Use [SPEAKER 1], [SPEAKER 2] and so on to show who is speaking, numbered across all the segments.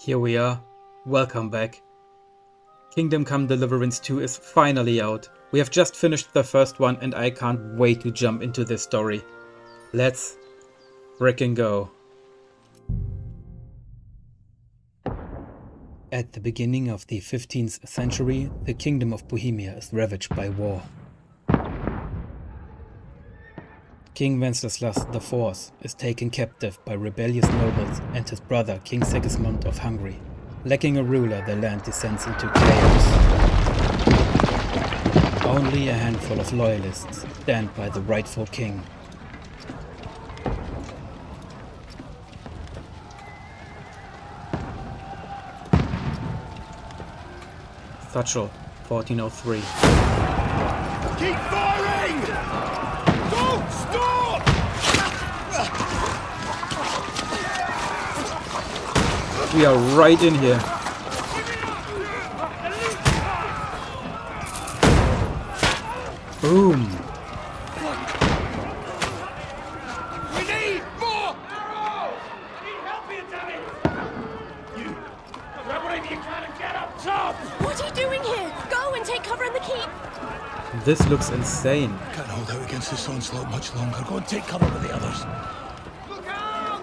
[SPEAKER 1] Here we are. Welcome back. Kingdom Come Deliverance 2 is finally out. We have just finished the first one and I can't wait to jump into this story. Let's frickin' go. At the beginning of the 15th century, the Kingdom of Bohemia is ravaged by war. King Wenceslas IV is taken captive by rebellious nobles and his brother King Sigismund of Hungary. Lacking a ruler, the land descends into chaos. Only a handful of loyalists stand by the rightful king. Satchel, 1403.
[SPEAKER 2] Keep firing! Don't stop!
[SPEAKER 1] We are right in here. Boom.
[SPEAKER 2] We need more arrows! Need help here, damn it! You, grab whatever you can and get up top!
[SPEAKER 3] What are you doing here? Go and take cover in the keep.
[SPEAKER 1] This looks insane.
[SPEAKER 2] I can't hold out against this onslaught much longer. Go and take cover with the others. Look out!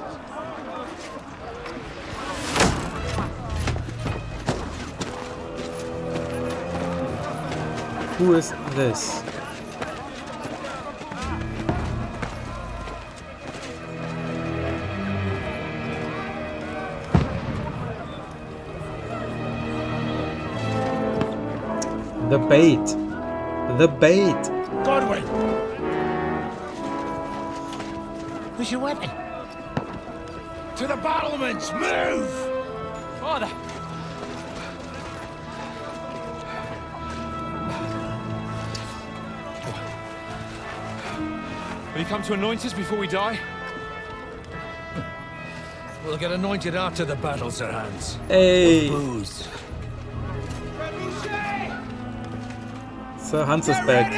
[SPEAKER 1] Who is this? The bait. The bait.
[SPEAKER 2] Godwin! Where's your weapon? To the battlements! Move! Father!
[SPEAKER 4] Will you come to anoint us before we die?
[SPEAKER 5] We'll get anointed after the battle, Sir Hans.
[SPEAKER 1] Hey.
[SPEAKER 5] Booze.
[SPEAKER 1] Sir Hans is back.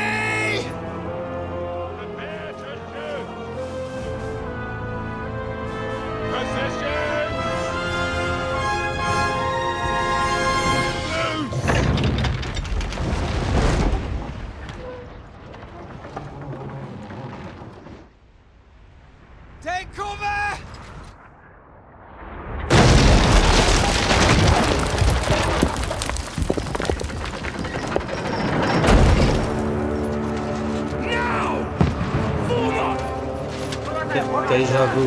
[SPEAKER 2] Take cover! Now! Form up!
[SPEAKER 1] Deja vu.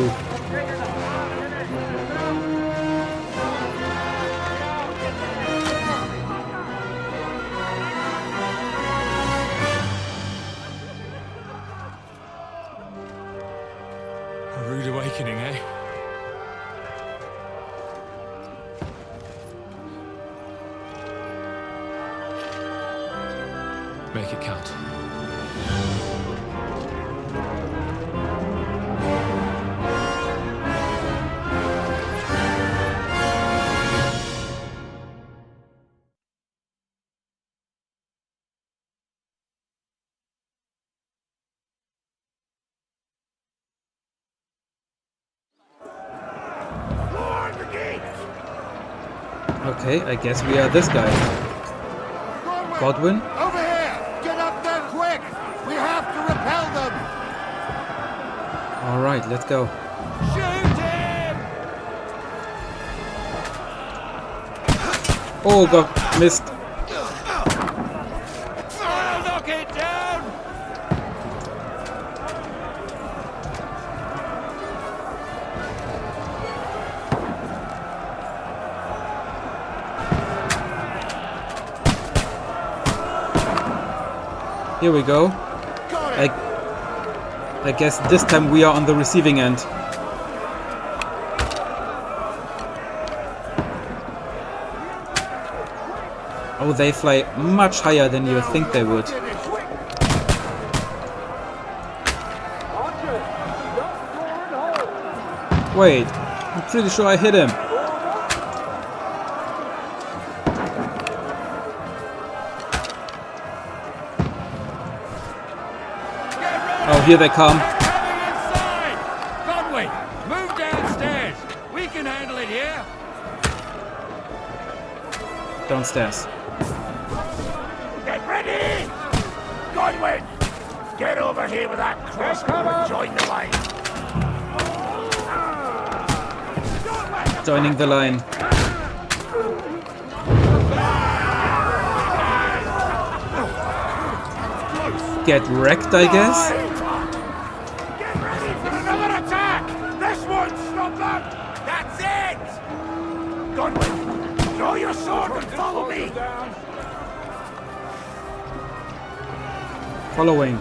[SPEAKER 4] A rude awakening, eh? Make it count.
[SPEAKER 1] Okay, I guess we are this guy. Godwin?
[SPEAKER 2] Over here! Get up there quick! We have to repel them!
[SPEAKER 1] Alright, let's go.
[SPEAKER 2] Shoot him!
[SPEAKER 1] Oh god, missed.
[SPEAKER 2] I'll knock it down!
[SPEAKER 1] Here we go. I guess this time we are on the receiving end. Oh, they fly much higher than you think they would. Wait, I'm pretty sure I hit him. Oh, here they come.
[SPEAKER 2] Conway, move downstairs. We can handle it here.
[SPEAKER 1] Downstairs.
[SPEAKER 2] Get ready! Godwin! Get over here with that crossbow and join the line.
[SPEAKER 1] Joining the line. Get wrecked, I guess?
[SPEAKER 2] Get ready for another attack! This won't stop them! That's it! Godwin, draw your sword and follow me!
[SPEAKER 1] Following.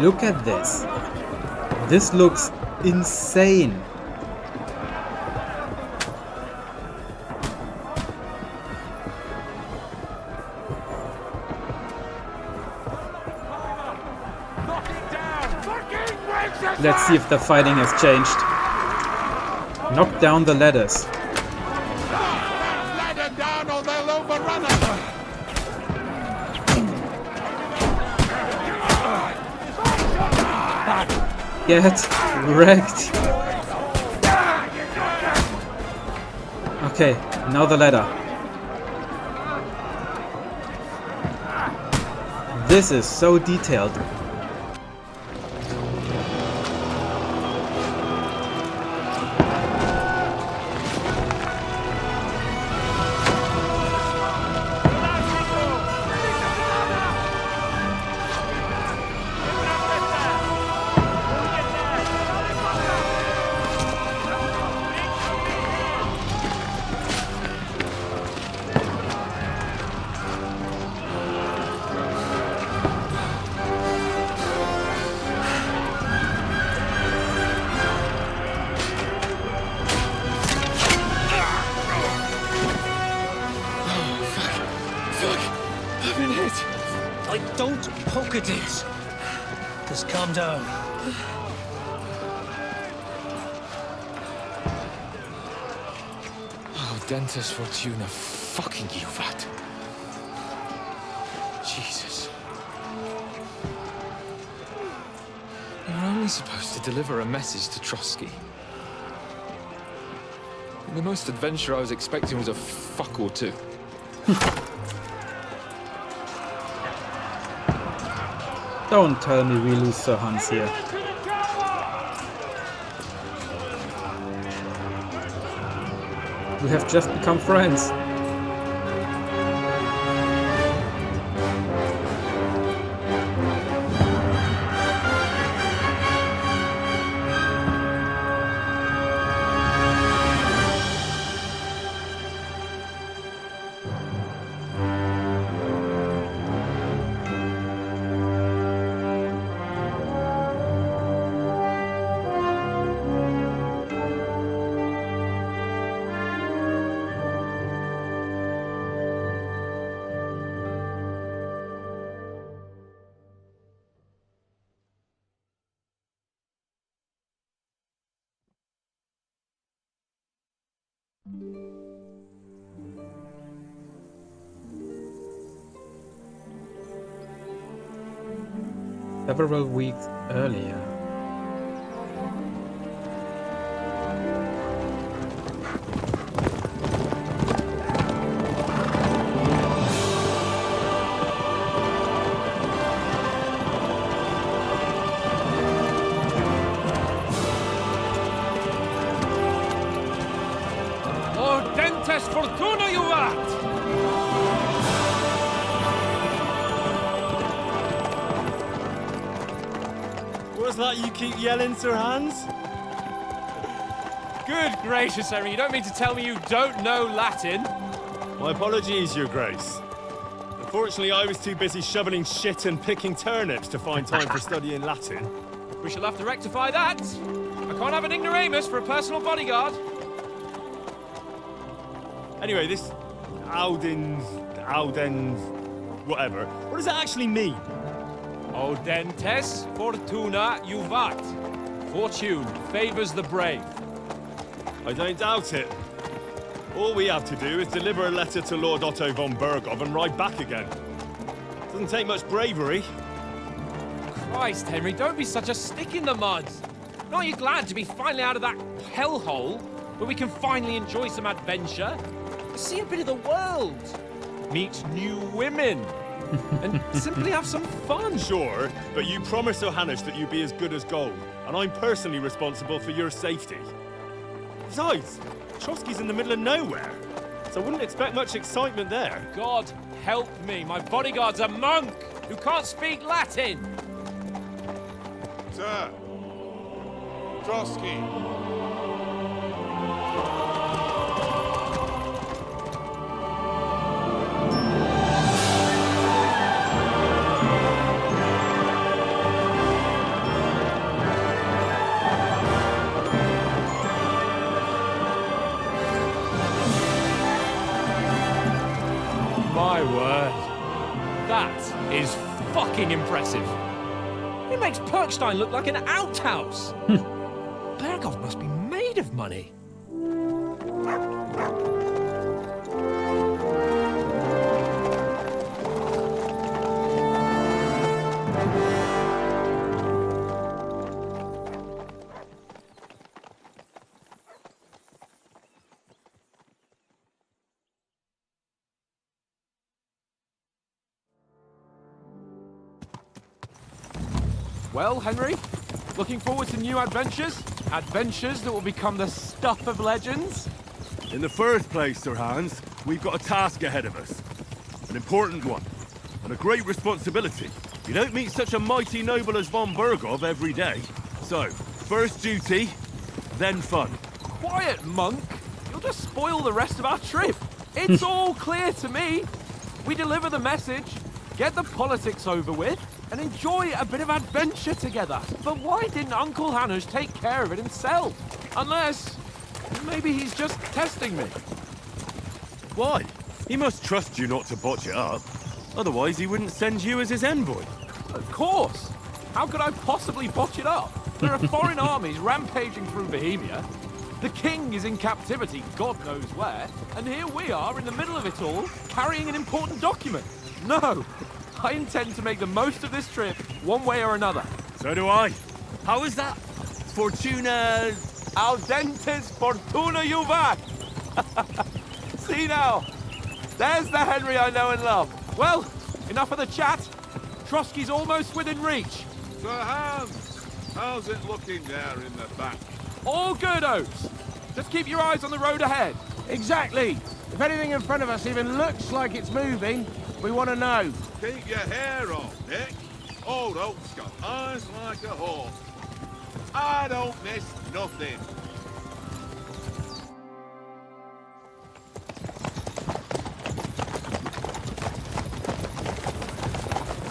[SPEAKER 1] Look at this. This looks insane. Let's see if the fighting has changed. Knock down the ladders.
[SPEAKER 2] Let them down or they'll overrun us!
[SPEAKER 1] Get wrecked. Okay, now the ladder. This is so detailed.
[SPEAKER 5] Don't poke at it. Just calm down.
[SPEAKER 4] Oh, Dentes Fortuna, fucking you, Vat. Jesus. You're only supposed to deliver a message to Trotsky. And the most adventure I was expecting was a fuck or two.
[SPEAKER 1] Don't tell me we lose Sir Hans here. We have just become friends. Several weeks earlier.
[SPEAKER 4] Oh, Dentes Fortuna, you vat!
[SPEAKER 6] What's that you keep yelling, Sir Hans?
[SPEAKER 4] Good gracious, Henry, you don't mean to tell me you don't know Latin?
[SPEAKER 6] My apologies, Your Grace. Unfortunately, I was too busy shoveling shit and picking turnips to find time for studying Latin.
[SPEAKER 4] We shall have to rectify that. I can't have an ignoramus for a personal bodyguard.
[SPEAKER 6] Anyway, this Audens, whatever. What does that actually mean?
[SPEAKER 4] O Dentes Fortuna Juvat. Fortune favors the brave.
[SPEAKER 6] I don't doubt it. All we have to do is deliver a letter to Lord Otto von Bergov and ride back again. Doesn't take much bravery.
[SPEAKER 4] Christ, Henry, don't be such a stick in the mud. Aren't you glad to be finally out of that hellhole where we can finally enjoy some adventure, see a bit of the world, meet new women, and simply have some fun.
[SPEAKER 6] Sure, but you promised Johannes that you'd be as good as gold, and I'm personally responsible for your safety. Besides, Trotsky's in the middle of nowhere, so I wouldn't expect much excitement there.
[SPEAKER 4] God help me, my bodyguard's a monk who can't speak Latin.
[SPEAKER 2] Sir! Trotsky!
[SPEAKER 4] My word. That is fucking impressive. It makes Perkstein look like an outhouse. Berghoff must be made of money. Well, Henry, looking forward to new adventures? Adventures that will become the stuff of legends?
[SPEAKER 6] In the first place, Sir Hans, we've got a task ahead of us. An important one, and a great responsibility. You don't meet such a mighty noble as von Bergov every day. So, first duty, then fun.
[SPEAKER 4] Quiet, monk! You'll just spoil the rest of our trip. It's all clear to me. We deliver the message, get the politics over with, and enjoy a bit of adventure together. But why didn't Uncle Hanush take care of it himself? Unless, maybe he's just testing me.
[SPEAKER 6] Why? He must trust you not to botch it up. Otherwise, he wouldn't send you as his envoy.
[SPEAKER 4] Of course! How could I possibly botch it up? There are foreign armies rampaging through Bohemia. The king is in captivity, God knows where. And here we are in the middle of it all, carrying an important document. No! I intend to make the most of this trip, one way or another.
[SPEAKER 6] So do I. How is that? Fortuna...
[SPEAKER 4] Audentes fortuna juvat! See now, there's the Henry I know and love. Well, enough of the chat. Trotsky's almost within reach.
[SPEAKER 2] Sir Hans! How's it looking there in the back?
[SPEAKER 4] All good, Oates. Just keep your eyes on the road ahead.
[SPEAKER 7] Exactly. If anything in front of us even looks like it's moving, we want to know.
[SPEAKER 2] Keep your hair on, Nick. Old Oak's got eyes like a hawk. I don't miss nothing.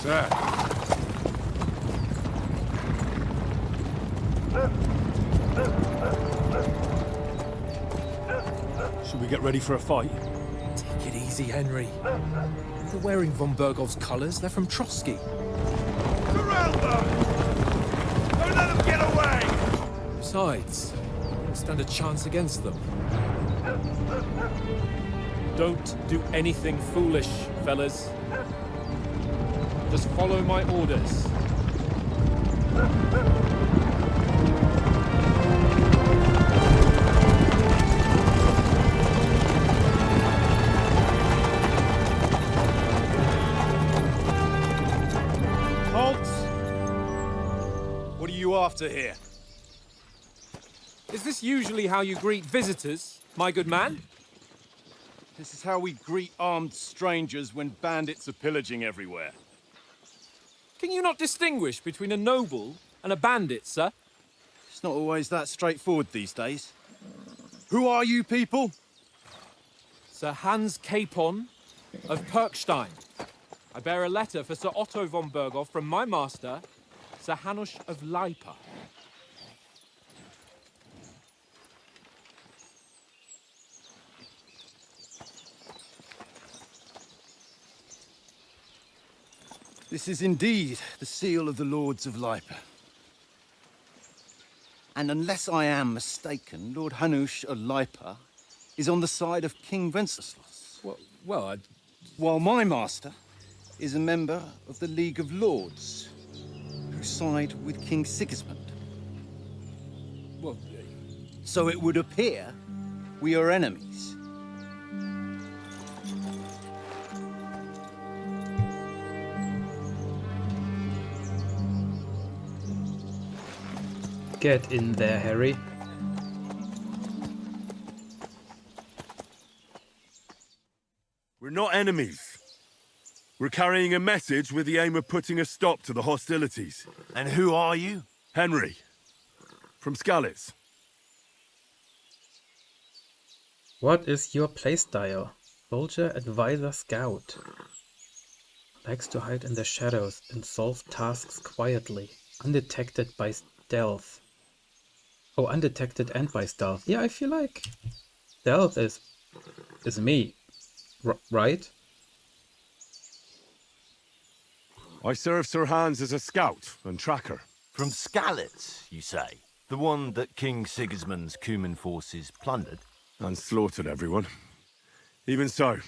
[SPEAKER 2] Sir.
[SPEAKER 6] Should we get ready for a fight?
[SPEAKER 4] Take it easy, Henry. They're wearing von Bergov's colours. They're from Trotsky.
[SPEAKER 2] Surround them! Don't let them get away!
[SPEAKER 4] Besides, we don't stand a chance against them. Don't do anything foolish, fellas. Just follow my orders.
[SPEAKER 6] What are you after here?
[SPEAKER 4] Is this usually how you greet visitors, my good man?
[SPEAKER 6] This is how we greet armed strangers when bandits are pillaging everywhere.
[SPEAKER 4] Can you not distinguish between a noble and a bandit, sir?
[SPEAKER 6] It's not always that straightforward these days. Who are you people?
[SPEAKER 4] Sir Hans Capon of Perkstein. I bear a letter for Sir Otto von Berghoff from my master, Sir Hanush of Lipa.
[SPEAKER 8] This is indeed the seal of the Lords of Lipa. And unless I am mistaken, Lord Hanush of Lipa is on the side of King Wenceslas. While my master is a member of the League of Lords, who side with King Sigismund. So it would appear We are enemies.
[SPEAKER 1] Get in there, Harry.
[SPEAKER 6] We're not enemies. We're carrying a message with the aim of putting a stop to the hostilities.
[SPEAKER 2] And who are you?
[SPEAKER 6] Henry, from Skalitz.
[SPEAKER 1] What is your playstyle? Soldier, advisor, scout. Likes to hide in the shadows and solve tasks quietly. Undetected by stealth. Oh, undetected and by stealth. Yeah, I feel like stealth is me, right?
[SPEAKER 6] I serve Sir Hans as a scout and tracker.
[SPEAKER 2] From Skalitz, you say? The one that King Sigismund's Cuman forces plundered?
[SPEAKER 6] And slaughtered everyone. Even so,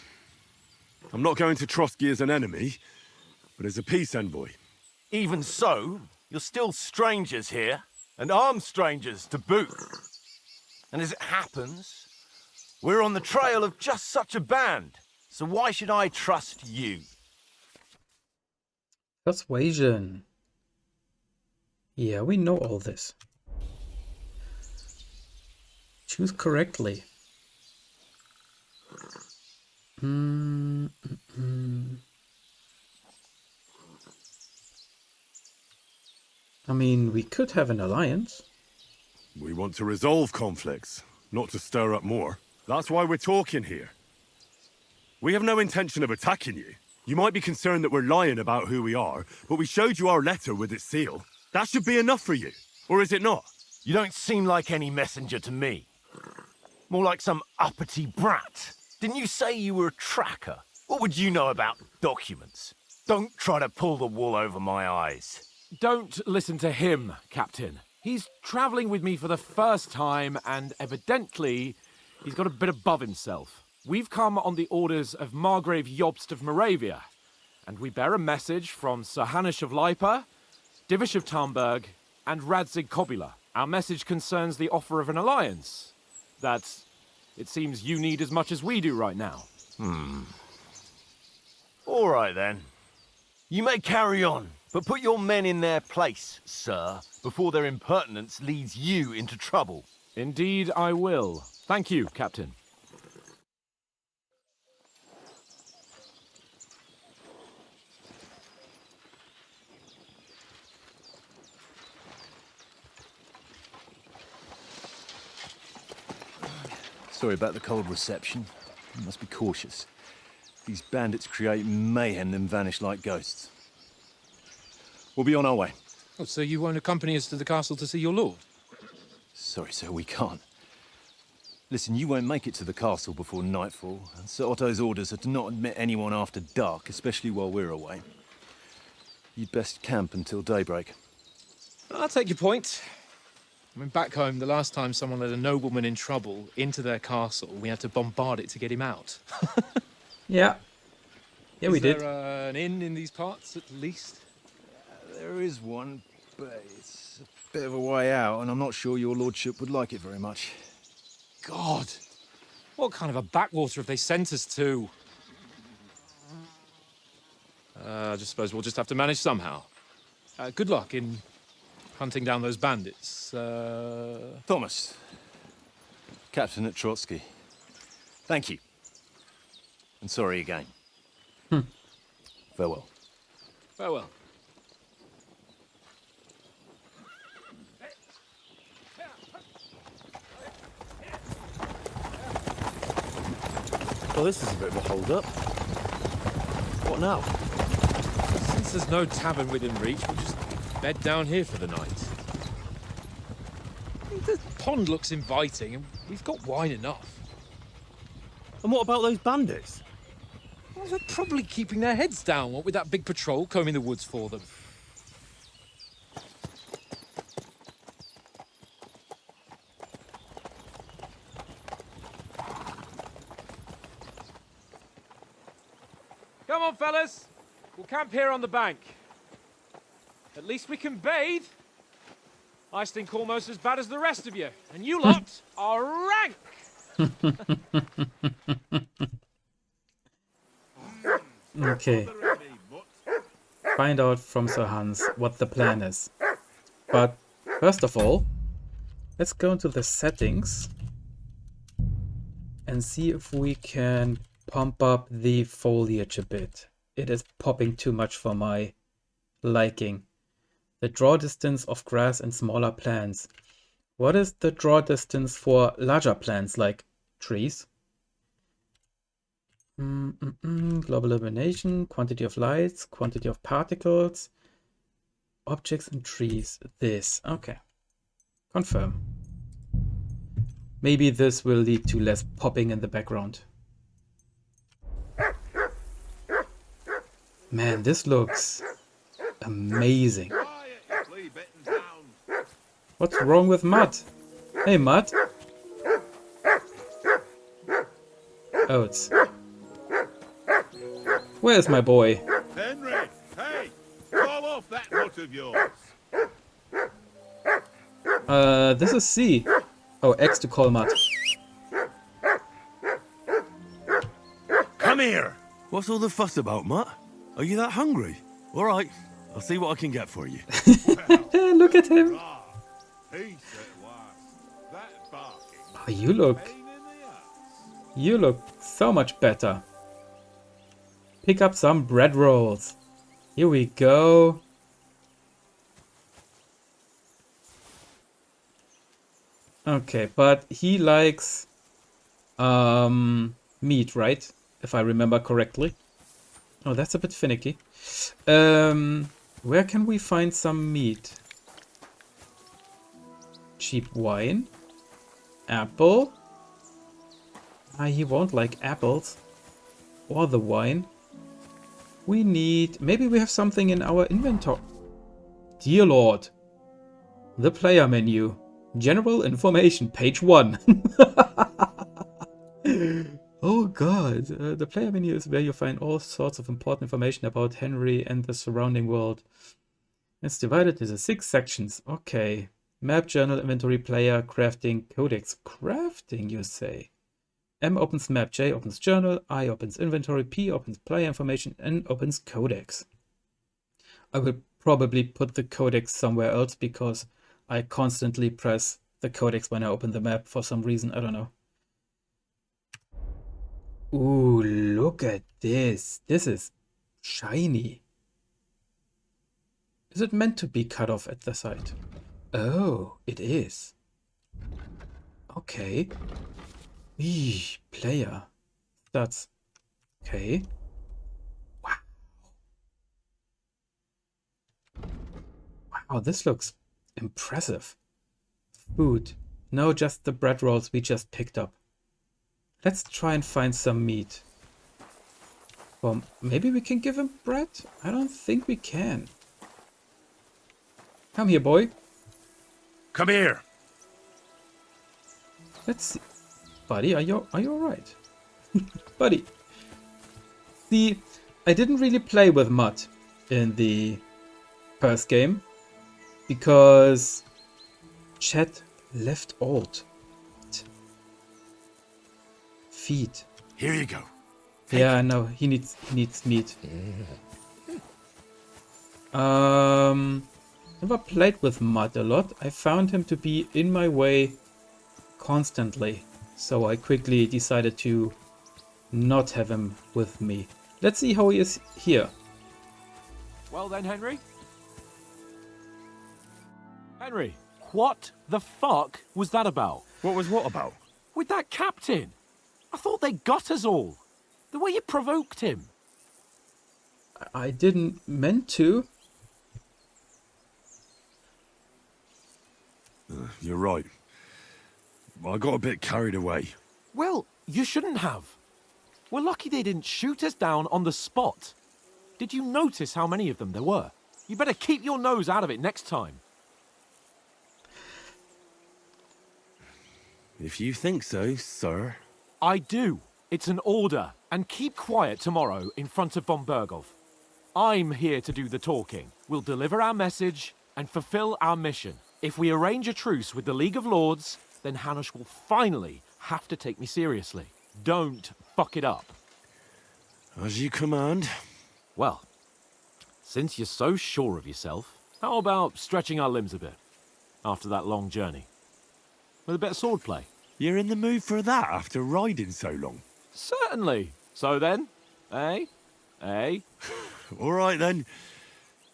[SPEAKER 6] I'm not going to Trotsky as an enemy, but as a peace envoy.
[SPEAKER 2] Even so, you're still strangers here, and armed strangers to boot. And as it happens, we're on the trail of just such a band, so why should I trust you?
[SPEAKER 1] Persuasion. Yeah, we know all this. Choose correctly. I mean, we could have an alliance.
[SPEAKER 6] We want to resolve conflicts, not to stir up more. That's why we're talking here. We have no intention of attacking you. You might be concerned that we're lying about who we are, but we showed you our letter with its seal. That should be enough for you, or is it not?
[SPEAKER 2] You don't seem like any messenger to me. More like some uppity brat. Didn't you say you were a tracker? What would you know about documents? Don't try to pull the wool over my eyes.
[SPEAKER 4] Don't listen to him, Captain. He's travelling with me for the first time, and evidently, he's got a bit above himself. We've come on the orders of Margrave Jobst of Moravia, and we bear a message from Sir Hanush of Lipa, Divish of Tarnberg, and Radzig Kobula. Our message concerns the offer of an alliance that it seems you need as much as we do right now.
[SPEAKER 2] All right, then. You may carry on, but put your men in their place, sir, before their impertinence leads you into trouble.
[SPEAKER 4] Indeed, I will. Thank you, Captain.
[SPEAKER 8] Sorry about the cold reception. You must be cautious. These bandits create mayhem then vanish like ghosts. We'll be on our way.
[SPEAKER 9] Oh, so you won't accompany us to the castle to see your lord?
[SPEAKER 8] Sorry, sir, we can't. Listen, you won't make it to the castle before nightfall, and Sir Otto's orders are to not admit anyone after dark, especially while we're away. You'd best camp until daybreak.
[SPEAKER 9] I'll take your point. I mean, back home, the last time someone let a nobleman in trouble into their castle, we had to bombard it to get him out.
[SPEAKER 1] Yeah. Yeah, we did.
[SPEAKER 9] Is there an inn in these parts, at least?
[SPEAKER 8] There is one, but it's a bit of a way out, and I'm not sure your lordship would like it very much.
[SPEAKER 9] God! What kind of a backwater have they sent us to? I just suppose we'll just have to manage somehow. Good luck in hunting down those bandits.
[SPEAKER 8] Thomas, captain at Trotsky. Thank you. And sorry again. Farewell.
[SPEAKER 9] Farewell.
[SPEAKER 5] Well, this is a bit of a hold-up. What now?
[SPEAKER 9] Since there's no tavern within reach, we'll just bed down here for the night. The pond looks inviting, and we've got wine enough.
[SPEAKER 5] And what about those bandits?
[SPEAKER 9] Well, they're probably keeping their heads down, what with that big patrol combing the woods for them.
[SPEAKER 4] Come on, fellas. We'll camp here on the bank. At least we can bathe. I stink almost as bad as the rest of you, and you lot are rank.
[SPEAKER 1] Okay. Find out from Sir Hans what the plan is. But first of all, let's go into the settings and see if we can pump up the foliage a bit. It is popping too much for my liking. The draw distance of grass and smaller plants. What is the draw distance for larger plants like trees? Global illumination, quantity of lights, quantity of particles, objects and trees. This. Okay. Confirm. Maybe this will lead to less popping in the background. Man, this looks amazing. What's wrong with Mud? Hey, Mud. Oats. Where's my boy?
[SPEAKER 6] Henry, hey, call off that hut of yours.
[SPEAKER 1] This is C. Oh, X to call Mud.
[SPEAKER 6] Come here. What's all the fuss about, Mutt? Are you that hungry? All right, I'll see what I can get for you.
[SPEAKER 1] Look at him. Oh, you look so much better. Pick up some bread rolls. Here we go. Okay, but he likes meat, right? If I remember correctly. Oh, that's a bit finicky. Where can we find some meat? Cheap wine. Apple. He won't like apples. Or the wine. We need... Maybe we have something in our inventory. Dear Lord. The player menu. General information, page 1. Oh god. The player menu is where you find all sorts of important information about Henry and the surrounding world. It's divided into 6 sections. Okay. Map, journal, inventory, player, crafting, codex. Crafting, you say? M opens map, J opens journal, I opens inventory, P opens player information, N opens codex. I will probably put the codex somewhere else because I constantly press the codex when I open the map for some reason. I don't know. Ooh, look at this. This is shiny. Is it meant to be cut off at the side? Oh, it is. Okay. Eesh, player. That's okay. Wow. Wow, this looks impressive. Food. No, just the bread rolls we just picked up. Let's try and find some meat. Well, maybe we can give him bread? I don't think we can. Come here, boy.
[SPEAKER 6] Come here.
[SPEAKER 1] Let's see. Buddy, are you alright? Buddy. See, I didn't really play with mud in the first game because chat left alt. Feed.
[SPEAKER 6] Here you go.
[SPEAKER 1] Yeah, no, he needs meat. Never played with mud a lot. I found him to be in my way constantly. So I quickly decided to not have him with me. Let's see how he is here.
[SPEAKER 4] Well then, Henry? Henry, what the fuck was that about?
[SPEAKER 6] What was what about?
[SPEAKER 4] With that captain? I thought they got us all. The way you provoked him.
[SPEAKER 1] I didn't meant to.
[SPEAKER 6] You're right. I got a bit carried away.
[SPEAKER 4] Well, you shouldn't have. We're lucky they didn't shoot us down on the spot. Did you notice how many of them there were? You better keep your nose out of it next time.
[SPEAKER 6] If you think so, sir.
[SPEAKER 4] I do. It's an order. And keep quiet tomorrow in front of von Berghoff. I'm here to do the talking. We'll deliver our message and fulfill our mission. If we arrange a truce with the League of Lords, then Hanush will finally have to take me seriously. Don't fuck it up.
[SPEAKER 6] As you command.
[SPEAKER 4] Well, since you're so sure of yourself, how about stretching our limbs a bit after that long journey? With a bit of swordplay.
[SPEAKER 6] You're in the mood for that after riding so long?
[SPEAKER 4] Certainly. So then, eh? Eh?
[SPEAKER 6] All right then.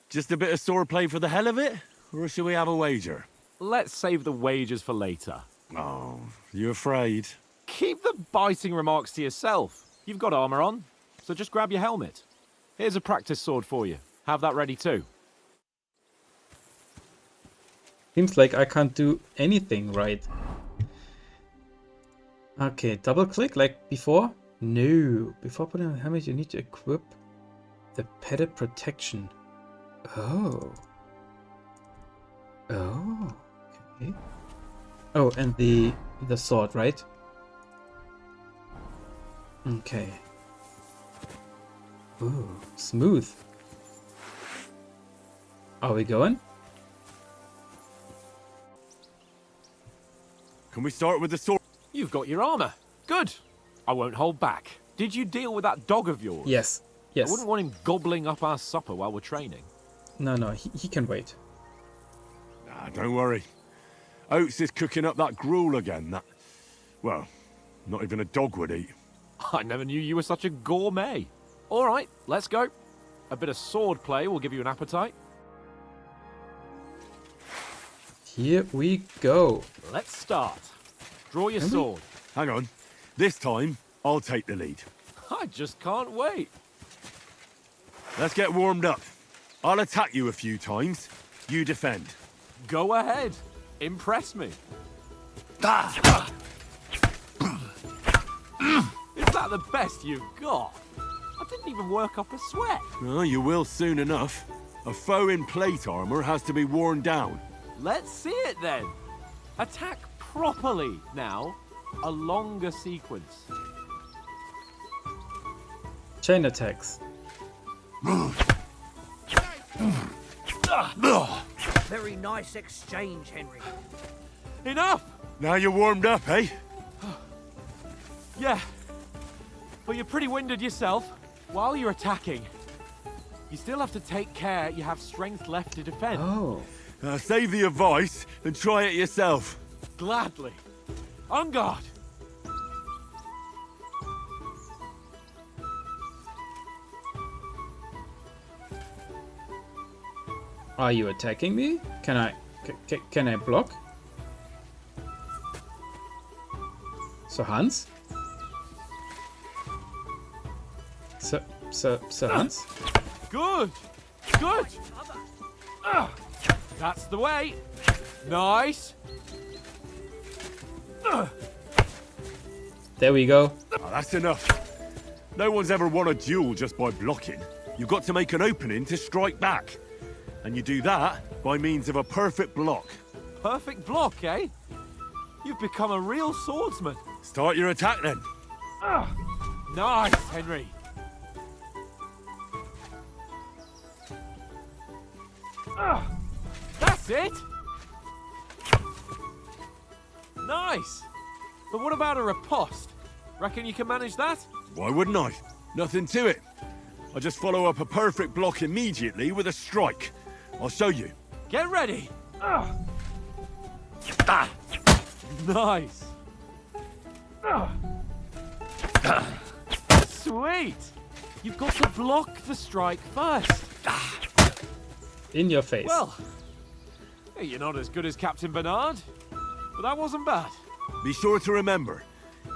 [SPEAKER 6] Just a bit of swordplay for the hell of it? Or shall we have a wager?
[SPEAKER 4] Let's save the wagers for later.
[SPEAKER 6] Oh, you afraid?
[SPEAKER 4] Keep the biting remarks to yourself. You've got armor on, so just grab your helmet. Here's a practice sword for you. Have that ready too.
[SPEAKER 1] Seems like I can't do anything right. Okay, double click like before? No. Before putting on the helmet, you need to equip the padded protection. Oh. Oh. Okay. Oh, and the sword, right? Okay. Ooh, smooth. Are we going?
[SPEAKER 6] Can we start with the sword?
[SPEAKER 4] You've got your armor. Good. I won't hold back. Did you deal with that dog of yours?
[SPEAKER 1] Yes. Yes.
[SPEAKER 4] I wouldn't want him gobbling up our supper while we're training.
[SPEAKER 1] No, he can wait.
[SPEAKER 6] Ah, don't worry. Oates is cooking up that gruel again. That, well, not even a dog would eat.
[SPEAKER 4] I never knew you were such a gourmet. All right, let's go. A bit of sword play will give you an appetite.
[SPEAKER 1] Here we go.
[SPEAKER 4] Let's start. Draw your sword.
[SPEAKER 6] Hang on. This time, I'll take the lead.
[SPEAKER 4] I just can't wait.
[SPEAKER 6] Let's get warmed up. I'll attack you a few times. You defend.
[SPEAKER 4] Go ahead. Impress me. Is that the best you've got? I didn't even work up a sweat.
[SPEAKER 6] Oh, you will soon enough. A foe in plate armor has to be worn down.
[SPEAKER 4] Let's see it then. Attack properly now. A longer sequence.
[SPEAKER 1] Chain attacks.
[SPEAKER 5] Very nice exchange, Henry.
[SPEAKER 4] Enough!
[SPEAKER 6] Now you're warmed up, eh?
[SPEAKER 4] Yeah. But you're pretty winded yourself. While you're attacking, you still have to take care you have strength left to defend.
[SPEAKER 1] Oh.
[SPEAKER 6] Save the advice and try it yourself.
[SPEAKER 4] Gladly. On guard.
[SPEAKER 1] Are you attacking me? Can I block? So Hans? Sir Hans?
[SPEAKER 4] Good. Good. That's the way. Nice.
[SPEAKER 1] There we go.
[SPEAKER 6] Oh, that's enough. No one's ever won a duel just by blocking. You've got to make an opening to strike back. And you do that by means of a perfect block.
[SPEAKER 4] Perfect block, eh? You've become a real swordsman.
[SPEAKER 6] Start your attack then.
[SPEAKER 4] Nice, Henry. That's it. Nice. But what about a riposte? Reckon you can manage that?
[SPEAKER 6] Why wouldn't I? Nothing to it. I just follow up a perfect block immediately with a strike. I'll show you.
[SPEAKER 4] Get ready. Nice. Sweet. You've got to block the strike first.
[SPEAKER 1] In your face.
[SPEAKER 4] Well, you're not as good as Captain Bernard, but that wasn't bad.
[SPEAKER 6] Be sure to remember,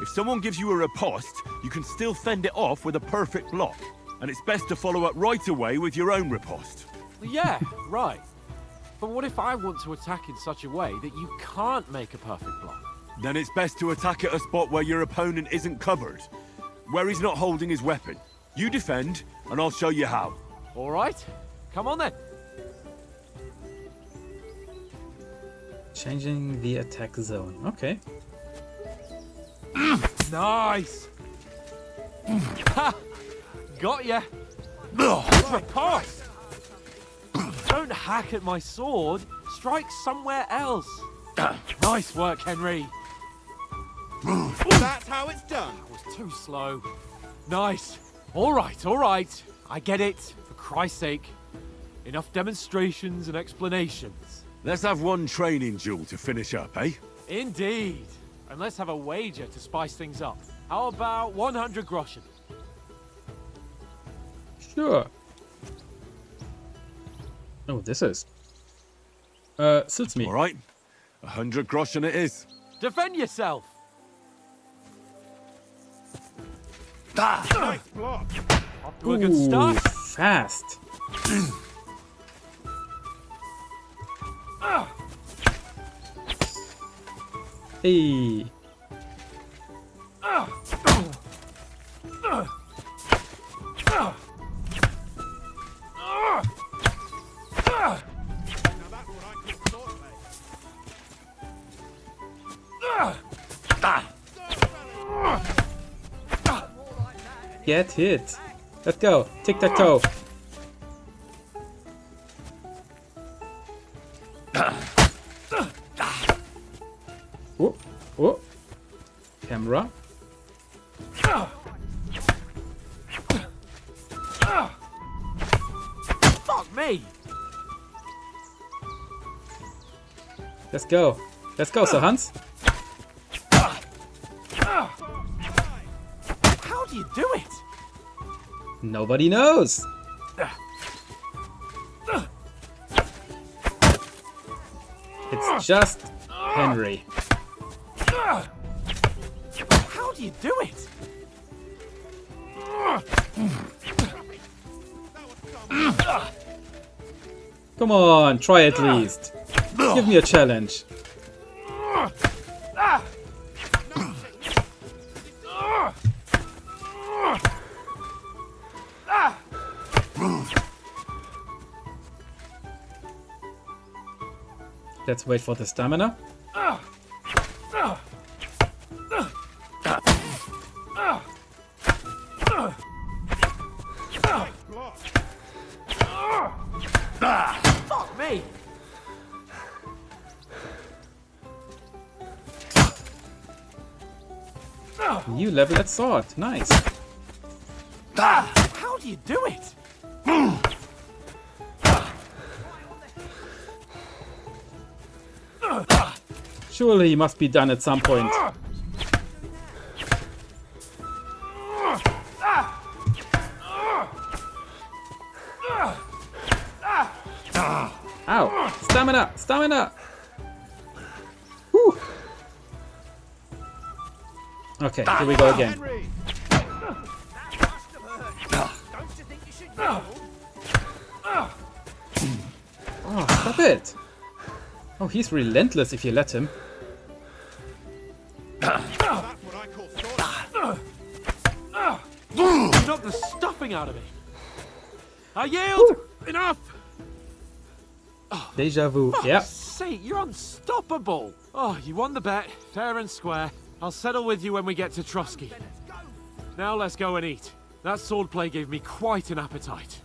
[SPEAKER 6] if someone gives you a riposte, you can still fend it off with a perfect block. And it's best to follow up right away with your own riposte.
[SPEAKER 4] Yeah, right. But what if I want to attack in such a way that you can't make a perfect block?
[SPEAKER 6] Then it's best to attack at a spot where your opponent isn't covered, where he's not holding his weapon. You defend, and I'll show you how.
[SPEAKER 4] All right, come on then.
[SPEAKER 1] Changing the attack zone. Okay.
[SPEAKER 4] Nice. Ha! Got ya. Riposte. Don't hack at my sword. Strike somewhere else. Nice work, Henry.
[SPEAKER 7] That's how it's done.
[SPEAKER 4] That was too slow. Nice. All right. I get it. For Christ's sake. Enough demonstrations and explanations.
[SPEAKER 6] Let's have one training duel to finish up, eh?
[SPEAKER 4] Indeed. And let's have a wager to spice things up. How about 100 groschen?
[SPEAKER 1] Sure. Oh, this is. Suits me.
[SPEAKER 6] All right. 100 groschen it is.
[SPEAKER 4] Defend yourself.
[SPEAKER 7] Nice block.
[SPEAKER 4] Off to a good start.
[SPEAKER 1] Fast. Hey. Get hit. Let's go. Tic-tac-toe. Whoop. Whoop. Camera.
[SPEAKER 4] Fuck me.
[SPEAKER 1] Let's go. Let's go, Sir Hans.
[SPEAKER 4] How do you do it?
[SPEAKER 1] Nobody knows. It's just Henry.
[SPEAKER 4] How do you do it?
[SPEAKER 1] Come on, try at least. Give me a challenge. Let's wait for the stamina.
[SPEAKER 4] Fuck me.
[SPEAKER 1] New level at sword. Nice.
[SPEAKER 4] How do you do it?
[SPEAKER 1] Surely he must be done at some point. Ow! Stamina! Stamina! Whew. Okay, here we go again.
[SPEAKER 7] Henry.
[SPEAKER 1] Oh, stop it! Oh, he's relentless if you let him.
[SPEAKER 7] That's what I call sword.
[SPEAKER 4] You knocked the stuffing out of me. I yield. Enough.
[SPEAKER 1] Deja vu.
[SPEAKER 4] Fuck's
[SPEAKER 1] Yeah.
[SPEAKER 4] sake, you're unstoppable. Oh, you won the bet, fair and square. I'll settle with you when we get to Trotsky. Now let's go and eat. That swordplay gave me quite an appetite.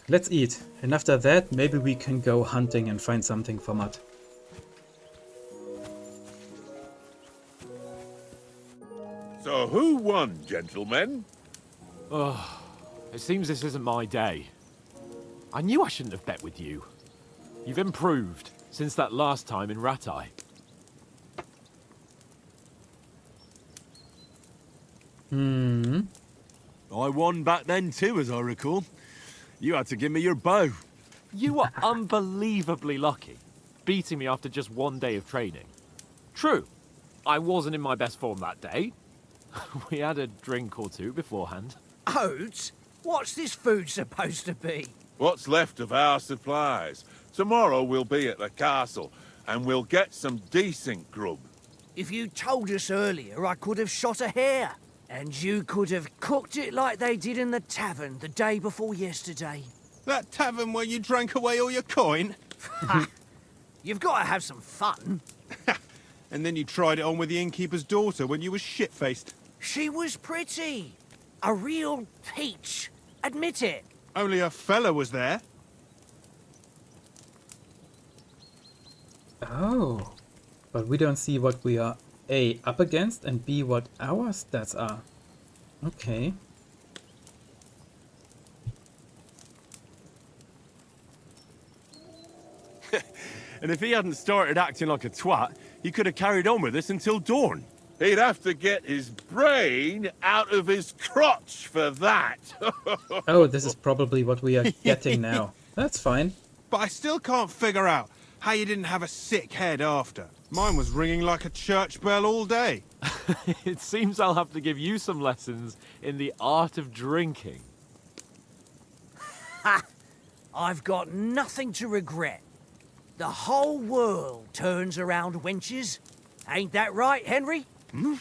[SPEAKER 1] Let's eat. And after that, maybe we can go hunting and find something for Matt.
[SPEAKER 10] So who won, gentlemen?
[SPEAKER 4] Oh, it seems this isn't my day. I knew I shouldn't have bet with you. You've improved since that last time in Ratai.
[SPEAKER 6] I won back then too, as I recall. You had to give me your bow.
[SPEAKER 4] You were unbelievably lucky, beating me after just one day of training. True, I wasn't in my best form that day. We had a drink or two beforehand.
[SPEAKER 5] Oats? What's this food supposed to be?
[SPEAKER 10] What's left of our supplies? Tomorrow we'll be at the castle, and we'll get some decent grub.
[SPEAKER 5] If you told us earlier, I could have shot a hare. And you could have cooked it like they did in the tavern the day before yesterday.
[SPEAKER 7] That tavern where you drank away all your coin?
[SPEAKER 5] You've got to have some fun.
[SPEAKER 7] And then you tried it on with the innkeeper's daughter when you were shit-faced.
[SPEAKER 5] She was pretty. A real peach. Admit it.
[SPEAKER 7] Only a fella was there.
[SPEAKER 1] Oh, but we don't see what we are A, up against, and B, what our stats are. Okay.
[SPEAKER 6] And if he hadn't started acting like a twat, he could have carried on with us until dawn.
[SPEAKER 10] He'd have to get his brain out of his crotch for that.
[SPEAKER 1] Oh, this is probably what we are getting now. That's fine.
[SPEAKER 7] But I still can't figure out how you didn't have a sick head after. Mine was ringing like a church bell all day.
[SPEAKER 4] It seems I'll have to give you some lessons in the art of drinking.
[SPEAKER 5] Ha! I've got nothing to regret. The whole world turns around wenches. Ain't that right, Henry?
[SPEAKER 7] Hmm?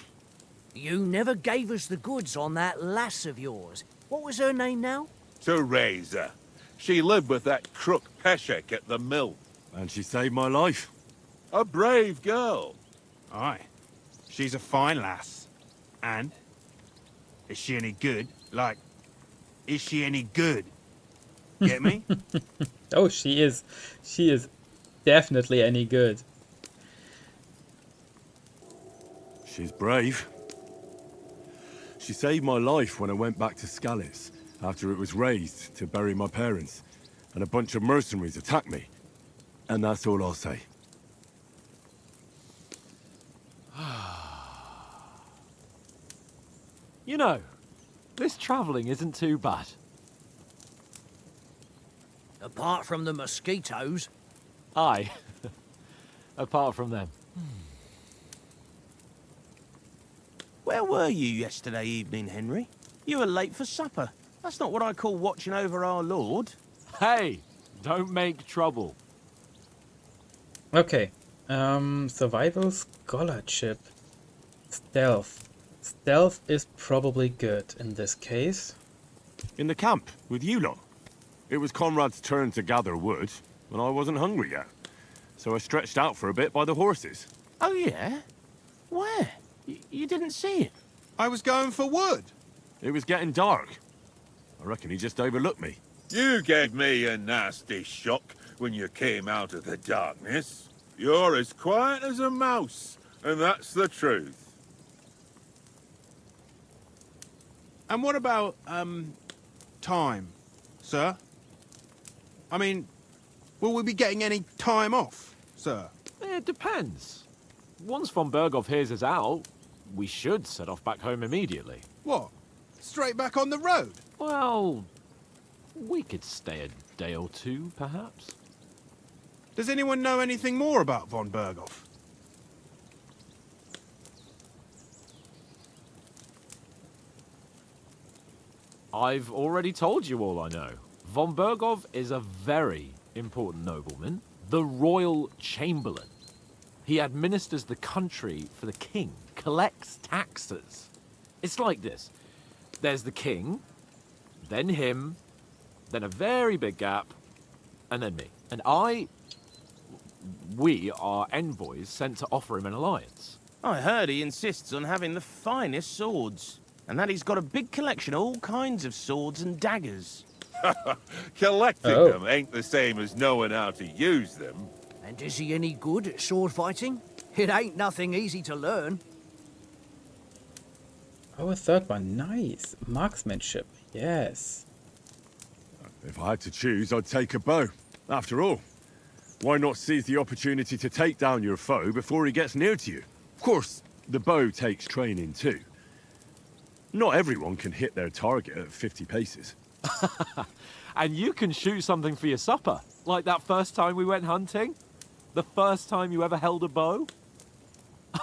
[SPEAKER 5] You never gave us the goods on that lass of yours. What was her name now?
[SPEAKER 10] Teresa. She lived with that crook Peshek at the mill.
[SPEAKER 6] And she saved my life.
[SPEAKER 10] A brave girl.
[SPEAKER 7] Aye. She's a fine lass. And? Is she any good? Like, is she any good? Get me?
[SPEAKER 1] Oh, she is. She is definitely any good.
[SPEAKER 6] She's brave. She saved my life when I went back to Scallis after it was razed to bury my parents, and a bunch of mercenaries attacked me. And that's all I'll say.
[SPEAKER 4] You know, this travelling isn't too bad.
[SPEAKER 5] Apart from the mosquitoes.
[SPEAKER 4] Aye. Apart from them.
[SPEAKER 11] Where were you yesterday evening, Henry? You were late for supper. That's not what I call watching over our Lord.
[SPEAKER 4] Hey, don't make trouble.
[SPEAKER 1] Okay. Survival scholarship. Stealth. Stealth is probably good in this case.
[SPEAKER 6] In the camp, with you lot. It was Conrad's turn to gather wood, and I wasn't hungry yet. So I stretched out for a bit by the horses.
[SPEAKER 11] Oh, yeah? Where? You didn't see it?
[SPEAKER 7] I was going for wood.
[SPEAKER 6] It was getting dark. I reckon he just overlooked me.
[SPEAKER 10] You gave me a nasty shock when you came out of the darkness. You're as quiet as a mouse, and that's the truth.
[SPEAKER 7] And what about, time, sir? I mean, will we be getting any time off, sir?
[SPEAKER 4] It depends. Once von Berghoff hears us out, we should set off back home immediately.
[SPEAKER 7] What? Straight back on the road?
[SPEAKER 4] Well, we could stay a day or two, perhaps.
[SPEAKER 7] Does anyone know anything more about von Berghoff?
[SPEAKER 4] I've already told you all I know. Von Berghoff is a very important nobleman, the royal chamberlain. He administers the country for the king, collects taxes. It's like this. There's the king, then him, then a very big gap, and then me. And we are envoys sent to offer him an alliance.
[SPEAKER 11] I heard he insists on having the finest swords, and that he's got a big collection of all kinds of swords and daggers.
[SPEAKER 10] Collecting them ain't the same as knowing how to use them.
[SPEAKER 5] And is he any good at sword fighting? It ain't nothing easy to learn.
[SPEAKER 1] Oh, a third one. Nice. Marksmanship. Yes.
[SPEAKER 6] If I had to choose, I'd take a bow. After all, why not seize the opportunity to take down your foe before he gets near to you? Of course, the bow takes training too. Not everyone can hit their target at 50 paces.
[SPEAKER 4] And you can shoot something for your supper, like that first time we went hunting? The first time you ever held a bow?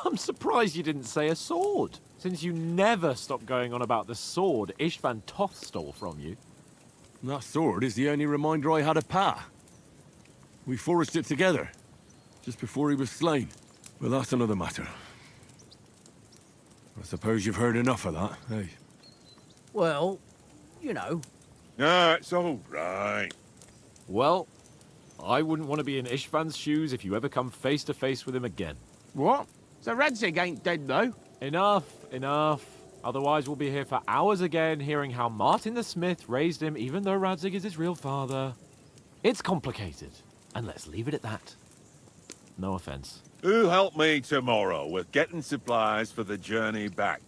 [SPEAKER 4] I'm surprised you didn't say a sword, since you never stopped going on about the sword Ishvan Toth stole from you.
[SPEAKER 6] That sword is the only reminder I had of Pa. We forged it together, just before he was slain. But that's another matter. I suppose you've heard enough of that, eh?
[SPEAKER 5] Well, you know.
[SPEAKER 10] No, it's all right.
[SPEAKER 4] Well, I wouldn't want to be in Ishvan's shoes if you ever come face to face with him again.
[SPEAKER 7] What? So Radzig ain't dead, though?
[SPEAKER 4] Enough, enough. Otherwise we'll be here for hours again hearing how Martin the Smith raised him even though Radzig is his real father. It's complicated, and let's leave it at that.
[SPEAKER 11] No offense.
[SPEAKER 10] Who helped me tomorrow with getting supplies for the journey back?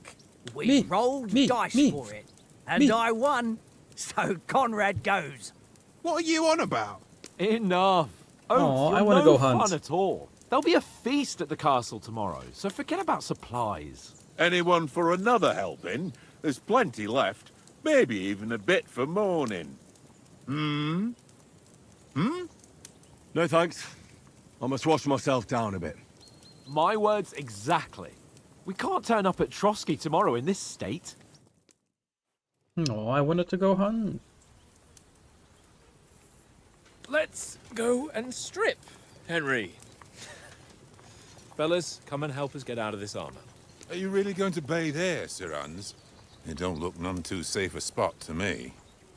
[SPEAKER 5] We rolled dice for it, and I won. So Conrad goes.
[SPEAKER 7] What are you on about?
[SPEAKER 4] Enough.
[SPEAKER 1] Aw,
[SPEAKER 4] Oath,
[SPEAKER 1] I
[SPEAKER 4] you're
[SPEAKER 1] wanna
[SPEAKER 4] no
[SPEAKER 1] go hunt.
[SPEAKER 4] fun at all. There'll be a feast at the castle tomorrow, so forget about supplies.
[SPEAKER 10] Anyone for another helping? There's plenty left. Maybe even a bit for morning.
[SPEAKER 6] No thanks. I must wash myself down a bit.
[SPEAKER 4] My words exactly. We can't turn up at Trotsky tomorrow in this state.
[SPEAKER 1] No, I wanted to go hunt.
[SPEAKER 9] Let's go and strip, Henry. Fellas, come and help us get out of this armor.
[SPEAKER 10] Are you really going to bathe here, Sir Hans? It don't look none too safe a spot to me.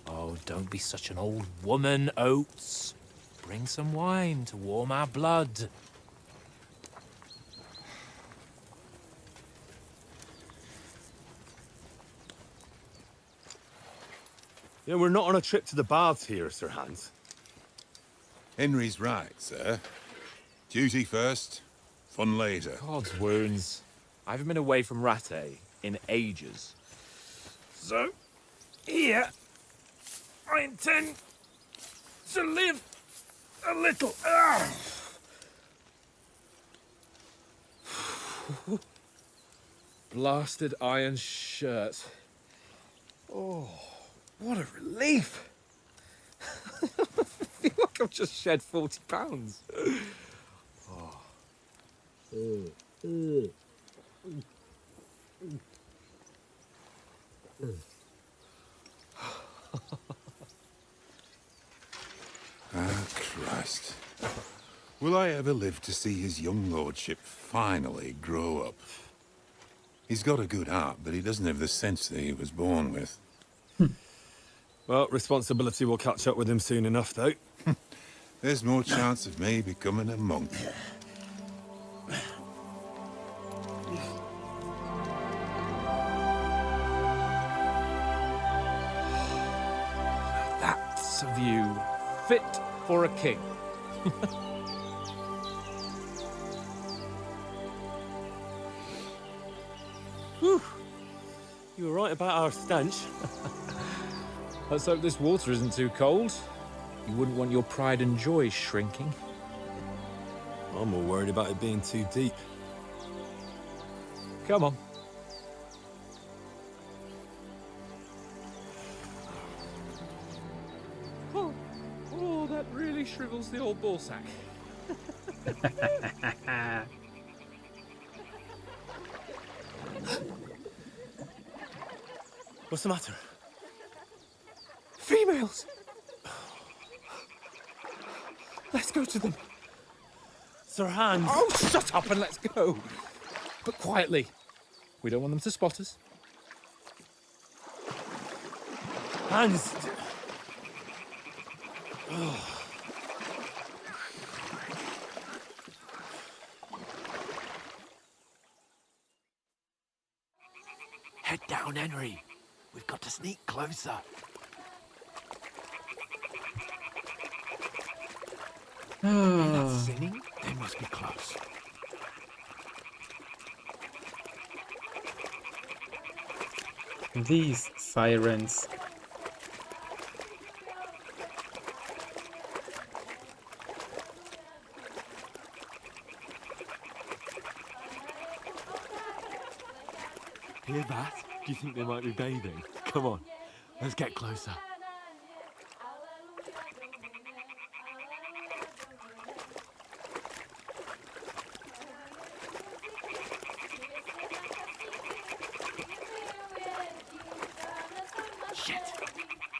[SPEAKER 9] Oh, don't be such an old woman, Oates. Bring some wine to warm our blood.
[SPEAKER 6] Yeah, we're not on a trip to the baths here, Sir Hans.
[SPEAKER 10] Henry's right, sir. Duty first, fun later.
[SPEAKER 9] God's wounds. I haven't been away from Rattay in ages. So, here, I intend to live a little. Blasted iron shirt. Oh, what a relief. I feel like I've just shed 40 pounds.
[SPEAKER 10] Ah, Christ. Will I ever live to see his young lordship finally grow up? He's got a good heart, but he doesn't have the sense that he was born with.
[SPEAKER 6] Well, responsibility will catch up with him soon enough, though.
[SPEAKER 10] There's more chance of me becoming a monk.
[SPEAKER 9] That's a view fit for a king.
[SPEAKER 6] Whew. You were right about our stench.
[SPEAKER 9] Let's hope this water isn't too cold. You wouldn't want your pride and joy shrinking.
[SPEAKER 6] I'm more worried about it being too deep.
[SPEAKER 9] Come on. Oh, that really shrivels the old ball sack.
[SPEAKER 6] What's the matter?
[SPEAKER 9] Females! Let's go to them.
[SPEAKER 6] Sir Hans!
[SPEAKER 9] Oh, shut up and let's go. But quietly. We don't want them to spot us.
[SPEAKER 6] Hans!
[SPEAKER 11] Head down, Henry. We've got to sneak closer. Hear that singing? They must be close.
[SPEAKER 1] These sirens.
[SPEAKER 11] Hear that? Do you think they might be bathing? Come on, let's get closer. Shit!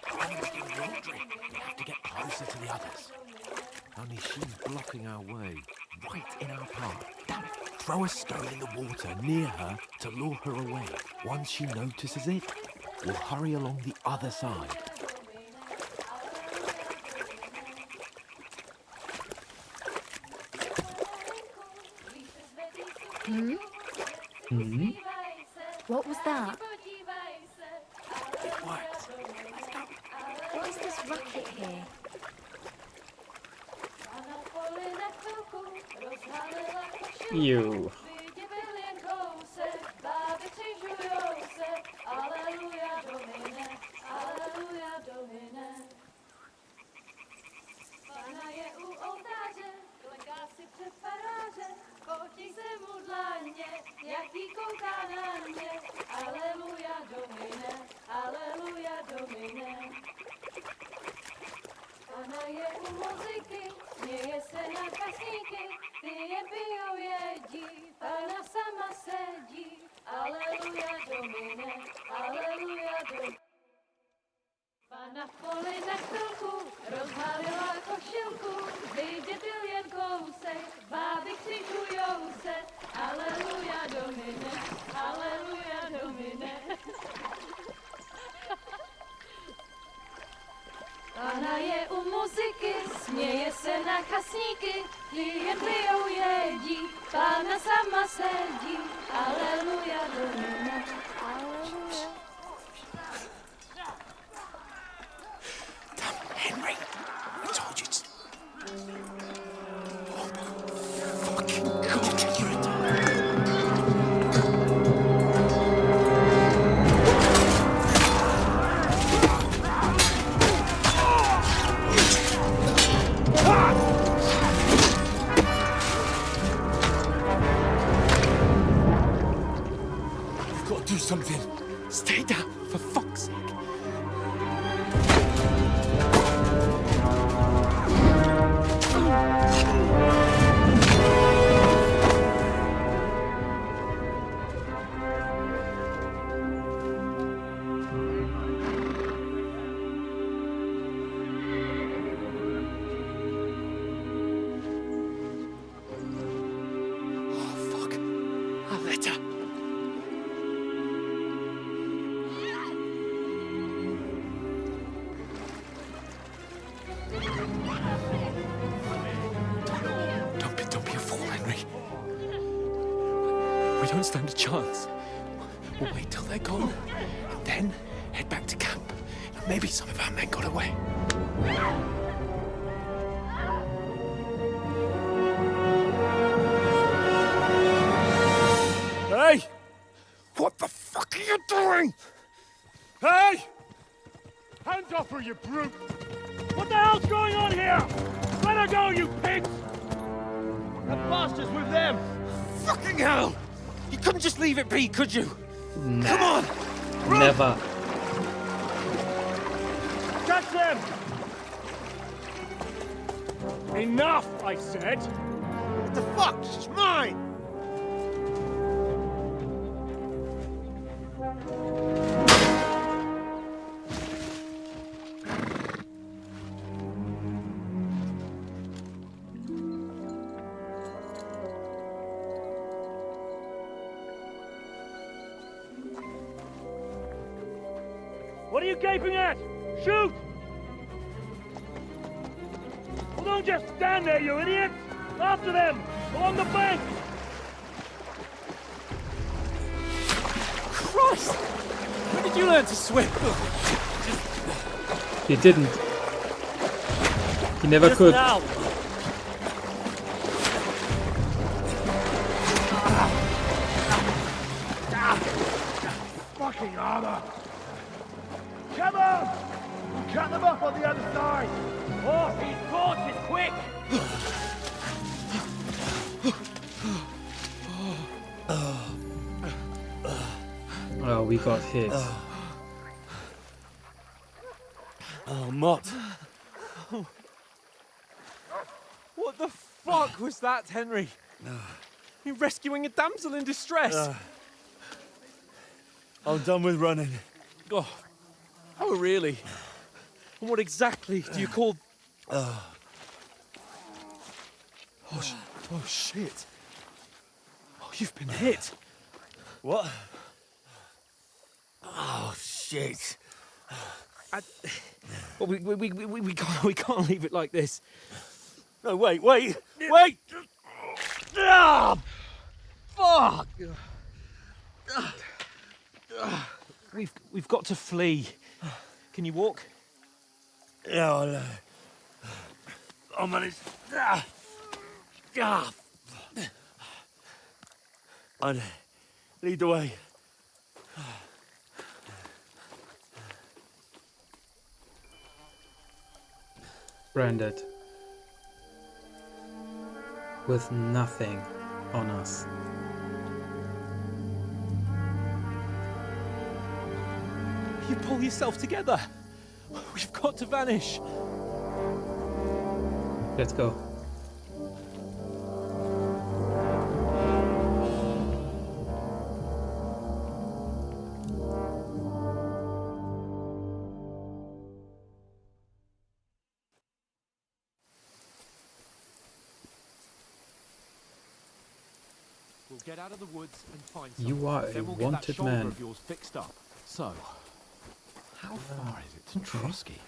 [SPEAKER 11] Granny's doing laundry. We have to get closer to the others. Only she's blocking our way, right in our path. Damn it! Throw a stone in the water near her to lure her away. Once she notices it, we'll hurry along the other side.
[SPEAKER 3] What was that?
[SPEAKER 11] It worked. Let's go.
[SPEAKER 3] What is this racket here?
[SPEAKER 1] You.
[SPEAKER 3] Pana je u oltáře, kleká si před faráře, fotí se mu dlaně, jaký kouká na mě. Aleluja, Domine, aleluja, Domine. Pana je u muziky, směje se na kasníky, ty je pijou, jedí, Pana sama sedí. Aleluja, Domine, aleluja, Domine. Pana v poli na chvilku rozhalila košilku, vidět byl jen kousek, báby křižujou se. Aleluja, Domine, aleluja, Domine. Pana je u muziky, směje se na chasníky, ty jen pijou, jedí, Pana sama sedí. Aleluja, Domine, aleluja.
[SPEAKER 11] Henry, I told you to... Oh, fucking God, you're a... You've got to do something. Stay down, for fuck's sake. Don't be a fool, Henry. We don't stand a chance. We'll wait till they're gone, and then head back to camp. Maybe some of our men got away. Hey! What the fuck are you doing? Hey!
[SPEAKER 6] Hands off her, you brute! What the hell's going on here? Let her go, you pigs! That bastard's with them!
[SPEAKER 11] Fucking hell! You couldn't just leave it be, could you?
[SPEAKER 1] Nah.
[SPEAKER 11] Come on! Run!
[SPEAKER 1] Never.
[SPEAKER 6] Catch them! Enough, I said!
[SPEAKER 11] What the fuck? It's mine!
[SPEAKER 6] What are you gaping at? Shoot! Well, don't just stand there, you idiot! After them! Along the bank!
[SPEAKER 11] Christ! When did you learn to swim?
[SPEAKER 1] He didn't. He never
[SPEAKER 6] Just
[SPEAKER 1] could.
[SPEAKER 6] now! Fucking armor! Come on! We'll cut them off on the other side! Oh, these horses, quick!
[SPEAKER 1] Oh, we got hit.
[SPEAKER 6] Oh, Mott.
[SPEAKER 4] What the fuck was that, Henry? You're rescuing a damsel in distress.
[SPEAKER 6] I'm done with running.
[SPEAKER 4] Oh, really? And what exactly do you call... Oh, shit. Oh, you've been hit.
[SPEAKER 6] What? Oh, shit.
[SPEAKER 4] Well, we can't leave it like this.
[SPEAKER 6] No, wait! Ah! Fuck!
[SPEAKER 4] We've got to flee. Can you walk?
[SPEAKER 6] Yeah, I'll manage. Ah!
[SPEAKER 11] Ah. And lead the way.
[SPEAKER 1] Branded. With nothing on us.
[SPEAKER 9] You pull yourself together. We've got to vanish.
[SPEAKER 1] Let's go.
[SPEAKER 4] We'll get out of the woods and find
[SPEAKER 1] You
[SPEAKER 4] someone.
[SPEAKER 1] are a
[SPEAKER 4] Then we'll get that
[SPEAKER 1] wanted
[SPEAKER 4] shoulder
[SPEAKER 1] man.
[SPEAKER 4] of yours fixed up. So, how far is it to
[SPEAKER 1] okay.
[SPEAKER 4] Trotsky?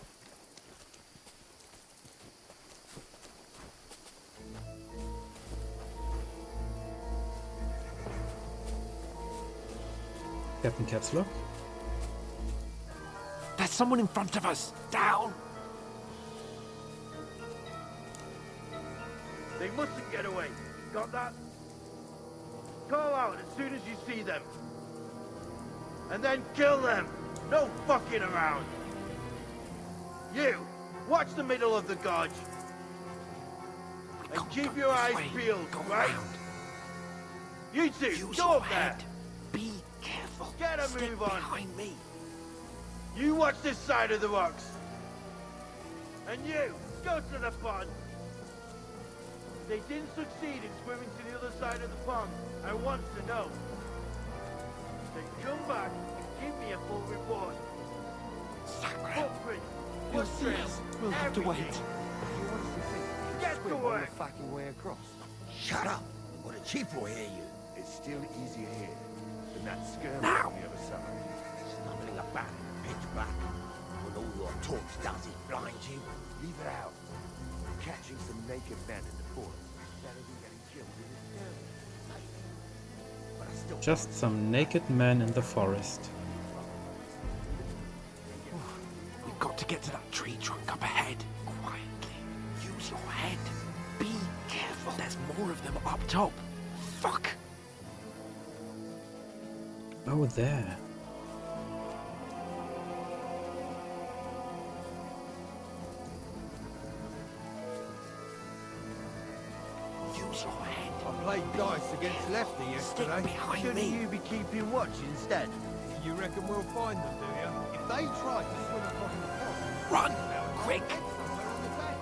[SPEAKER 1] Captain Caps Lock.
[SPEAKER 11] There's someone in front of us. Down.
[SPEAKER 2] They mustn't get away. Got that? Call out as soon as you see them. And then kill them. No fucking around. You, watch the middle of the gorge. And keep your eyes peeled, right? You two, go up there.
[SPEAKER 11] Be careful.
[SPEAKER 2] Get a
[SPEAKER 11] Stick
[SPEAKER 2] move on.
[SPEAKER 11] behind me.
[SPEAKER 2] You watch this side of the rocks. And you, go to the pond. They didn't succeed in swimming to the other side of the pond. I want to know. Then come back and give me a full report. Footprints, footprints,
[SPEAKER 11] We'll have to wait.
[SPEAKER 2] Get to work.
[SPEAKER 5] fucking way across.
[SPEAKER 11] Shut up, or the chief will hear you.
[SPEAKER 2] It's still easier here than that scurvy
[SPEAKER 11] Now.
[SPEAKER 2] on the other side.
[SPEAKER 11] Stumbling about, pitch black. When all your torch does is blind you.
[SPEAKER 2] Leave it out. Catching some naked men in the forest. Better than getting killed in the scurvy. But I still
[SPEAKER 1] Just some naked men in the forest.
[SPEAKER 11] We've got to get to that tree trunk up ahead. Quietly. Use your head. Be careful. There's more of them up top. Fuck.
[SPEAKER 1] Oh, there.
[SPEAKER 11] Use your head.
[SPEAKER 2] I played dice against Lefty yesterday.
[SPEAKER 11] behind
[SPEAKER 2] Shouldn't
[SPEAKER 11] me.
[SPEAKER 2] you be keeping watch instead? You reckon we'll find them, do you? If they try to swim across the pond...
[SPEAKER 11] Run! Quick!
[SPEAKER 2] Somewhere on the bank.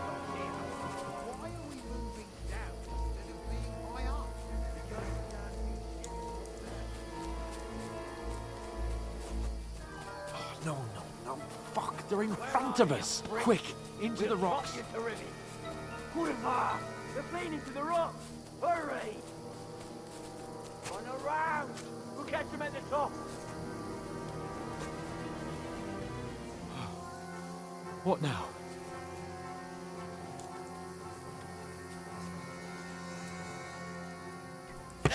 [SPEAKER 2] Why are we moving down instead of being high up? Because we can't see shit.
[SPEAKER 11] Oh, no. Fuck, they're in front of us. Quick, into the rocks.
[SPEAKER 2] Kurva! They're playing into the rocks! Hurry! Run around! We'll catch them at the top!
[SPEAKER 4] What now?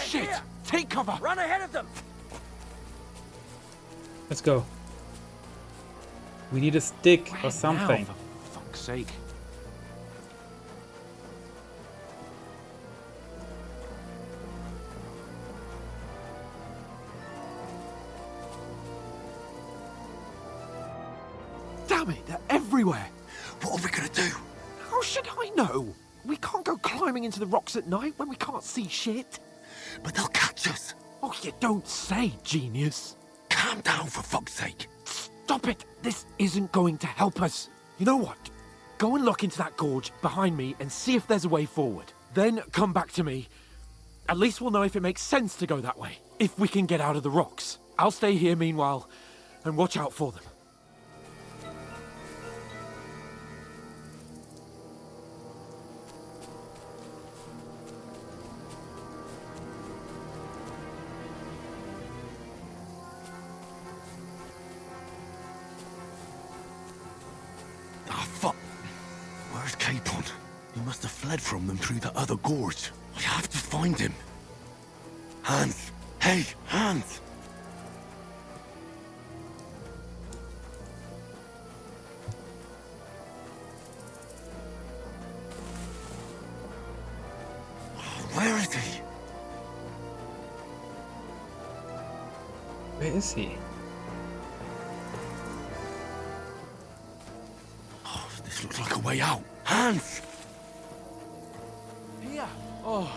[SPEAKER 11] Shit! Take cover!
[SPEAKER 2] Run ahead of them!
[SPEAKER 1] Let's go. We need a stick
[SPEAKER 4] Where
[SPEAKER 1] or something.
[SPEAKER 4] now, for fuck's sake? Damn it, they're everywhere!
[SPEAKER 11] What are we gonna do?
[SPEAKER 4] How should I know? We can't go climbing into the rocks at night when we can't see shit.
[SPEAKER 11] But they'll catch us.
[SPEAKER 4] Oh, you don't say, genius.
[SPEAKER 11] Calm down, for fuck's sake.
[SPEAKER 4] Stop it! This isn't going to help us. You know what? Go and look into that gorge behind me and see if there's a way forward. Then come back to me. At least we'll know if it makes sense to go that way. If we can get out of the rocks. I'll stay here meanwhile and watch out for them.
[SPEAKER 11] Ah, fuck. Where's Capon? He must have fled from them through the other gorge. I have to find him. Hans! Hey, Hans!
[SPEAKER 1] Where is he?
[SPEAKER 11] Oh, this looks like a way out. Hans!
[SPEAKER 4] Here! Oh,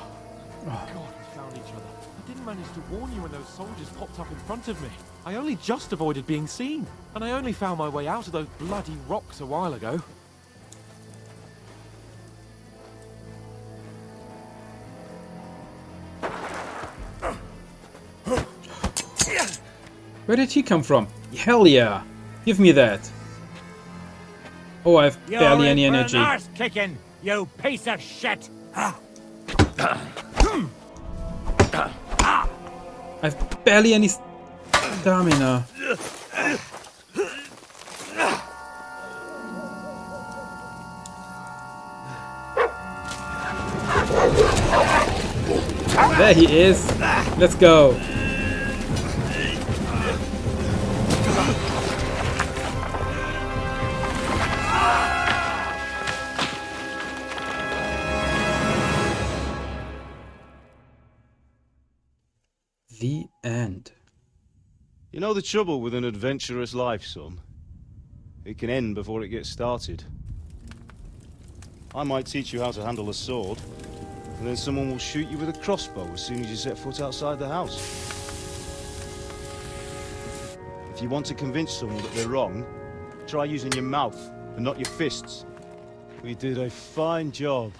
[SPEAKER 4] God, we found each other. I didn't manage to warn you when those soldiers popped up in front of me. I only just avoided being seen. And I only found my way out of those bloody rocks a while ago.
[SPEAKER 1] Where did he come from? Hell yeah! Give me that! Oh, I've barely any energy.
[SPEAKER 12] Arse kicking, you piece of shit!
[SPEAKER 1] I've barely any stamina. There he is! Let's go! The end.
[SPEAKER 13] You know the trouble with an adventurous life, son? It can end before it gets started. I might teach you how to handle a sword, and then someone will shoot you with a crossbow as soon as you set foot outside the house. If you want to convince someone that they're wrong, try using your mouth and not your fists. We did a fine job.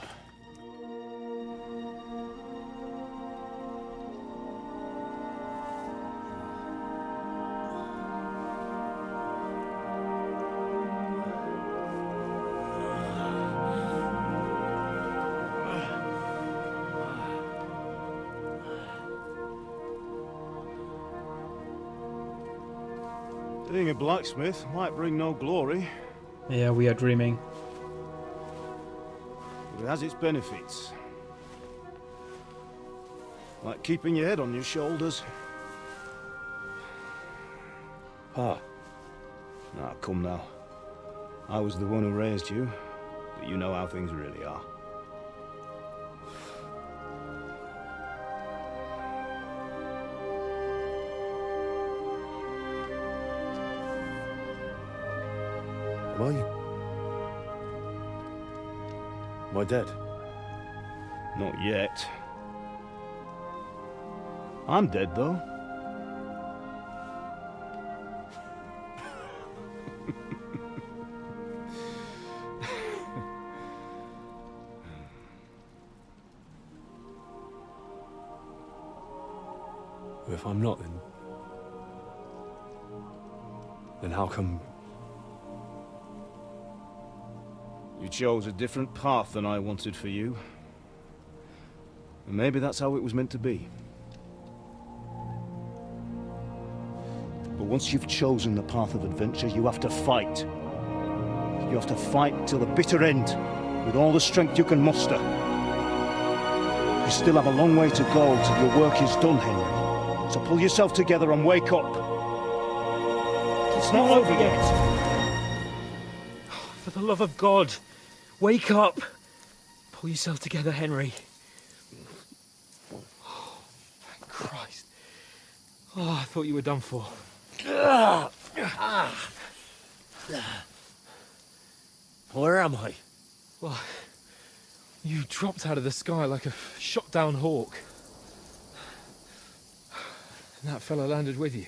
[SPEAKER 13] Being a blacksmith might bring no glory,
[SPEAKER 1] Yeah, we are dreaming.
[SPEAKER 13] but it has its benefits. Like keeping your head on your shoulders.
[SPEAKER 11] Pa,
[SPEAKER 13] Ah, come now. I was the one who raised you, but you know how things really are.
[SPEAKER 11] Am I dead?
[SPEAKER 13] Not yet. I'm dead, though.
[SPEAKER 11] If I'm not, then how come?
[SPEAKER 13] You chose a different path than I wanted for you. And maybe that's how it was meant to be. But once you've chosen the path of adventure, you have to fight. You have to fight till the bitter end, with all the strength you can muster. You still have a long way to go till your work is done, Henry. So pull yourself together and wake up. It's not over yet.
[SPEAKER 4] For the love of God, wake up! Pull yourself together, Henry. Oh, thank Christ. Oh, I thought you were done for.
[SPEAKER 11] Where am I?
[SPEAKER 4] Well, you dropped out of the sky like a shot-down hawk. And that fella landed with you.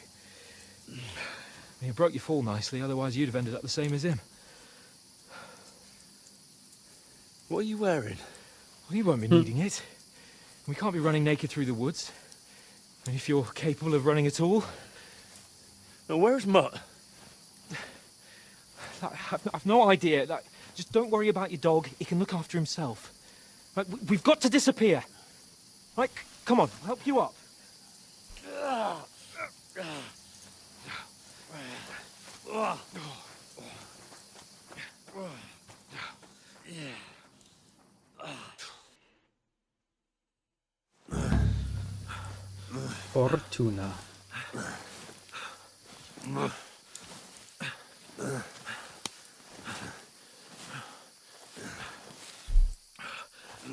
[SPEAKER 4] You broke your fall nicely, otherwise you'd have ended up the same as him.
[SPEAKER 11] What are you wearing?
[SPEAKER 4] Well, you won't be needing it. We can't be running naked through the woods. And if you're capable of running at all...
[SPEAKER 11] Now, where's Mutt?
[SPEAKER 4] I've no idea. Just don't worry about your dog. He can look after himself. Right, we've got to disappear. Right, come on, I'll help you up.
[SPEAKER 1] Fortuna.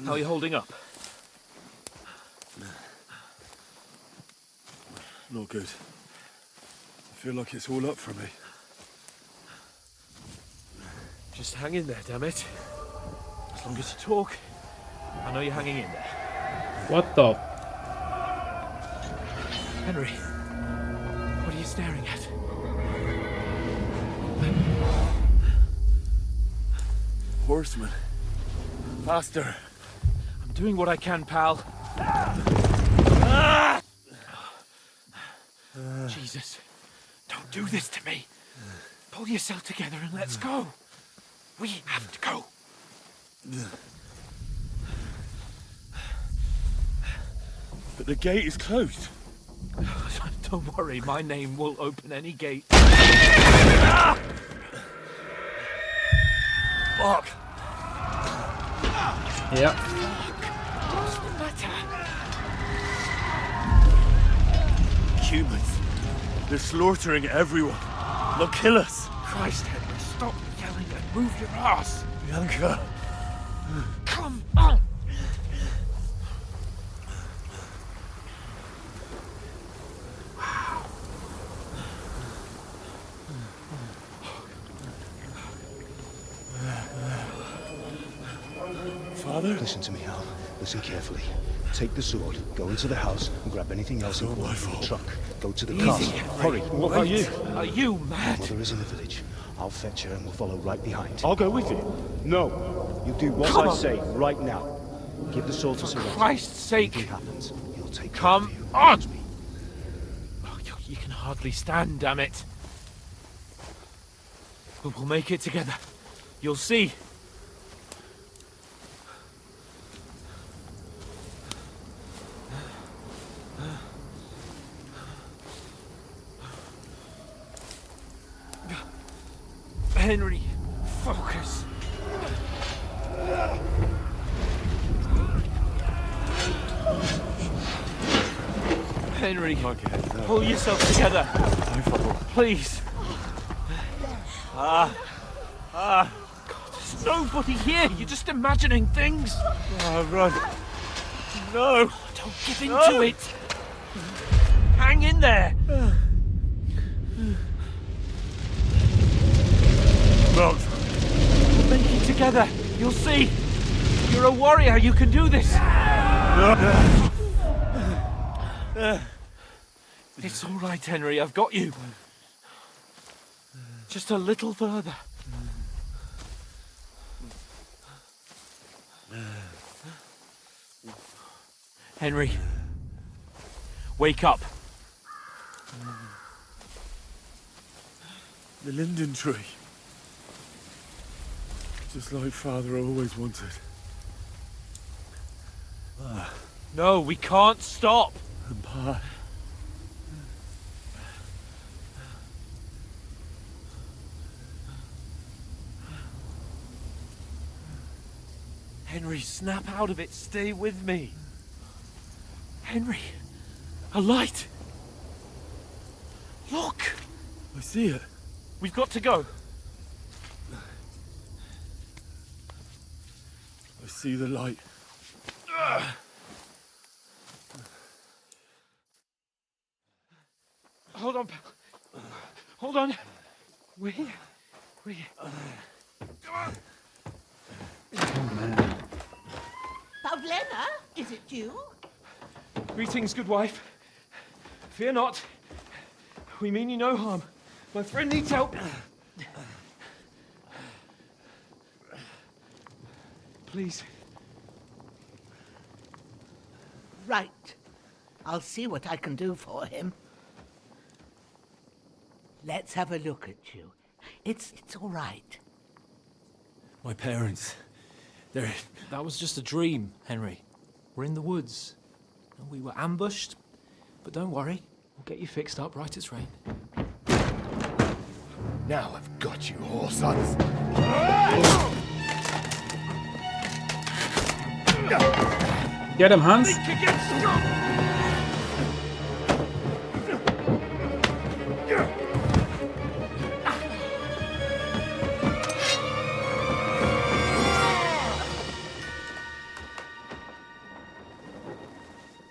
[SPEAKER 9] How are you holding up?
[SPEAKER 11] Not good.
[SPEAKER 6] feel like it's all up for me.
[SPEAKER 9] Just hang in there, damn it. As long as you talk, I know you're hanging in there.
[SPEAKER 1] What the?
[SPEAKER 9] Henry, what are you staring at?
[SPEAKER 6] Horseman. Faster.
[SPEAKER 9] I'm doing what I can, pal. Jesus, don't do this to me. Pull yourself together and let's go. We have to go.
[SPEAKER 6] But the gate is closed.
[SPEAKER 9] Don't worry, my name will open any gate.
[SPEAKER 6] Fuck.
[SPEAKER 1] Yeah.
[SPEAKER 9] What's the matter?
[SPEAKER 6] Humans. They're slaughtering everyone. They'll kill us.
[SPEAKER 9] Christ, Henry, stop yelling and move your ass.
[SPEAKER 6] Bianca.
[SPEAKER 9] Come on.
[SPEAKER 6] Father?
[SPEAKER 13] Listen to me, Hal. Listen carefully. Take the sword, go into the house, and grab anything else important from the truck. Go to the castle. Hurry.
[SPEAKER 6] What about you?
[SPEAKER 9] Are you mad?
[SPEAKER 13] Mother is in the village. I'll fetch her and we'll follow right behind. I'll go with you. No. You do what I say right now. Give the sword to Sir Roger.
[SPEAKER 9] Christ's sake.
[SPEAKER 13] If anything happens, he'll take care
[SPEAKER 9] Come
[SPEAKER 13] of you.
[SPEAKER 9] on.
[SPEAKER 13] Trust me.
[SPEAKER 9] Oh, you can hardly stand, damn it. But we'll make it together. You'll see. Henry, focus. Henry, pull yourself together. Please. God, there's nobody here. You're just imagining things.
[SPEAKER 6] Run. No.
[SPEAKER 9] Don't give in to it. Hang in there.
[SPEAKER 6] Mount.
[SPEAKER 9] We'll make it together. You'll see. You're a warrior. You can do this. It's all right, Henry. I've got you. Just a little further. Henry, wake up.
[SPEAKER 6] The linden tree. Just like Father always wanted.
[SPEAKER 9] No, we can't stop.
[SPEAKER 6] And Pa.
[SPEAKER 9] Henry, snap out of it. Stay with me. Henry, a light. Look.
[SPEAKER 6] I see it.
[SPEAKER 9] We've got to go.
[SPEAKER 6] I see the light.
[SPEAKER 9] Hold on, pal. Hold on. We're here. We're here.
[SPEAKER 14] Pavlena, is it you?
[SPEAKER 9] Greetings, good wife. Fear not. We mean you no harm. My friend needs help. Please.
[SPEAKER 14] Right. I'll see what I can do for him. Let's have a look at you. It's all right.
[SPEAKER 6] My parents. They're...
[SPEAKER 15] That was just a dream, Henry. We're in the woods. And we were ambushed. But don't worry. We'll get you fixed up right as rain.
[SPEAKER 6] Now I've got you, whoresons.
[SPEAKER 1] Get him, Hans.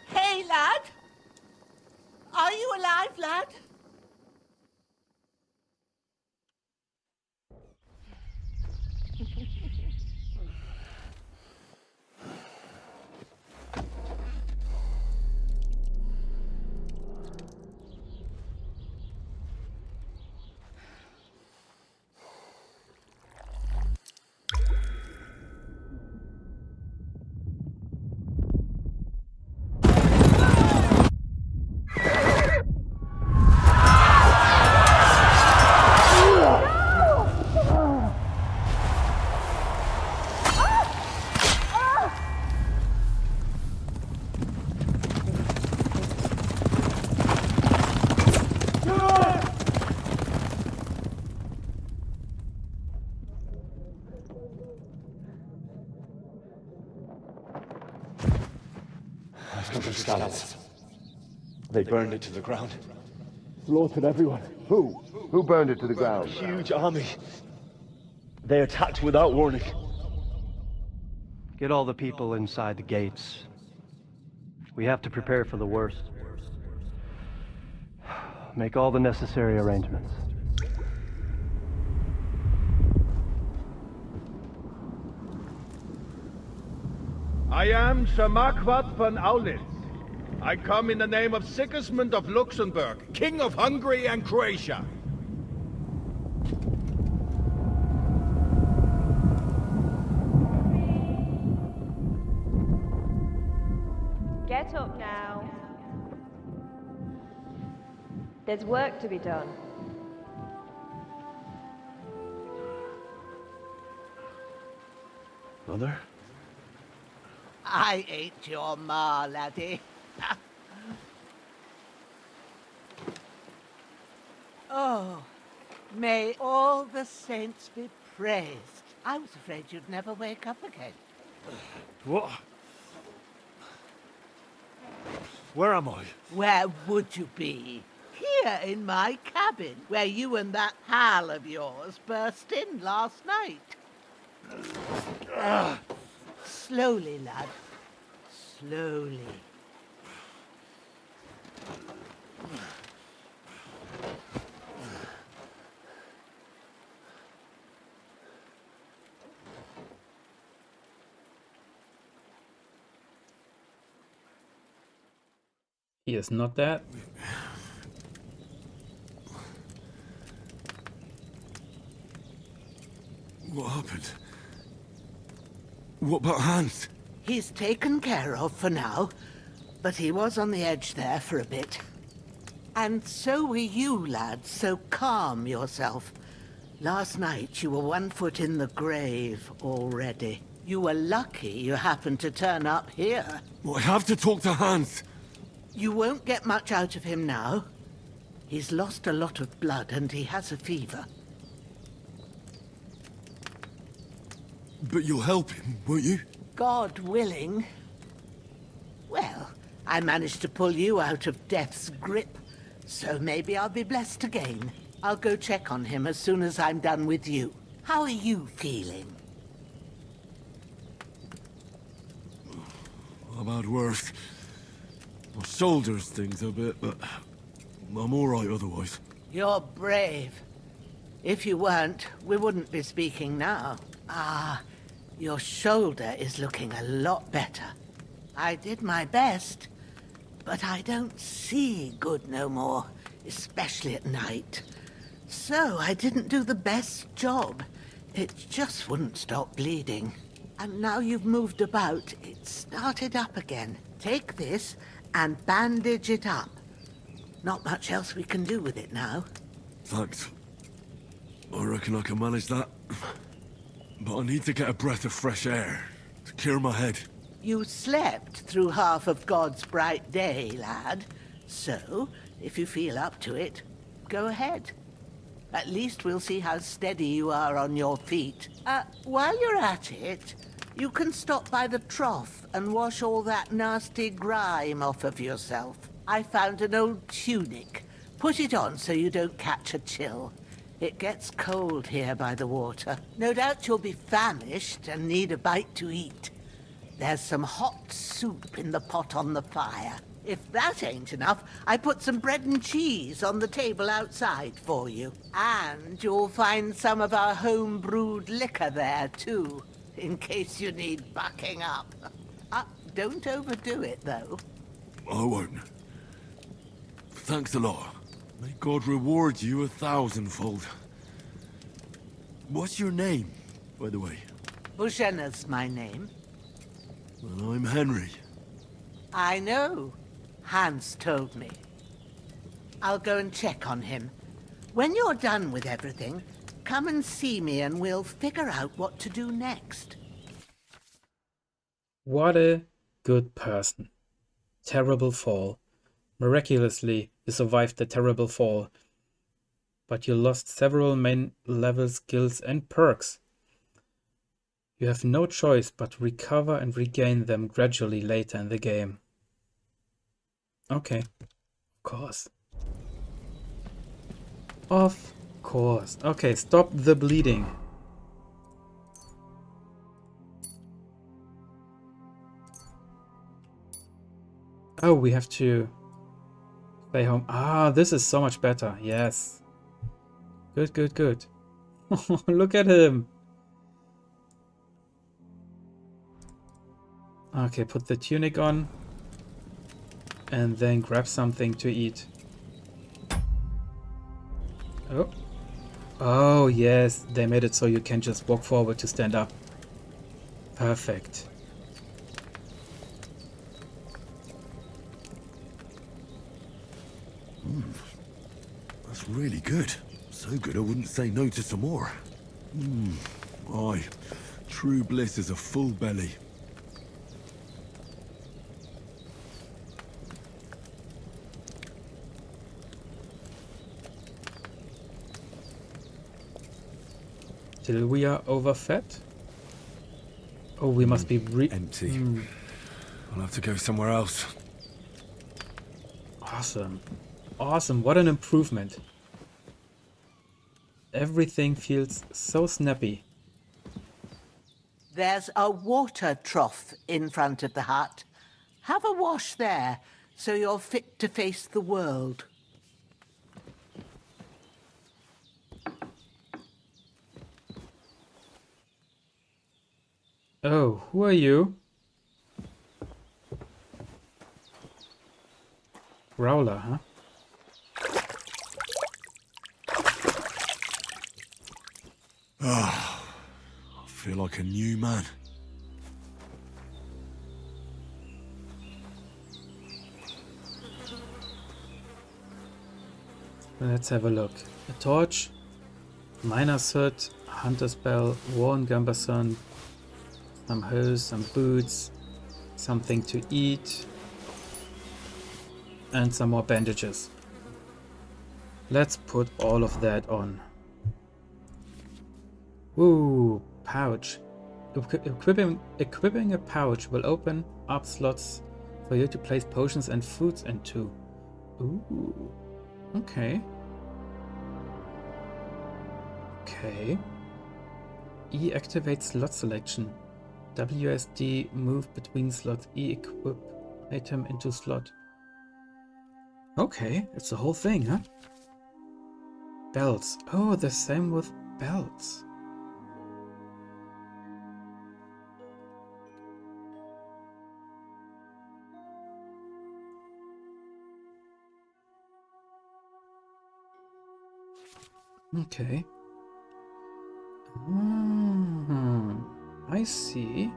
[SPEAKER 14] Hey, lad! Are you alive, lad?
[SPEAKER 16] Scouts. They burned it to the ground. Slaughtered everyone.
[SPEAKER 17] Who? Who burned it to the ground?
[SPEAKER 16] Huge army. They attacked without warning.
[SPEAKER 18] Get all the people inside the gates. We have to prepare for the worst. Make all the necessary arrangements.
[SPEAKER 19] I am Sir Marquardt von Aulitz. I come in the name of Sigismund of Luxembourg, King of Hungary and Croatia.
[SPEAKER 3] Get up now. There's work to be done.
[SPEAKER 16] Mother?
[SPEAKER 14] I ain't your ma, laddie. Oh, may all the saints be praised. I was afraid you'd never wake up again.
[SPEAKER 16] What? Where am I?
[SPEAKER 14] Where would you be? Here in my cabin, where you and that pal of yours burst in last night. Slowly, lad. Slowly.
[SPEAKER 1] He is not dead.
[SPEAKER 6] What happened? What about Hans?
[SPEAKER 14] He's taken care of for now, but he was on the edge there for a bit. And so were you, lad, so calm yourself. Last night you were 1 foot in the grave already. You were lucky you happened to turn up here.
[SPEAKER 6] Well, I have to talk to Hans.
[SPEAKER 14] You won't get much out of him now. He's lost a lot of blood and he has a fever.
[SPEAKER 6] But you'll help him, won't you?
[SPEAKER 14] God willing. Well, I managed to pull you out of death's grip, so maybe I'll be blessed again. I'll go check on him as soon as I'm done with you. How are you feeling?
[SPEAKER 6] I've had worse. My shoulders stings a bit, but I'm all right otherwise.
[SPEAKER 14] You're brave. If you weren't, we wouldn't be speaking now. Ah, your shoulder is looking a lot better. I did my best, but I don't see good no more, especially at night. So I didn't do the best job. It just wouldn't stop bleeding. And now you've moved about, it started up again. Take this and bandage it up. Not much else we can do with it now.
[SPEAKER 6] Thanks. I reckon I can manage that. But I need to get a breath of fresh air to clear my head.
[SPEAKER 14] You slept through half of God's bright day, lad. So, if you feel up to it, go ahead. At least we'll see how steady you are on your feet. While you're at it, you can stop by the trough and wash all that nasty grime off of yourself. I found an old tunic. Put it on so you don't catch a chill. It gets cold here by the water. No doubt you'll be famished and need a bite to eat. There's some hot soup in the pot on the fire. If that ain't enough, I put some bread and cheese on the table outside for you. And you'll find some of our home-brewed liquor there, too, in case you need bucking up. Don't overdo it, though.
[SPEAKER 6] I won't. Thanks a lot. May God reward you 1,000-fold. What's your name, by the way?
[SPEAKER 14] Bohemia's my name.
[SPEAKER 6] Well, I'm Henry.
[SPEAKER 14] I know. Hans told me. I'll go and check on him. When you're done with everything, come and see me and we'll figure out what to do next.
[SPEAKER 1] What a good person. Terrible fall. Miraculously, you survived the terrible fall. But you lost several main level skills and perks. You have no choice but to recover and regain them gradually later in the game. Okay. Of course. Of course. Okay, stop the bleeding. Oh, we have to stay home. Ah, this is so much better. Yes. Good, good, good. Look at him. Okay, put the tunic on. And then grab something to eat. Oh. Oh, yes. They made it so you can just walk forward to stand up. Perfect.
[SPEAKER 6] That's really good. So good I wouldn't say no to some more. Aye. True bliss is a full belly.
[SPEAKER 1] Till we are overfed? Oh, we must be
[SPEAKER 6] empty. I'll have to go somewhere else.
[SPEAKER 1] Awesome. Awesome. What an improvement. Everything feels so snappy.
[SPEAKER 14] There's a water trough in front of the hut. Have a wash there, so you're fit to face the world.
[SPEAKER 1] Oh, who are you? Growler, huh?
[SPEAKER 6] I feel like a new man.
[SPEAKER 1] Let's have a look. A torch, miner's hood, hunter's bell, worn gambeson, some hose, some boots, something to eat, and some more bandages. Let's put all of that on. Ooh, pouch. Equipping a pouch will open up slots for you to place potions and foods into. Ooh, okay. Okay. E activates slot selection. WSD move between slots. E equip item into slot. Okay, it's the whole thing, huh? Belts. Oh, the same with belts. Okay. I see.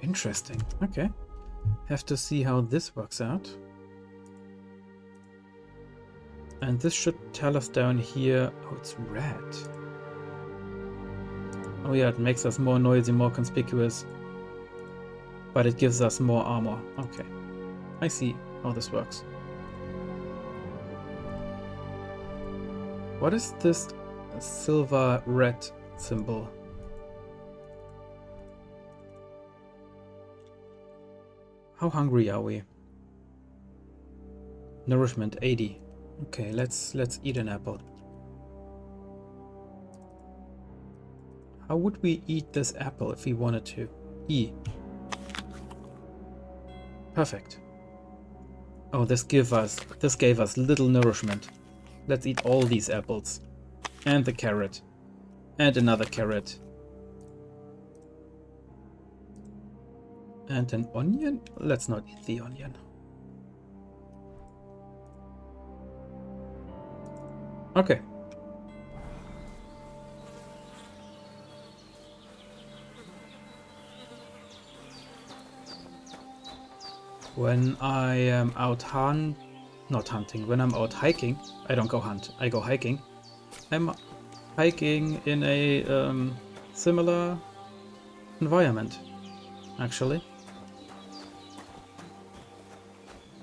[SPEAKER 1] Interesting. Okay. Have to see how this works out. And this should tell us down here. Oh, it's red. Oh yeah, it makes us more noisy, more conspicuous. But it gives us more armor. Okay. I see how this works. What is this silver red symbol? How hungry are we? Nourishment 80. Okay, let's eat an apple. How would we eat this apple if we wanted to? E. Perfect. Oh, this gave us little nourishment. Let's eat all these apples. And the carrot. And another carrot. And an onion? Let's not eat the onion. Okay. When I am out not hunting, when I'm out hiking, I don't go hunt, I go hiking. I'm hiking in a similar environment, actually.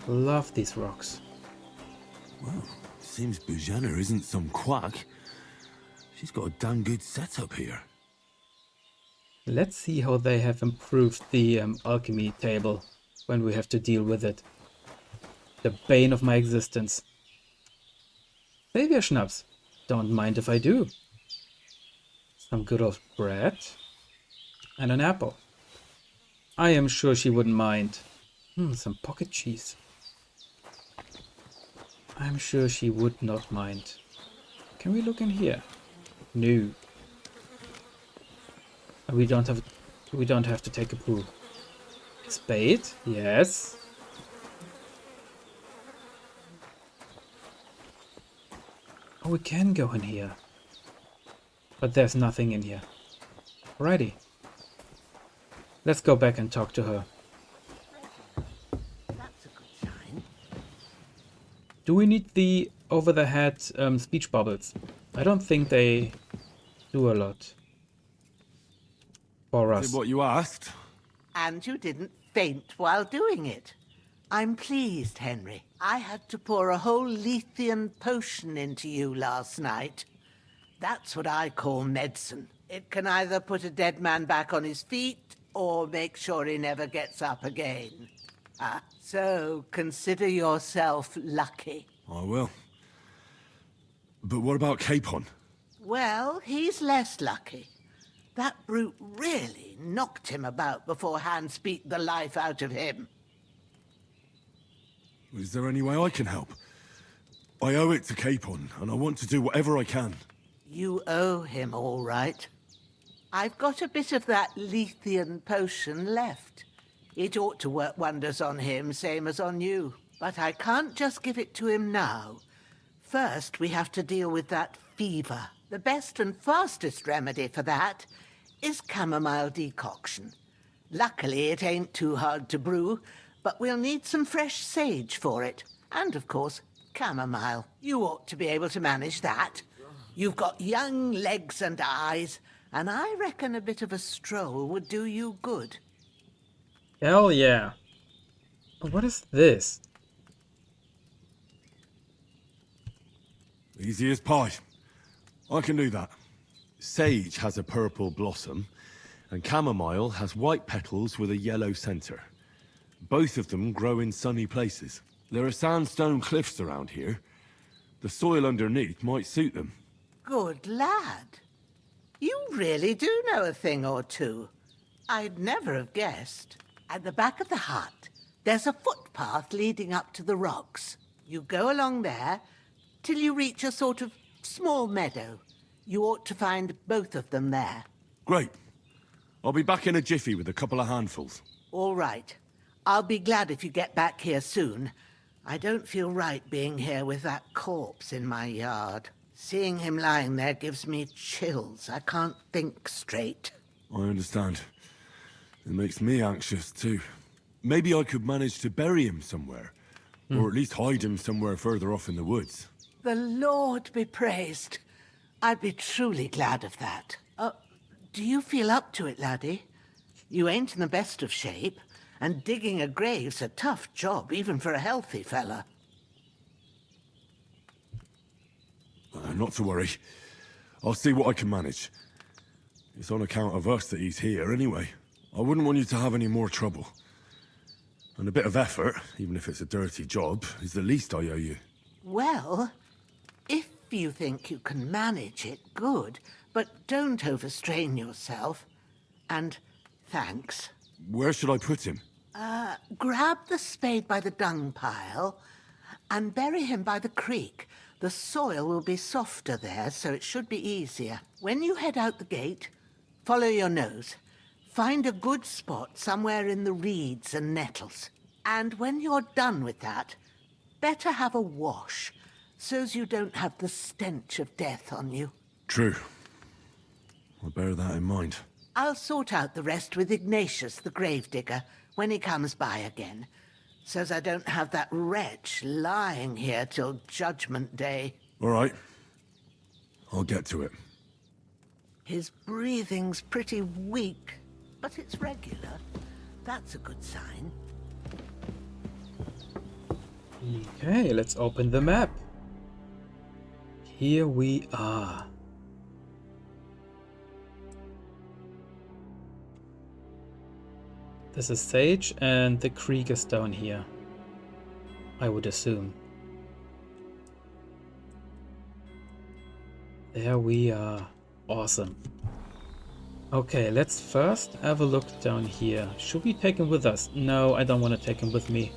[SPEAKER 1] Love these rocks.
[SPEAKER 6] Well, seems Bujana isn't some quack. She's got a damn good setup here.
[SPEAKER 1] Let's see how they have improved the alchemy table when we have to deal with it. The bane of my existence. Savior Schnapps. Don't mind if I do. Some good old bread. And an apple. I am sure she wouldn't mind. Some pocket cheese. I'm sure she would not mind. Can we look in here? No. We don't have to take a poo. Spade? Yes. Oh, we can go in here. But there's nothing in here. Alrighty. Let's go back and talk to her.
[SPEAKER 14] That's a good sign.
[SPEAKER 1] Do we need the over-the-head speech bubbles? I don't think they do a lot for us.
[SPEAKER 6] Is it what you asked?
[SPEAKER 14] And you didn't faint while doing it. I'm pleased, Henry. I had to pour a whole Lethean potion into you last night. That's what I call medicine. It can either put a dead man back on his feet or make sure he never gets up again. So consider yourself lucky.
[SPEAKER 6] I will. But what about Capon?
[SPEAKER 14] Well, he's less lucky. That brute really knocked him about before Hans beat the life out of him.
[SPEAKER 6] Is there any way I can help? I owe it to Capon, and I want to do whatever I can.
[SPEAKER 14] You owe him, all right. I've got a bit of that Lethean potion left. It ought to work wonders on him, same as on you. But I can't just give it to him now. First, we have to deal with that fever. The best and fastest remedy for that is chamomile decoction. Luckily, it ain't too hard to brew, but we'll need some fresh sage for it. And, of course, chamomile. You ought to be able to manage that. You've got young legs and eyes, and I reckon a bit of a stroll would do you good.
[SPEAKER 1] Hell yeah. What is this?
[SPEAKER 6] Easy as pie. I can do that. Sage has a purple blossom, and chamomile has white petals with a yellow center. Both of them grow in sunny places. There are sandstone cliffs around here. The soil underneath might suit them.
[SPEAKER 14] Good lad. You really do know a thing or two. I'd never have guessed. At the back of the hut, there's a footpath leading up to the rocks. You go along there till you reach a sort of small meadow. You ought to find both of them there.
[SPEAKER 6] Great. I'll be back in a jiffy with a couple of handfuls.
[SPEAKER 14] All right. I'll be glad if you get back here soon. I don't feel right being here with that corpse in my yard. Seeing him lying there gives me chills. I can't think straight.
[SPEAKER 6] I understand. It makes me anxious too. Maybe I could manage to bury him somewhere. Or at least hide him somewhere further off in the woods.
[SPEAKER 14] The Lord be praised. I'd be truly glad of that. Do you feel up to it, laddie? You ain't in the best of shape, and digging a grave's a tough job, even for a healthy fella.
[SPEAKER 6] Not to worry. I'll see what I can manage. It's on account of us that he's here anyway. I wouldn't want you to have any more trouble. And a bit of effort, even if it's a dirty job, is the least I owe you.
[SPEAKER 14] Well, if you think you can manage it, good. But don't overstrain yourself. And thanks.
[SPEAKER 6] Where should I put him?
[SPEAKER 14] Grab the spade by the dung pile and bury him by the creek. The soil will be softer there, so it should be easier. When you head out the gate, follow your nose. Find a good spot somewhere in the reeds and nettles. And when you're done with that, better have a wash, so's you don't have the stench of death on you.
[SPEAKER 6] True. I'll bear that in mind.
[SPEAKER 14] I'll sort out the rest with Ignatius, the gravedigger, when he comes by again, so's I don't have that wretch lying here till Judgment Day.
[SPEAKER 6] All right. I'll get to it.
[SPEAKER 14] His breathing's pretty weak, but it's regular. That's a good sign.
[SPEAKER 1] Okay, let's open the map. Here we are. This is Sage, and the creek is down here, I would assume. There we are. Awesome. Okay, let's first have a look down here. Should we take him with us? No, I don't want to take him with me.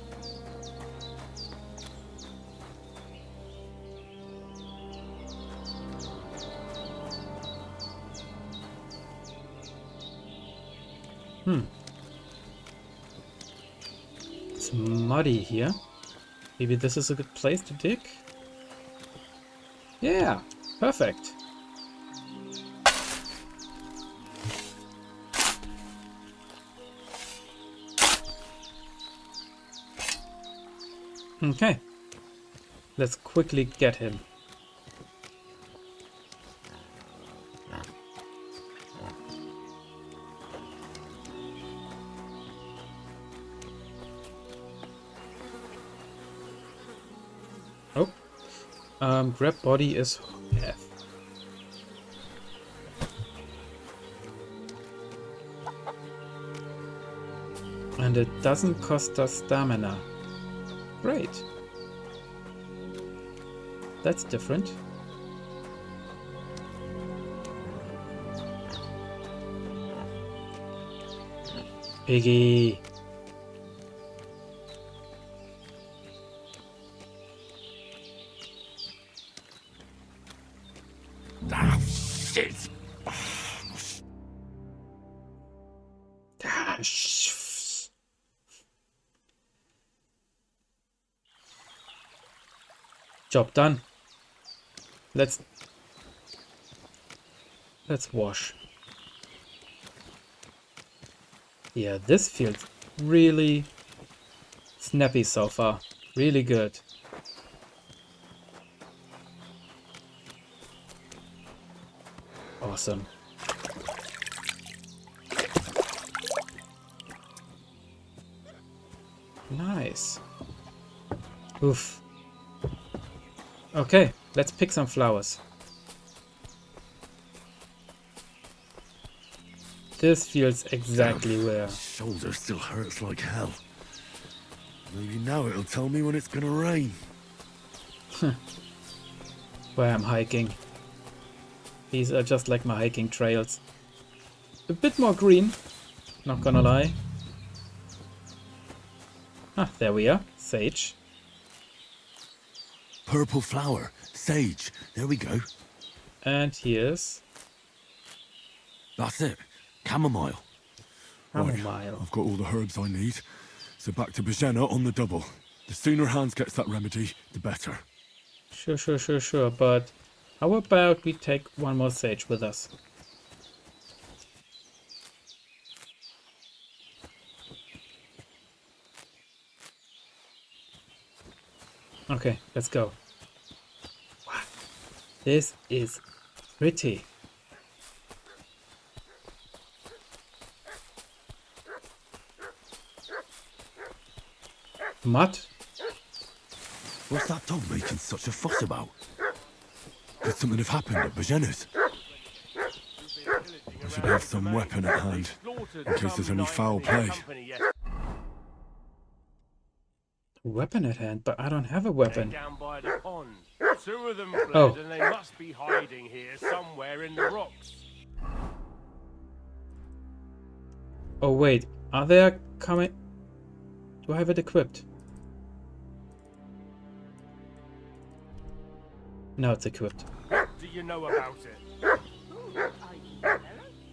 [SPEAKER 1] It's muddy here. Maybe this is a good place to dig? Yeah, perfect. Okay, let's quickly get him. Oh, grab body is F. And it doesn't cost us stamina. Great. That's different. Piggy.
[SPEAKER 6] Ah, shit.
[SPEAKER 1] Job done. Let's wash. Yeah, this feels really snappy so far. Really good. Awesome. Nice. Oof. Okay, let's pick some flowers. This feels exactly where.
[SPEAKER 6] Shoulder still hurts like hell. Maybe now it'll tell me when it's gonna rain.
[SPEAKER 1] Where I'm hiking. These are just like my hiking trails. A bit more green, not gonna lie. Ah, there we are. Sage.
[SPEAKER 6] Purple flower. Sage. There we go.
[SPEAKER 1] And here's...
[SPEAKER 6] That's it. Chamomile.
[SPEAKER 1] Chamomile.
[SPEAKER 6] Right, I've got all the herbs I need. So back to Bohemia on the double. The sooner Hans gets that remedy, the better.
[SPEAKER 1] Sure. But how about we take one more sage with us? Okay, let's go. Wow. This is pretty. Mud?
[SPEAKER 6] What's that dog making such a fuss about? Could something have happened at Bohemia's? I should have some weapon at hand, in case there's any foul play.
[SPEAKER 1] Weapon at hand, but I don't have a weapon.
[SPEAKER 4] Down by the pond. Two of them fled, and they must be hiding here somewhere in the rocks.
[SPEAKER 1] Oh wait, are they coming? Do I have it equipped? No, it's equipped.
[SPEAKER 4] What do you know about it?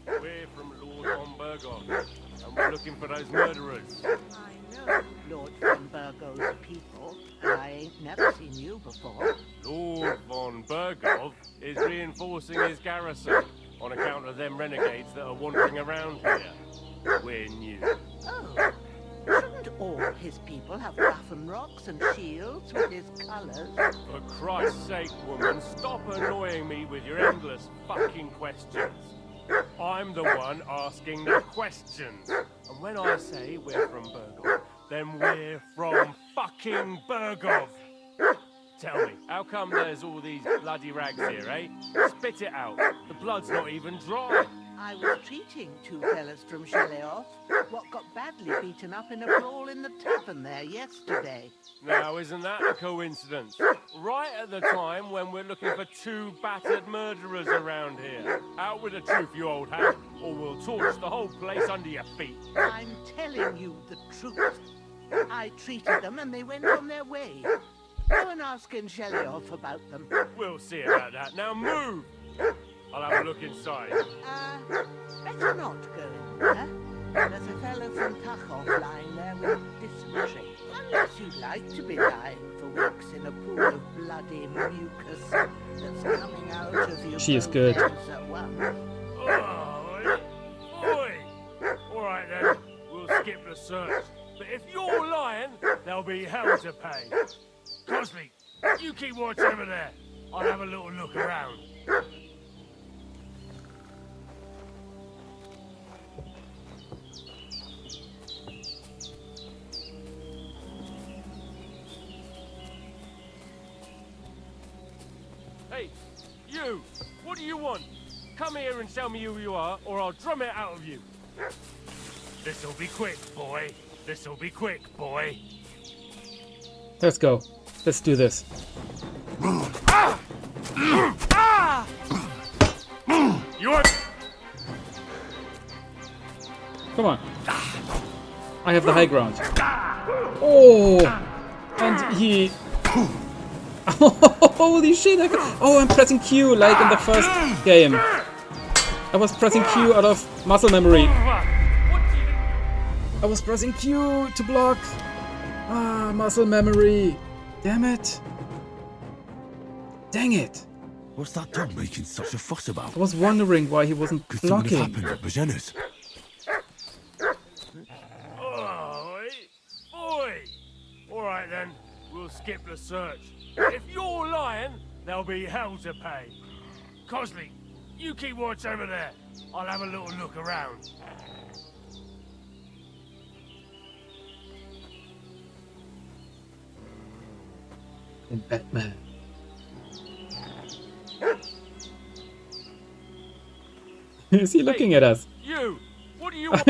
[SPEAKER 4] We're from Lord von Burgos, and we're looking for those murderers.
[SPEAKER 14] I know Lord von Burgos' people, and I ain't never seen you before.
[SPEAKER 4] Lord von Burgos is reinforcing his garrison on account of them renegades that are wandering around here. We're new.
[SPEAKER 14] Oh, shouldn't all his people have raffen rocks and shields with his colours?
[SPEAKER 4] For Christ's sake, woman, stop annoying me with your endless fucking questions. I'm the one asking the questions. And when I say we're from Burgos, then we're from fucking Burgos. Tell me, how come there's all these bloody rags here, eh? Spit it out. The blood's not even dry.
[SPEAKER 14] I was treating two fellas from Shellyoff, what got badly beaten up in a brawl in the tavern there yesterday.
[SPEAKER 20] Now, isn't that a coincidence? Right at the time when we're looking for two battered murderers around here. Out with the truth, you old hag, or we'll torch the whole place under your feet.
[SPEAKER 14] I'm telling you the truth. I treated them and they went on their way. Go and ask in Shellyoff about them.
[SPEAKER 20] We'll see about that. Now move! I'll have a look inside.
[SPEAKER 14] Better not go in there. There's a fellow from Tachov lying there with dysentery. Unless you'd like to be lying for weeks in a pool of bloody mucus that's coming out of you.
[SPEAKER 1] She is good.
[SPEAKER 14] At once.
[SPEAKER 20] Oh, boy! Alright then, we'll skip the search. But if you're lying, there'll be hell to pay. Crosby, you keep watch over there. I'll have a little look around. Hey, you! What do you want? Come here and tell me who you are, or I'll drum it out of you. This'll be quick, boy. This'll be quick, boy.
[SPEAKER 1] Let's go. Let's do this.
[SPEAKER 20] You're...
[SPEAKER 1] Come on. I have the high ground. Oh! And he... Holy shit! Oh, I'm pressing Q like in the first game. I was pressing Q out of muscle memory. I was pressing Q to block. Ah, muscle memory. Damn it. Dang it.
[SPEAKER 6] What's that dog making such a fuss about?
[SPEAKER 1] I was wondering why he wasn't
[SPEAKER 6] Could something have
[SPEAKER 1] blocking.
[SPEAKER 6] happened at Bajena's?
[SPEAKER 20] Oh, boy! Alright then, we'll skip the search. If you're lying, there'll be hell to pay. Cosley, you keep watch over there. I'll have a little look around.
[SPEAKER 1] And Batman. Is he looking at us?
[SPEAKER 20] You! What do you want?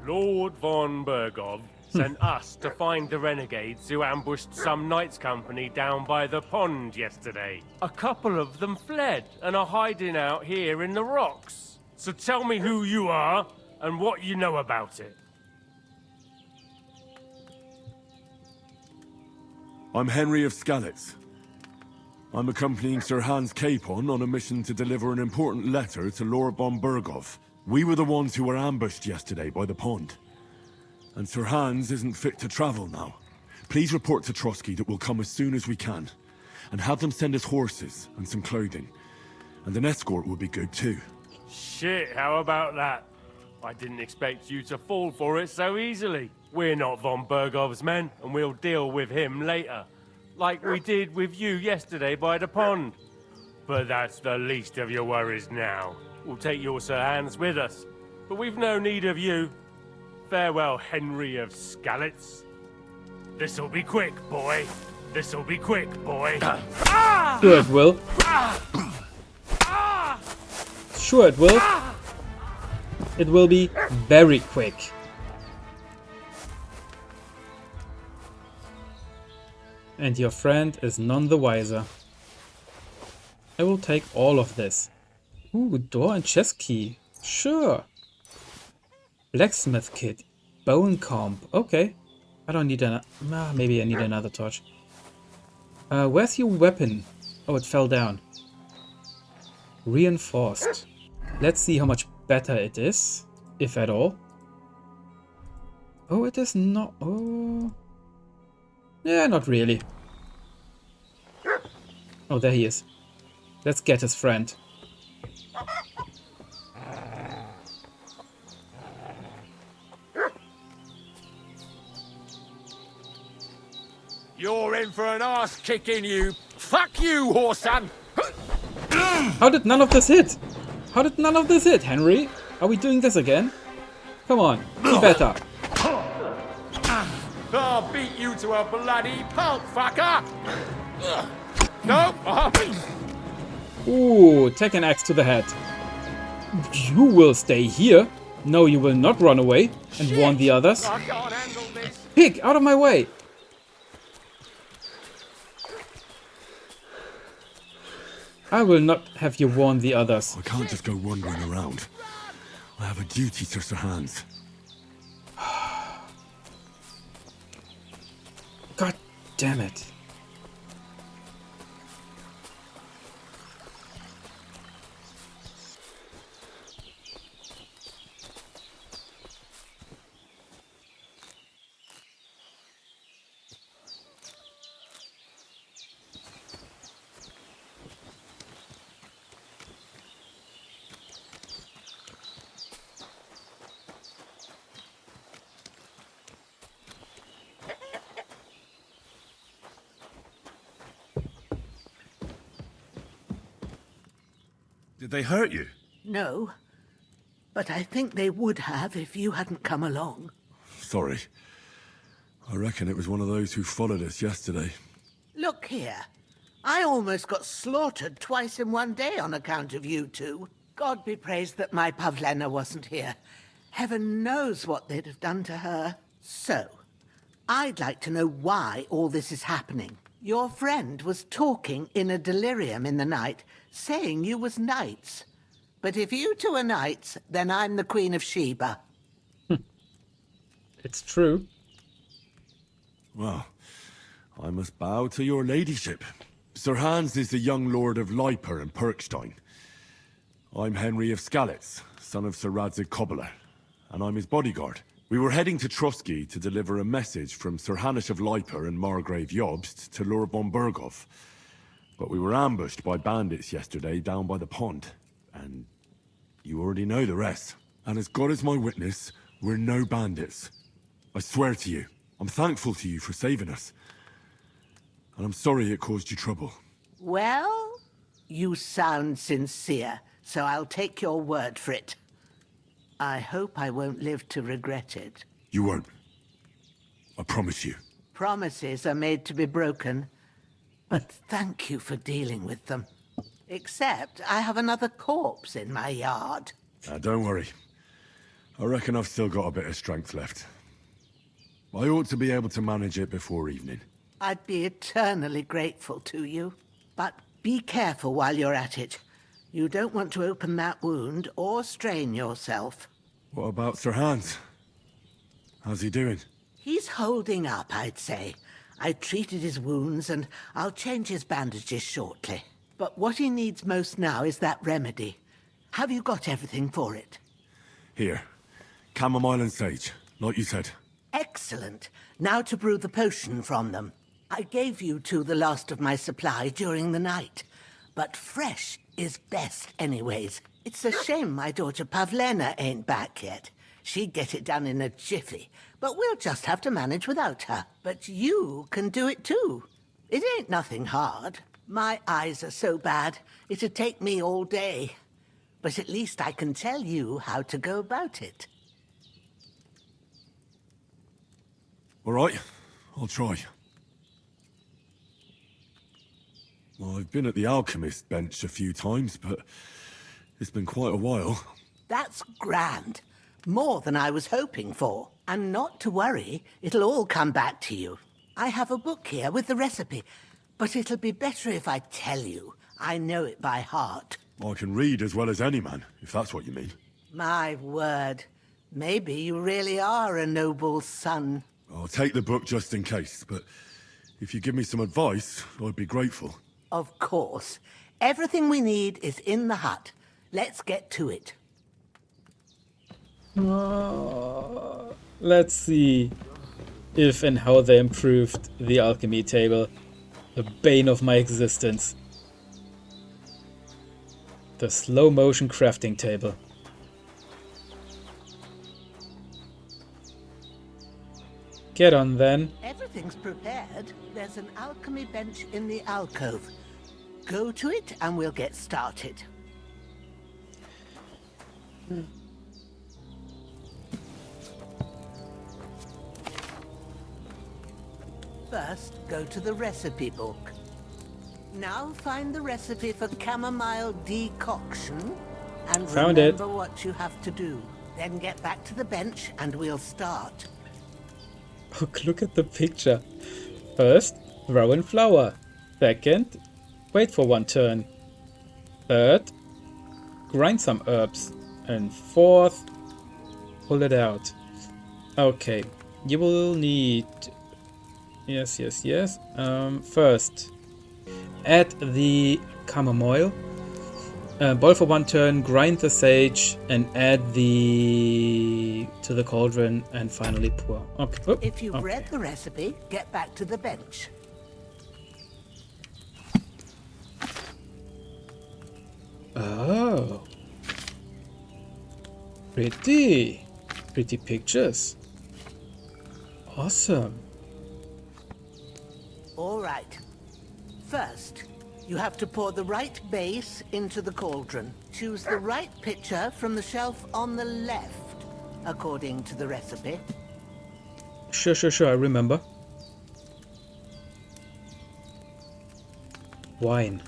[SPEAKER 20] Lord von Bergov sent us to find the renegades who ambushed some knights' company down by the pond yesterday. A couple of them fled and are hiding out here in the rocks. So tell me who you are and what you know about it.
[SPEAKER 6] I'm Henry of Skalitz. I'm accompanying Sir Hans Capon on a mission to deliver an important letter to Lord von Bergov. We were the ones who were ambushed yesterday by the pond. And Sir Hans isn't fit to travel now. Please report to Trotsky that we'll come as soon as we can. And have them send us horses and some clothing. And an escort would be good too.
[SPEAKER 20] Shit, how about that? I didn't expect you to fall for it so easily. We're not von Bergov's men, and we'll deal with him later. Like we did with you yesterday by the pond. But that's the least of your worries now. We'll take your Sir Hans with us. But we've no need of you. Farewell, Henry of Skalitz. This'll be quick, boy. This'll be quick, boy.
[SPEAKER 1] Sure it will. Sure it will. It will be very quick. And your friend is none the wiser. I will take all of this. Ooh, door and chest key. Sure. Blacksmith kit. Bone comb. Okay. I don't need a... maybe I need another torch. Where's your weapon? Oh, it fell down. Reinforced. Let's see how much better it is. If at all. Oh, it is not... Oh... Yeah, not really. Oh, there he is. Let's get his friend.
[SPEAKER 11] You're in for an ass kicking, you. Fuck you, whoreson.
[SPEAKER 1] How did none of this hit? How did none of this hit, Henry? Are we doing this again? Come on, be better.
[SPEAKER 11] Ah,
[SPEAKER 20] I'll beat you to a bloody pulp, fucker! No!
[SPEAKER 1] Ooh, take an axe to the head. You will stay here. No, you will not run away and warn the others.
[SPEAKER 20] I can't handle this.
[SPEAKER 1] Pig, out of my way! I will not have you warn the others.
[SPEAKER 6] I can't just go wandering around. I have a duty to Sir Hans.
[SPEAKER 1] God damn it.
[SPEAKER 6] Did they hurt you?
[SPEAKER 14] No, but I think they would have if you hadn't come along.
[SPEAKER 6] Sorry. I reckon it was one of those who followed us yesterday.
[SPEAKER 14] Look here. I almost got slaughtered twice in one day on account of you two. God be praised that my Pavlena wasn't here. Heaven knows what they'd have done to her. So, I'd like to know why all this is happening. Your friend was talking in a delirium in the night, saying you was knights. But if you two are knights, then I'm the Queen of Sheba.
[SPEAKER 1] It's true.
[SPEAKER 6] Well, I must bow to your ladyship. Sir Hans is the young lord of Leiper and Perkstein. I'm Henry of Skalitz, son of Sir Radzig Cobbler, and I'm his bodyguard. We were heading to Trusky to deliver a message from Sir Hanush of Leiper and Margrave Jobst to Lord von Berghoff. But we were ambushed by bandits yesterday down by the pond, and you already know the rest. And as God is my witness, we're no bandits. I swear to you, I'm thankful to you for saving us. And I'm sorry it caused you trouble.
[SPEAKER 14] Well, you sound sincere, so I'll take your word for it. I hope I won't live to regret it.
[SPEAKER 6] You won't. I promise you.
[SPEAKER 14] Promises are made to be broken, but thank you for dealing with them. Except I have another corpse in my yard.
[SPEAKER 6] Don't worry. I reckon I've still got a bit of strength left. I ought to be able to manage it before evening.
[SPEAKER 14] I'd be eternally grateful to you. But be careful while you're at it. You don't want to open that wound or strain yourself.
[SPEAKER 6] What about Sir Hans? How's he doing?
[SPEAKER 14] He's holding up, I'd say. I treated his wounds and I'll change his bandages shortly. But what he needs most now is that remedy. Have you got everything for it?
[SPEAKER 6] Here. Chamomile and sage, like you said.
[SPEAKER 14] Excellent. Now to brew the potion from them. I gave you two the last of my supply during the night. But fresh is best anyways. It's a shame my daughter Pavlena ain't back yet. She'd get it done in a jiffy, but we'll just have to manage without her. But you can do it too. It ain't nothing hard. My eyes are so bad, it'd take me all day. But at least I can tell you how to go about it.
[SPEAKER 6] All right, I'll try. Well, I've been at the alchemist bench a few times, but it's been quite a while.
[SPEAKER 14] That's grand. More than I was hoping for. And not to worry, it'll all come back to you. I have a book here with the recipe, but it'll be better if I tell you. I know it by heart.
[SPEAKER 6] I can read as well as any man, if that's what you mean.
[SPEAKER 14] My word. Maybe you really are a noble son.
[SPEAKER 6] I'll take the book just in case, but if you give me some advice, I'd be grateful.
[SPEAKER 14] Of course. Everything we need is in the hut. Let's get to it.
[SPEAKER 1] Let's see if and how they improved the alchemy table. The bane of my existence. The slow motion crafting table. Get on then.
[SPEAKER 14] Everything's prepared. There's an alchemy bench in the alcove. Go to it and we'll get started. First, go to the recipe book. Now find the recipe for chamomile decoction and
[SPEAKER 1] Found it.
[SPEAKER 14] remember what you have to do. Then get back to the bench and we'll start.
[SPEAKER 1] Oh, look at the picture. First, throw in flour. Second, wait for 1 turn. Third, grind some herbs. And fourth, pull it out. Okay, you will need... Yes. First, add the chamomile. Boil for 1 turn, grind the sage, and add to the cauldron, and finally pour. Okay. Oh,
[SPEAKER 14] If you've
[SPEAKER 1] okay.
[SPEAKER 14] read the recipe, get back to the bench.
[SPEAKER 1] Oh. Pretty pictures. Awesome.
[SPEAKER 14] All right. First, you have to pour the right base into the cauldron. Choose the right pitcher from the shelf on the left, according to the recipe.
[SPEAKER 1] Sure, I remember. Wine.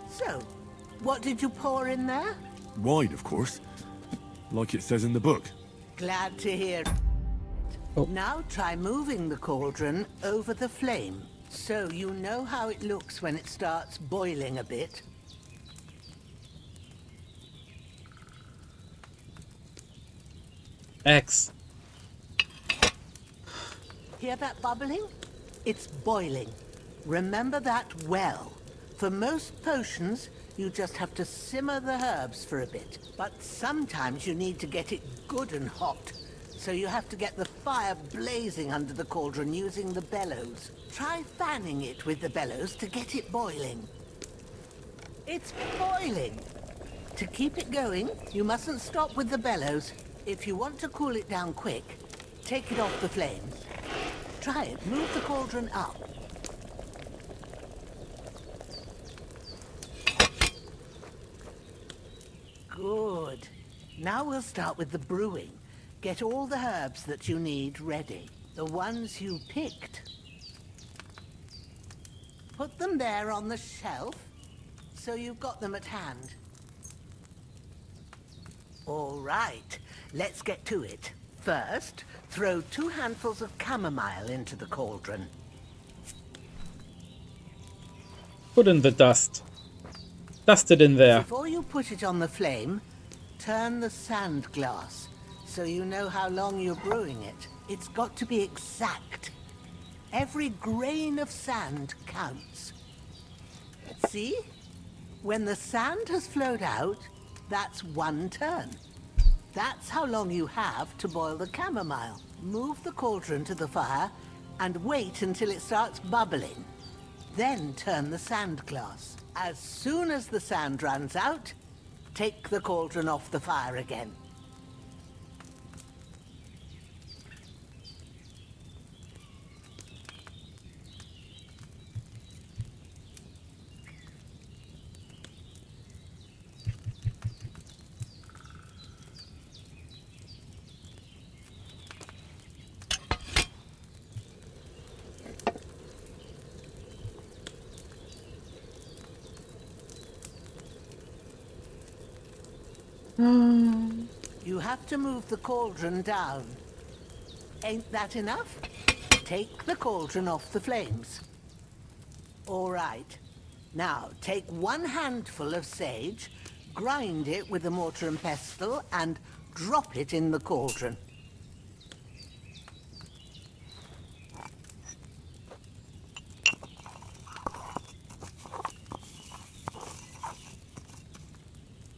[SPEAKER 14] So, what did you pour in there?
[SPEAKER 6] Wine, of course. Like it says in the book.
[SPEAKER 14] Glad to hear.
[SPEAKER 1] Oh.
[SPEAKER 14] Now try moving the cauldron over the flame, so you know how it looks when it starts boiling a bit.
[SPEAKER 1] X.
[SPEAKER 14] Hear that bubbling? It's boiling. Remember that well. For most potions, you just have to simmer the herbs for a bit. But sometimes you need to get it good and hot. So you have to get the fire blazing under the cauldron using the bellows. Try fanning it with the bellows to get it boiling. It's boiling! To keep it going, you mustn't stop with the bellows. If you want to cool it down quick, take it off the flames. Try it. Move the cauldron up. Good. Now we'll start with the brewing. Get all the herbs that you need ready. The ones you picked. Put them there on the shelf, so you've got them at hand. All right, let's get to it. First, throw 2 handfuls of chamomile into the cauldron.
[SPEAKER 1] Put in the dust. Dust it in there.
[SPEAKER 14] Before you put it on the flame, turn the sand glass, so you know how long you're brewing it. It's got to be exact. Every grain of sand counts. See? When the sand has flowed out, that's 1 turn. That's how long you have to boil the chamomile. Move the cauldron to the fire and wait until it starts bubbling. Then turn the sand glass. As soon as the sand runs out, take the cauldron off the fire again. You have to move the cauldron down. Ain't that enough? Take the cauldron off the flames. All right. Now, take 1 handful of sage, grind it with a mortar and pestle, and drop it in the cauldron.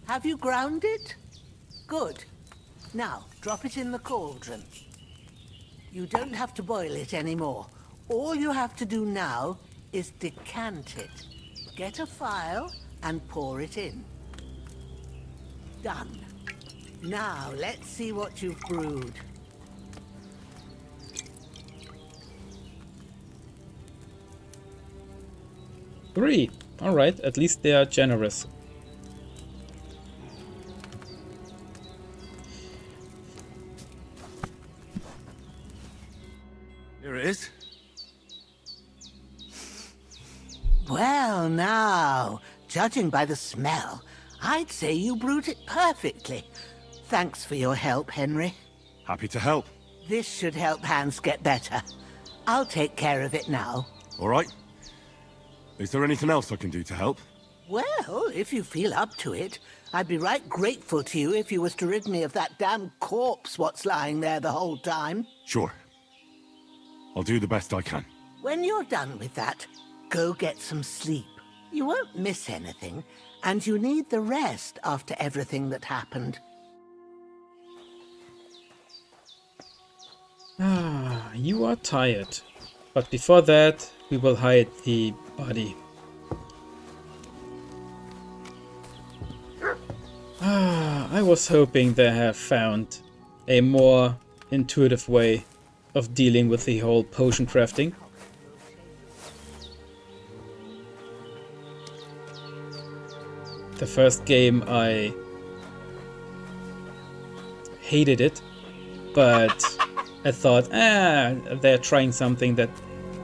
[SPEAKER 14] Have you ground it? Good. Now, drop it in the cauldron. You don't have to boil it anymore. All you have to do now is decant it. Get a phial and pour it in. Done. Now, let's see what you've brewed.
[SPEAKER 1] Three. Alright, at least they are generous.
[SPEAKER 6] Here it is.
[SPEAKER 14] Well, now, judging by the smell, I'd say you brewed it perfectly. Thanks for your help, Henry.
[SPEAKER 6] Happy to help.
[SPEAKER 14] This should help Hans get better. I'll take care of it now.
[SPEAKER 6] All right. Is there anything else I can do to help?
[SPEAKER 14] Well, if you feel up to it, I'd be right grateful to you if you was to rid me of that damn corpse what's lying there the whole time.
[SPEAKER 6] Sure. I'll do the best I can.
[SPEAKER 14] When you're done with that, go get some sleep. You won't miss anything, and you need the rest after everything that happened.
[SPEAKER 1] Ah, you are tired. But before that, we will hide the body. Ah, I was hoping they have found a more intuitive way of dealing with the whole potion crafting. The first game I hated it, but I thought, they're trying something that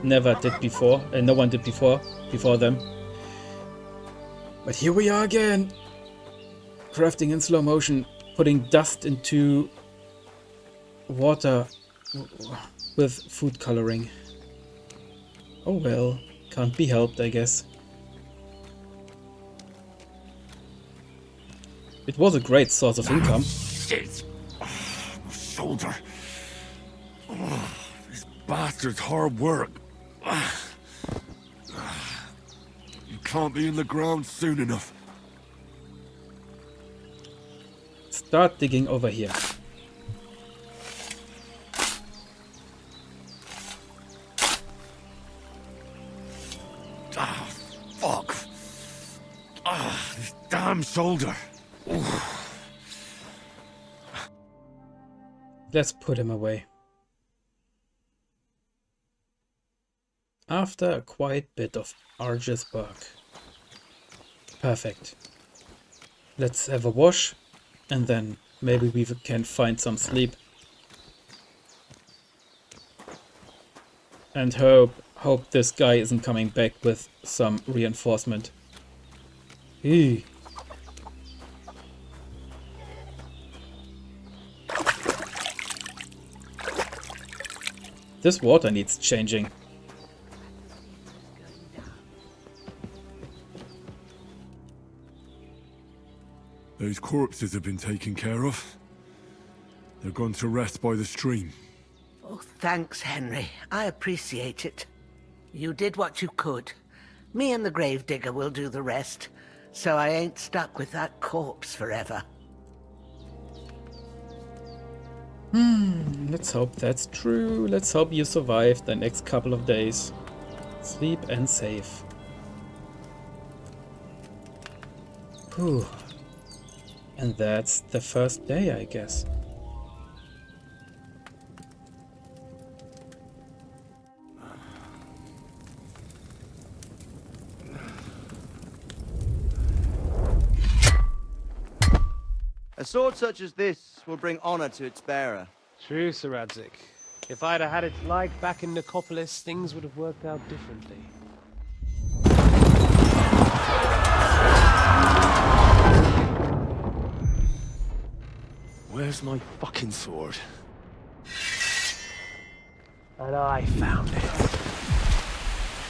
[SPEAKER 1] never did before, and no one did before them. But here we are again, crafting in slow motion, putting dust into water with food coloring. Oh well, can't be helped, I guess. It was a great source of income.
[SPEAKER 6] Shit! My shoulder. This bastard's hard work. You can't be in the ground soon enough.
[SPEAKER 1] Start digging over here.
[SPEAKER 6] Ah, fuck. Ah, this damn shoulder.
[SPEAKER 1] Let's put him away. After a quiet bit of arduous work. Perfect. Let's have a wash, and then maybe we can find some sleep. And hope this guy isn't coming back with some reinforcement. Eee. This water needs changing.
[SPEAKER 6] Those corpses have been taken care of. They're gone to rest by the stream.
[SPEAKER 14] Oh, thanks, Henry. I appreciate it. You did what you could. Me and the gravedigger will do the rest, so I ain't stuck with that corpse forever.
[SPEAKER 1] Let's hope that's true. Let's hope you survive the next couple of days. Sleep and save. Whew. And that's the first day, I guess.
[SPEAKER 21] A sword such as this will bring honor to its bearer.
[SPEAKER 4] True, Sir Radzik. If I'd have had its like back in Nicopolis, things would have worked out differently.
[SPEAKER 16] Where's my fucking sword?
[SPEAKER 4] And I found it.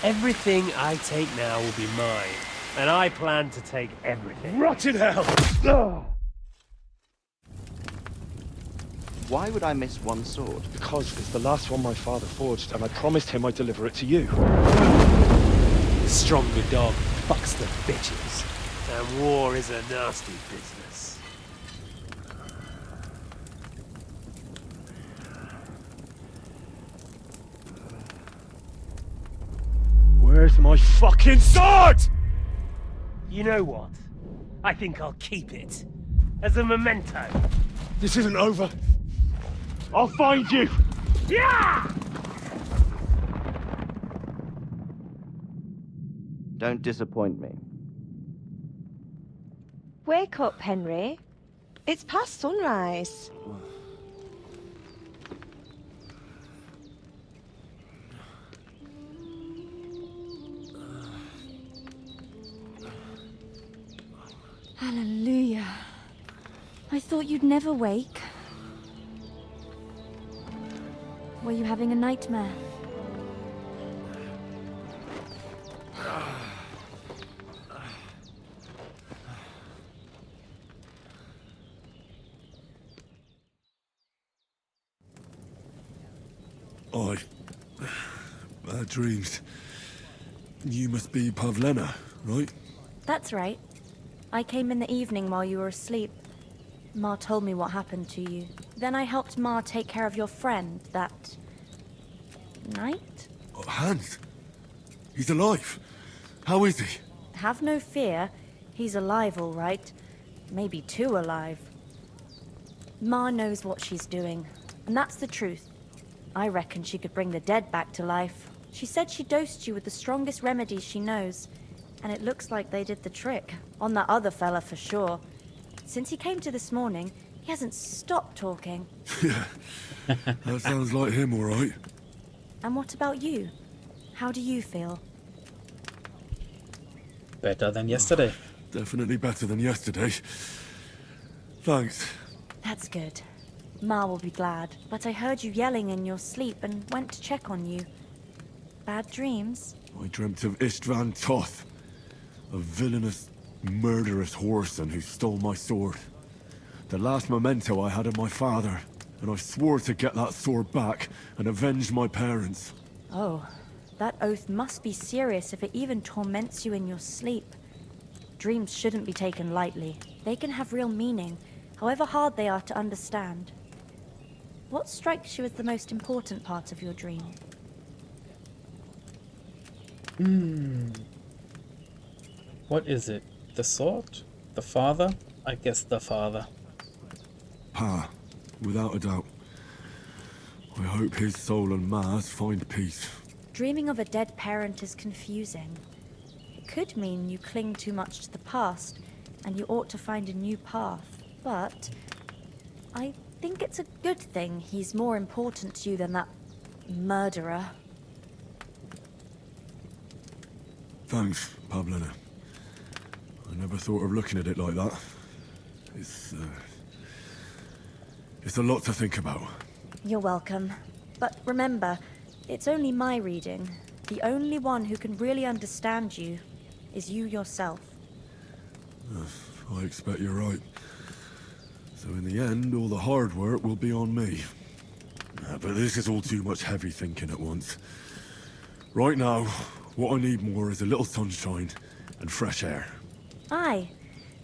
[SPEAKER 4] Everything I take now will be mine, and I plan to take everything.
[SPEAKER 16] Rotten hell!
[SPEAKER 21] Ugh. Why would I miss one sword?
[SPEAKER 16] Because it's the last one my father forged, and I promised him I'd deliver it to you.
[SPEAKER 4] The stronger dog fucks the bitches, and war is a nasty business.
[SPEAKER 16] Where's my fucking sword?
[SPEAKER 4] You know what? I think I'll keep it. As a memento.
[SPEAKER 16] This isn't over. I'll find you!
[SPEAKER 4] Yeah!
[SPEAKER 21] Don't disappoint me.
[SPEAKER 8] Wake up, Henry. It's past sunrise.
[SPEAKER 22] Hallelujah. I thought you'd never wake. Were you having a nightmare?
[SPEAKER 6] Bad dreams. You must be Pavlena, right?
[SPEAKER 22] That's right. I came in the evening while you were asleep. Ma told me what happened to you. Then I helped Ma take care of your friend that night?
[SPEAKER 6] Oh, Hans! He's alive! How is he?
[SPEAKER 22] Have no fear. He's alive, all right. Maybe too alive. Ma knows what she's doing, and that's the truth. I reckon she could bring the dead back to life. She said she dosed you with the strongest remedies she knows, and it looks like they did the trick. On that other fella for sure. Since he came to this morning, he hasn't stopped talking.
[SPEAKER 6] Yeah, that sounds like him, all right.
[SPEAKER 22] And what about you? How do you feel?
[SPEAKER 1] Better than yesterday.
[SPEAKER 6] Definitely better than yesterday. Thanks.
[SPEAKER 22] That's good. Ma will be glad, but I heard you yelling in your sleep and went to check on you. Bad dreams?
[SPEAKER 6] I dreamt of Istvan Toth, a villainous, murderous whoreson who stole my sword. The last memento I had of my father, and I swore to get that sword back and avenge my parents.
[SPEAKER 22] Oh, that oath must be serious if it even torments you in your sleep. Dreams shouldn't be taken lightly. They can have real meaning, however hard they are to understand. What strikes you as the most important part of your dream?
[SPEAKER 1] What is it? The sword? The father? I guess the father.
[SPEAKER 6] Pa, without a doubt. I hope his soul and Ma's find peace.
[SPEAKER 22] Dreaming of a dead parent is confusing. It could mean you cling too much to the past, and you ought to find a new path. But I think it's a good thing he's more important to you than that murderer.
[SPEAKER 6] Thanks, Pavlena. I never thought of looking at it like that. It's a lot to think about.
[SPEAKER 22] You're welcome. But remember, it's only my reading. The only one who can really understand you is you yourself.
[SPEAKER 6] I expect you're right. So in the end, all the hard work will be on me. But this is all too much heavy thinking at once. Right now, what I need more is a little sunshine and fresh air.
[SPEAKER 22] Aye,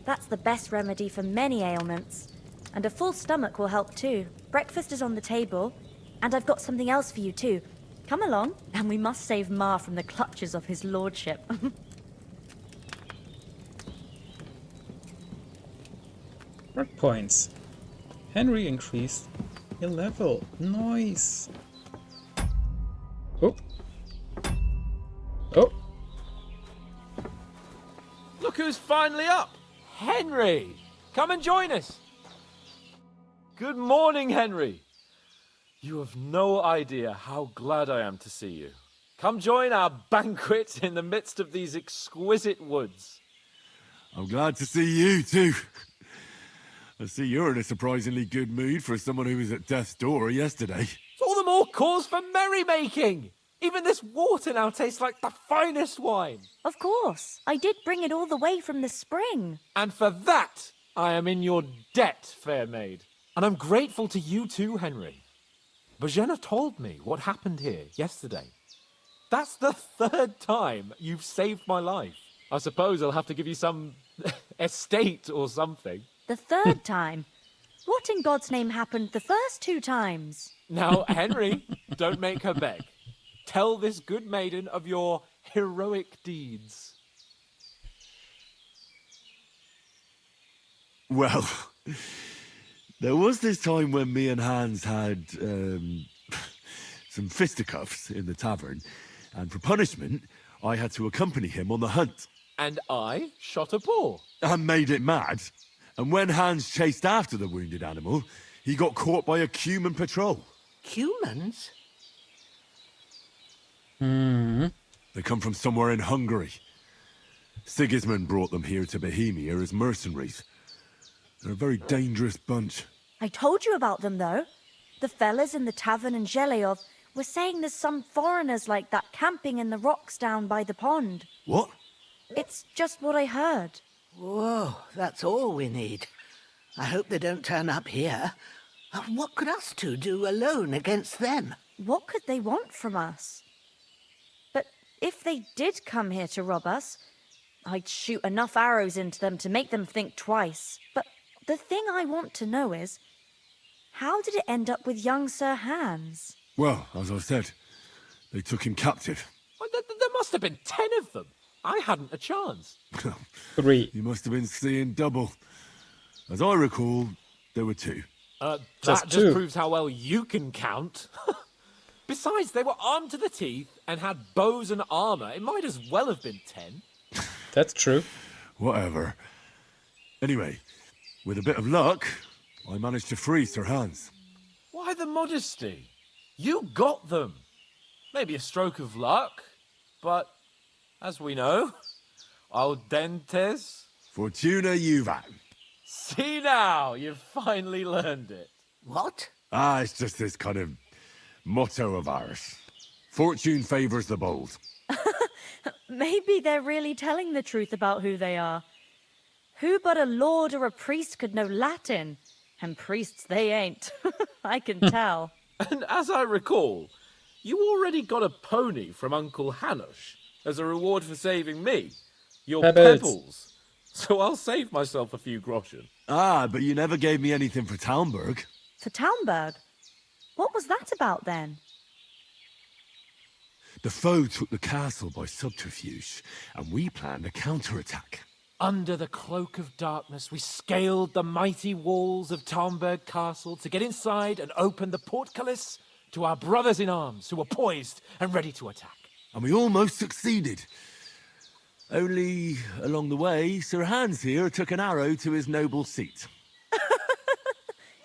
[SPEAKER 22] that's the best remedy for many ailments. And a full stomach will help too. Breakfast is on the table, and I've got something else for you too. Come along, and we must save Ma from the clutches of his lordship.
[SPEAKER 1] What points? Henry increased your level. Nice. Oh. Oh.
[SPEAKER 4] Look who's finally up! Henry! Come and join us! Good morning, Henry! You have no idea how glad I am to see you. Come join our banquet in the midst of these exquisite woods.
[SPEAKER 6] I'm glad to see you too. I see you're in a surprisingly good mood for someone who was at death's door yesterday.
[SPEAKER 4] It's all the more cause for merrymaking! Even this water now tastes like the finest wine.
[SPEAKER 22] Of course. I did bring it all the way from the spring.
[SPEAKER 4] And for that, I am in your debt, fair maid. And I'm grateful to you too, Henry. Bohemia told me what happened here yesterday. That's the third time you've saved my life. I suppose I'll have to give you some estate or something.
[SPEAKER 22] The third time? What in God's name happened the first 2 times?
[SPEAKER 4] Now, Henry, don't make her beg. Tell this good maiden of your heroic deeds.
[SPEAKER 6] Well, there was this time when me and Hans had some fisticuffs in the tavern, and for punishment, I had to accompany him on the hunt.
[SPEAKER 9] And I shot a boar.
[SPEAKER 6] And made it mad. And when Hans chased after the wounded animal, he got caught by a Cuman patrol.
[SPEAKER 14] Humans?
[SPEAKER 6] They come from somewhere in Hungary. Sigismund brought them here to Bohemia as mercenaries. They're a very dangerous bunch.
[SPEAKER 22] I told you about them, though. The fellas in the tavern in Zheleov were saying there's some foreigners like that camping in the rocks down by the pond.
[SPEAKER 6] What?
[SPEAKER 22] It's just what I heard.
[SPEAKER 14] Whoa, that's all we need. I hope they don't turn up here. What could us two do alone against them?
[SPEAKER 22] What could they want from us? But if they did come here to rob us, I'd shoot enough arrows into them to make them think twice. But the thing I want to know is, how did it end up with young Sir Hans?
[SPEAKER 6] Well, as I said, they took him captive.
[SPEAKER 9] Well, there must have been 10 of them. I hadn't a chance.
[SPEAKER 1] 3.
[SPEAKER 6] You must have been seeing double. As I recall, there were 2.
[SPEAKER 9] That
[SPEAKER 1] Just
[SPEAKER 9] just
[SPEAKER 1] 2.
[SPEAKER 9] proves how well you can count. Besides, they were armed to the teeth and had bows and armor. It might as well have been 10.
[SPEAKER 1] That's true.
[SPEAKER 6] Whatever. Anyway, with a bit of luck, I managed to free Sir Hans.
[SPEAKER 9] Why the modesty? You got them. Maybe a stroke of luck, but as we know, al dentes.
[SPEAKER 6] Fortuna juvat.
[SPEAKER 9] See now, you've finally learned it.
[SPEAKER 14] What?
[SPEAKER 6] It's just this kind of motto of ours. Fortune favours the bold.
[SPEAKER 22] Maybe they're really telling the truth about who they are. Who but a lord or a priest could know Latin? And priests they ain't. I can tell.
[SPEAKER 9] And as I recall, you already got a pony from Uncle Hanush as a reward for saving me. Your
[SPEAKER 1] Pebbles.
[SPEAKER 9] pebbles. So I'll save myself a few groschen.
[SPEAKER 6] But you never gave me anything for Talmberg.
[SPEAKER 22] For Talmberg? What was that about then?
[SPEAKER 6] The foe took the castle by subterfuge, and we planned a counterattack.
[SPEAKER 9] Under the cloak of darkness, we scaled the mighty walls of Talmberg Castle to get inside and open the portcullis to our brothers in arms who were poised and ready to attack.
[SPEAKER 6] And we almost succeeded. Only, along the way, Sir Hans here took an arrow to his noble seat.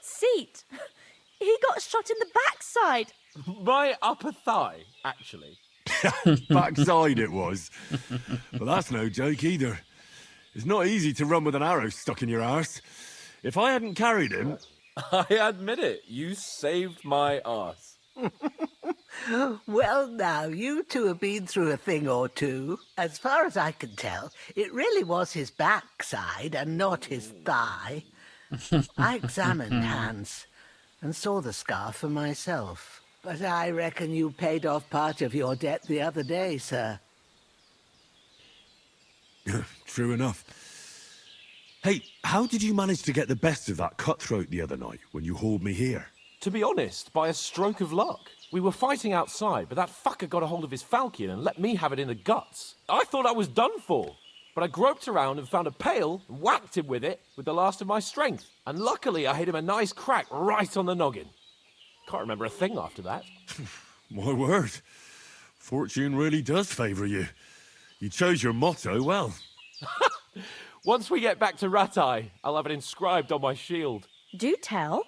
[SPEAKER 22] Seat? He got shot in the backside.
[SPEAKER 9] My upper thigh, actually.
[SPEAKER 6] Backside it was. But that's no joke either. It's not easy to run with an arrow stuck in your arse. If I hadn't carried him...
[SPEAKER 9] I admit it, you saved my arse.
[SPEAKER 14] Well, now, you two have been through a thing or two. As far as I can tell, it really was his backside and not his thigh. I examined Hans and saw the scar for myself. But I reckon you paid off part of your debt the other day, sir.
[SPEAKER 6] True enough. Hey, how did you manage to get the best of that cutthroat the other night when you hauled me here?
[SPEAKER 9] To be honest, by a stroke of luck. We were fighting outside, but that fucker got a hold of his falchion and let me have it in the guts. I thought I was done for. But I groped around and found a pail and whacked him with it with the last of my strength. And luckily I hit him a nice crack right on the noggin. Can't remember a thing after that.
[SPEAKER 6] My word. Fortune really does favour you. You chose your motto well.
[SPEAKER 9] Once we get back to Rattay, I'll have it inscribed on my shield.
[SPEAKER 22] Do tell.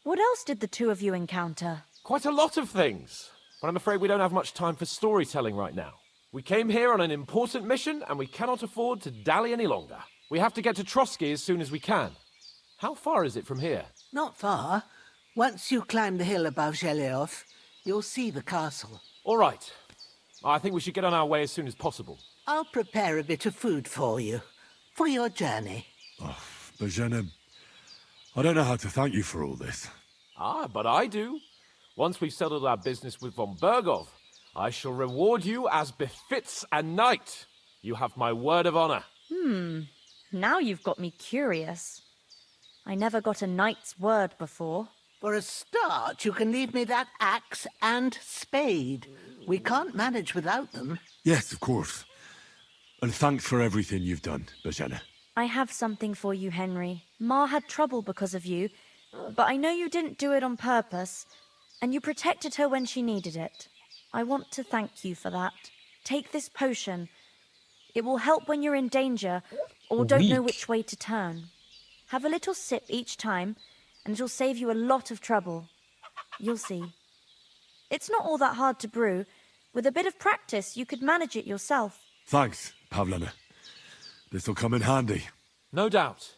[SPEAKER 22] What else did the two of you encounter?
[SPEAKER 9] Quite a lot of things. But I'm afraid we don't have much time for storytelling right now. We came here on an important mission, and we cannot afford to dally any longer. We have to get to Trotsky as soon as we can. How far is it from here?
[SPEAKER 14] Not far. Once you climb the hill above Zheleov, you'll see the castle.
[SPEAKER 9] All right. I think we should get on our way as soon as possible.
[SPEAKER 14] I'll prepare a bit of food for you, for your journey.
[SPEAKER 6] Bohemia, I don't know how to thank you for all this.
[SPEAKER 9] But I do. Once we've settled our business with von Bergov, I shall reward you as befits a knight. You have my word of honor.
[SPEAKER 22] Now you've got me curious. I never got a knight's word before.
[SPEAKER 14] For a start, you can leave me that axe and spade. We can't manage without them.
[SPEAKER 6] Yes, of course. And thanks for everything you've done, Bohemia.
[SPEAKER 22] I have something for you, Henry. Ma had trouble because of you, but I know you didn't do it on purpose, and you protected her when she needed it. I want to thank you for that. Take this potion. It will help when you're in danger or don't know which way to turn. Have a little sip each time, and it'll save you a lot of trouble. You'll see. It's not all that hard to brew. With a bit of practice, you could manage it yourself.
[SPEAKER 6] Thanks, Pavlena. This'll come in handy.
[SPEAKER 9] No doubt.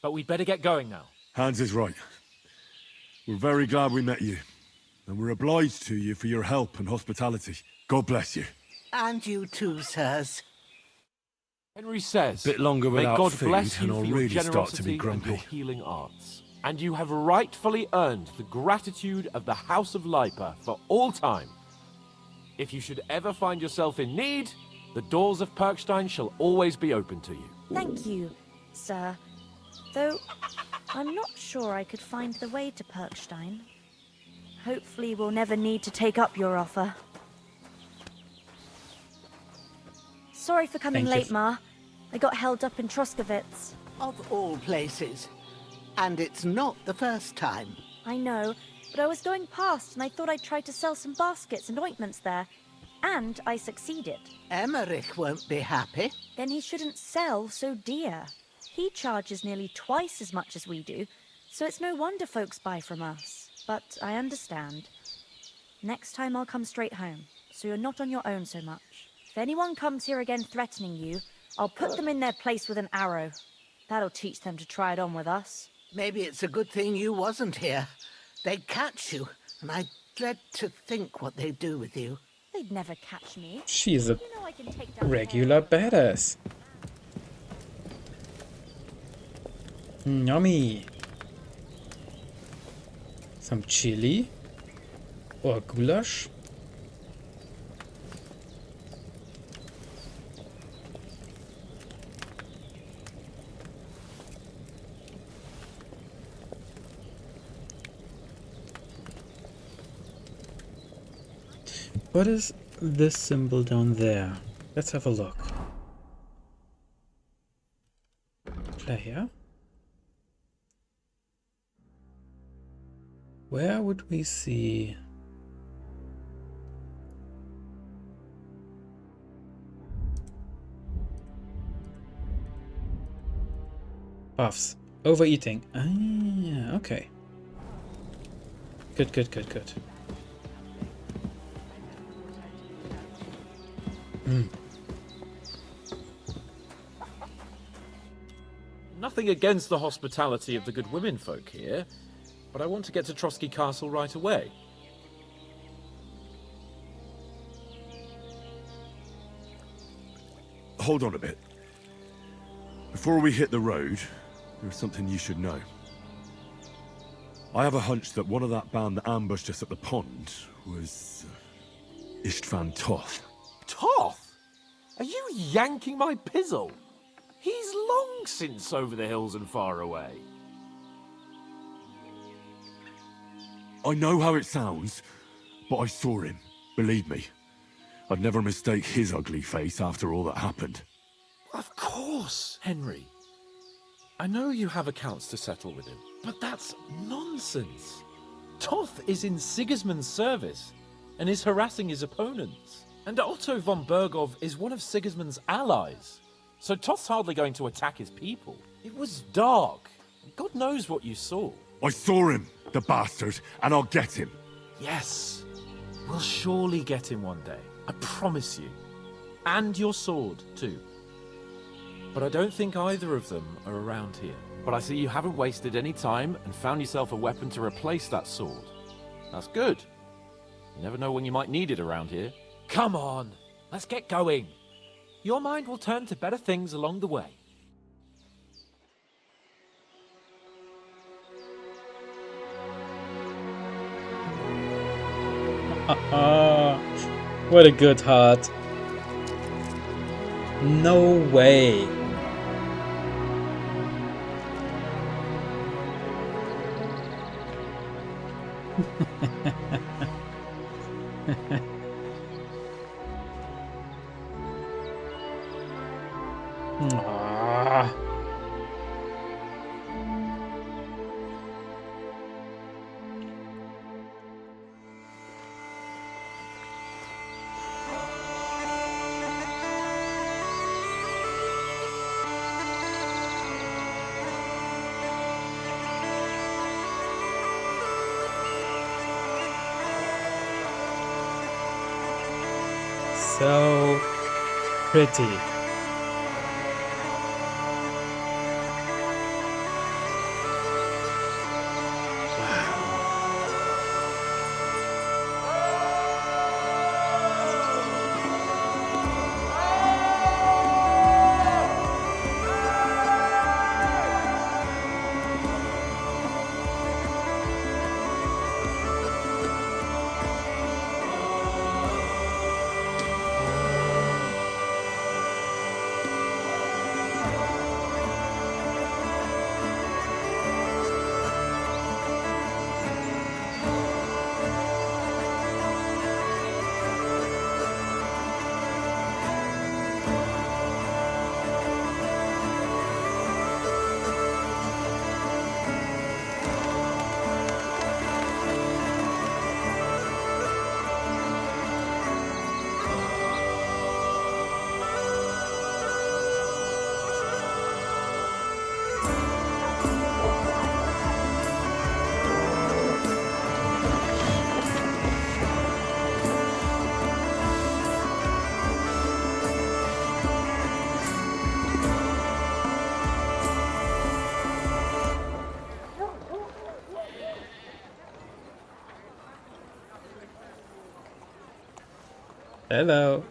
[SPEAKER 9] But we'd better get going now.
[SPEAKER 6] Hans is right. We're very glad we met you. And we're obliged to you for your help and hospitality. God bless you.
[SPEAKER 14] And you too, sirs.
[SPEAKER 11] Henry says,
[SPEAKER 6] Bit longer
[SPEAKER 11] may
[SPEAKER 6] without
[SPEAKER 11] God
[SPEAKER 6] food,
[SPEAKER 11] bless
[SPEAKER 6] and
[SPEAKER 11] you
[SPEAKER 6] I'll
[SPEAKER 11] for your
[SPEAKER 6] really start to be
[SPEAKER 11] generosity and
[SPEAKER 6] grumpy.
[SPEAKER 11] your healing arts. And you have rightfully earned the gratitude of the House of Lipa for all time. If you should ever find yourself in need, the doors of Perkstein shall always be open to you.
[SPEAKER 22] Thank you, sir. Though, I'm not sure I could find the way to Perkstein. Hopefully we'll never need to take up your offer. Sorry for coming late, Ma. I got held up in Troskowitz.
[SPEAKER 14] Of all places. And it's not the first time.
[SPEAKER 22] I know, but I was going past and I thought I'd try to sell some baskets and ointments there. And I succeeded.
[SPEAKER 14] Emmerich won't be happy.
[SPEAKER 22] Then he shouldn't sell so dear. He charges nearly twice as much as we do, so it's no wonder folks buy from us. But I understand. Next time I'll come straight home, so you're not on your own so much. If anyone comes here again threatening you, I'll put them in their place with an arrow. That'll teach them to try it on with us.
[SPEAKER 14] Maybe it's a good thing you wasn't here. They'd catch you, and I dread to think what they'd do with you.
[SPEAKER 22] They'd never catch me.
[SPEAKER 1] She's a
[SPEAKER 22] You know I can take down
[SPEAKER 1] regular badass. Yummy. Some chili or goulash. What is this symbol down there? Let's have a look. Player. Where would we see? Buffs. Overeating. Ah, yeah, okay. Good, good, good, good.
[SPEAKER 9] Nothing against the hospitality of the good women folk here, but I want to get to Trotsky Castle right away.
[SPEAKER 6] Hold on a bit. Before we hit the road, there's something you should know. I have a hunch that one of that band that ambushed us at the pond was Istvan Toth.
[SPEAKER 11] Toth? Are you yanking my pizzle? He's long since over the hills and far away.
[SPEAKER 6] I know how it sounds, but I saw him. Believe me. I'd never mistake his ugly face after all that happened.
[SPEAKER 9] Of course, Henry. I know you have accounts to settle with him, but that's nonsense. Toth is in Sigismund's service and is harassing his opponents. And Otto von Bergov is one of Sigismund's allies. So Toth's hardly going to attack his people. It was dark. God knows what you saw.
[SPEAKER 6] I saw him, the bastard, and I'll get him.
[SPEAKER 9] Yes. We'll surely get him one day. I promise you. And your sword, too. But I don't think either of them are around here.
[SPEAKER 11] But I see you haven't wasted any time and found yourself a weapon to replace that sword. That's good. You never know when you might need it around here.
[SPEAKER 9] Come on, let's get going. Your mind will turn to better things along the way.
[SPEAKER 1] What a good heart. No way. Ah. So pretty. Hello.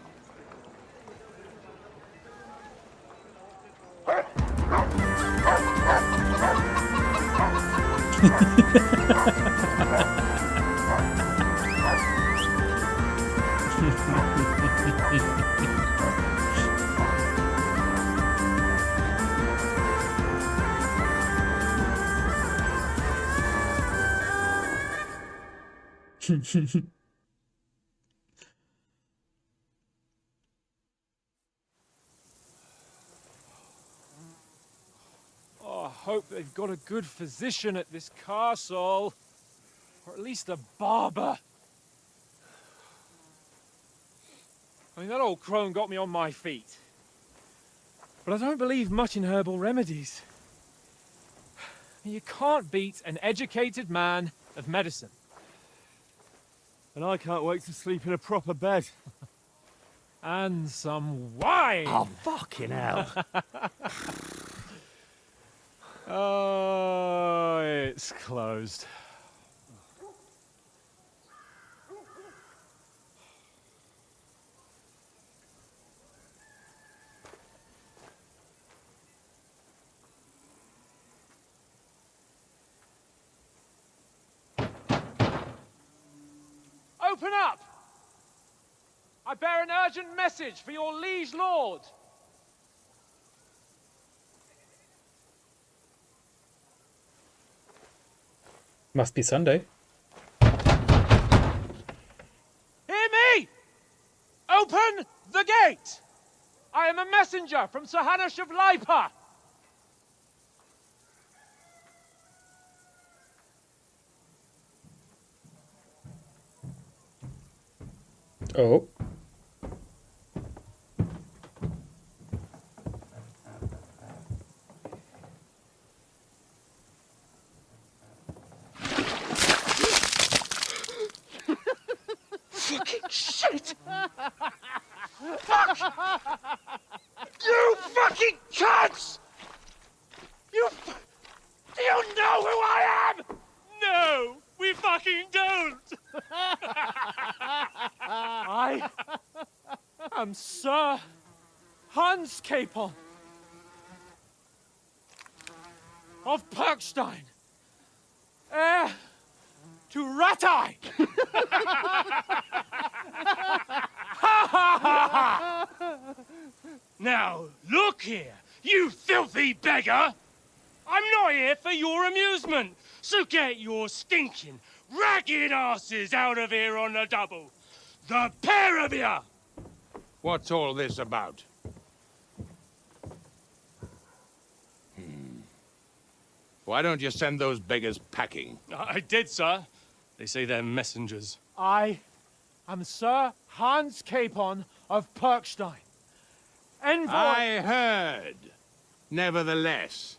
[SPEAKER 9] Oh, I hope they've got a good physician at this castle. Or at least a barber. I mean, that old crone got me on my feet. But I don't believe much in herbal remedies. You can't beat an educated man of medicine.
[SPEAKER 6] And I can't wait to sleep in a proper bed.
[SPEAKER 9] And some wine!
[SPEAKER 5] Oh, fucking hell.
[SPEAKER 9] Oh, it's closed. Open up! I bear an urgent message for your liege lord.
[SPEAKER 1] Must be Sunday.
[SPEAKER 9] Hear me! Open the gate! I am a messenger from Sir Hanush of Lipa.
[SPEAKER 1] Oh.
[SPEAKER 5] Fucking shit! Fuck! You fucking cunts! Do you know who I am?
[SPEAKER 9] No, we fucking don't. I am Sir Hans Capon of Perkstein, heir to Ratai. Now, look here, you filthy beggar. I'm not here for your amusement, so get your stinking, ragged asses out of here on the double. The pair of you!
[SPEAKER 7] What's all this about? Why don't you send those beggars packing?
[SPEAKER 9] I did, sir. They say they're messengers. I am Sir Hans Capon of Perkstein. Envoy...
[SPEAKER 7] I heard. Nevertheless,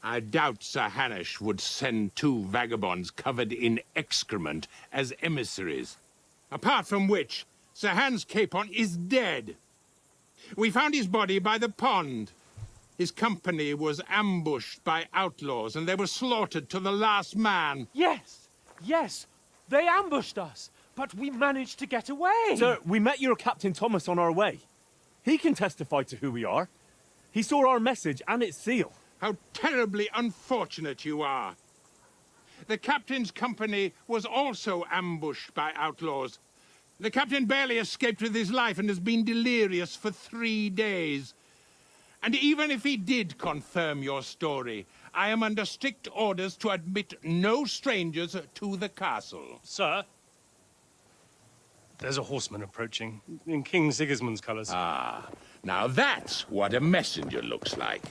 [SPEAKER 7] I doubt Sir Hanush would send two vagabonds covered in excrement as emissaries. Apart from which, Sir Hans Capon is dead. We found his body by the pond. His company was ambushed by outlaws, and they were slaughtered to the last man.
[SPEAKER 20] Yes, yes, they ambushed us, but we managed to get away.
[SPEAKER 6] Sir, we met your Captain Thomas on our way. He can testify to who we are. He saw our message and its seal.
[SPEAKER 7] How terribly unfortunate you are. The captain's company was also ambushed by outlaws. The captain barely escaped with his life and has been delirious for 3 days. And even if he did confirm your story, I am under strict orders to admit no strangers to the castle.
[SPEAKER 2] Sir, there's a horseman approaching in King Sigismund's colours.
[SPEAKER 7] Ah, now that's what a messenger looks like.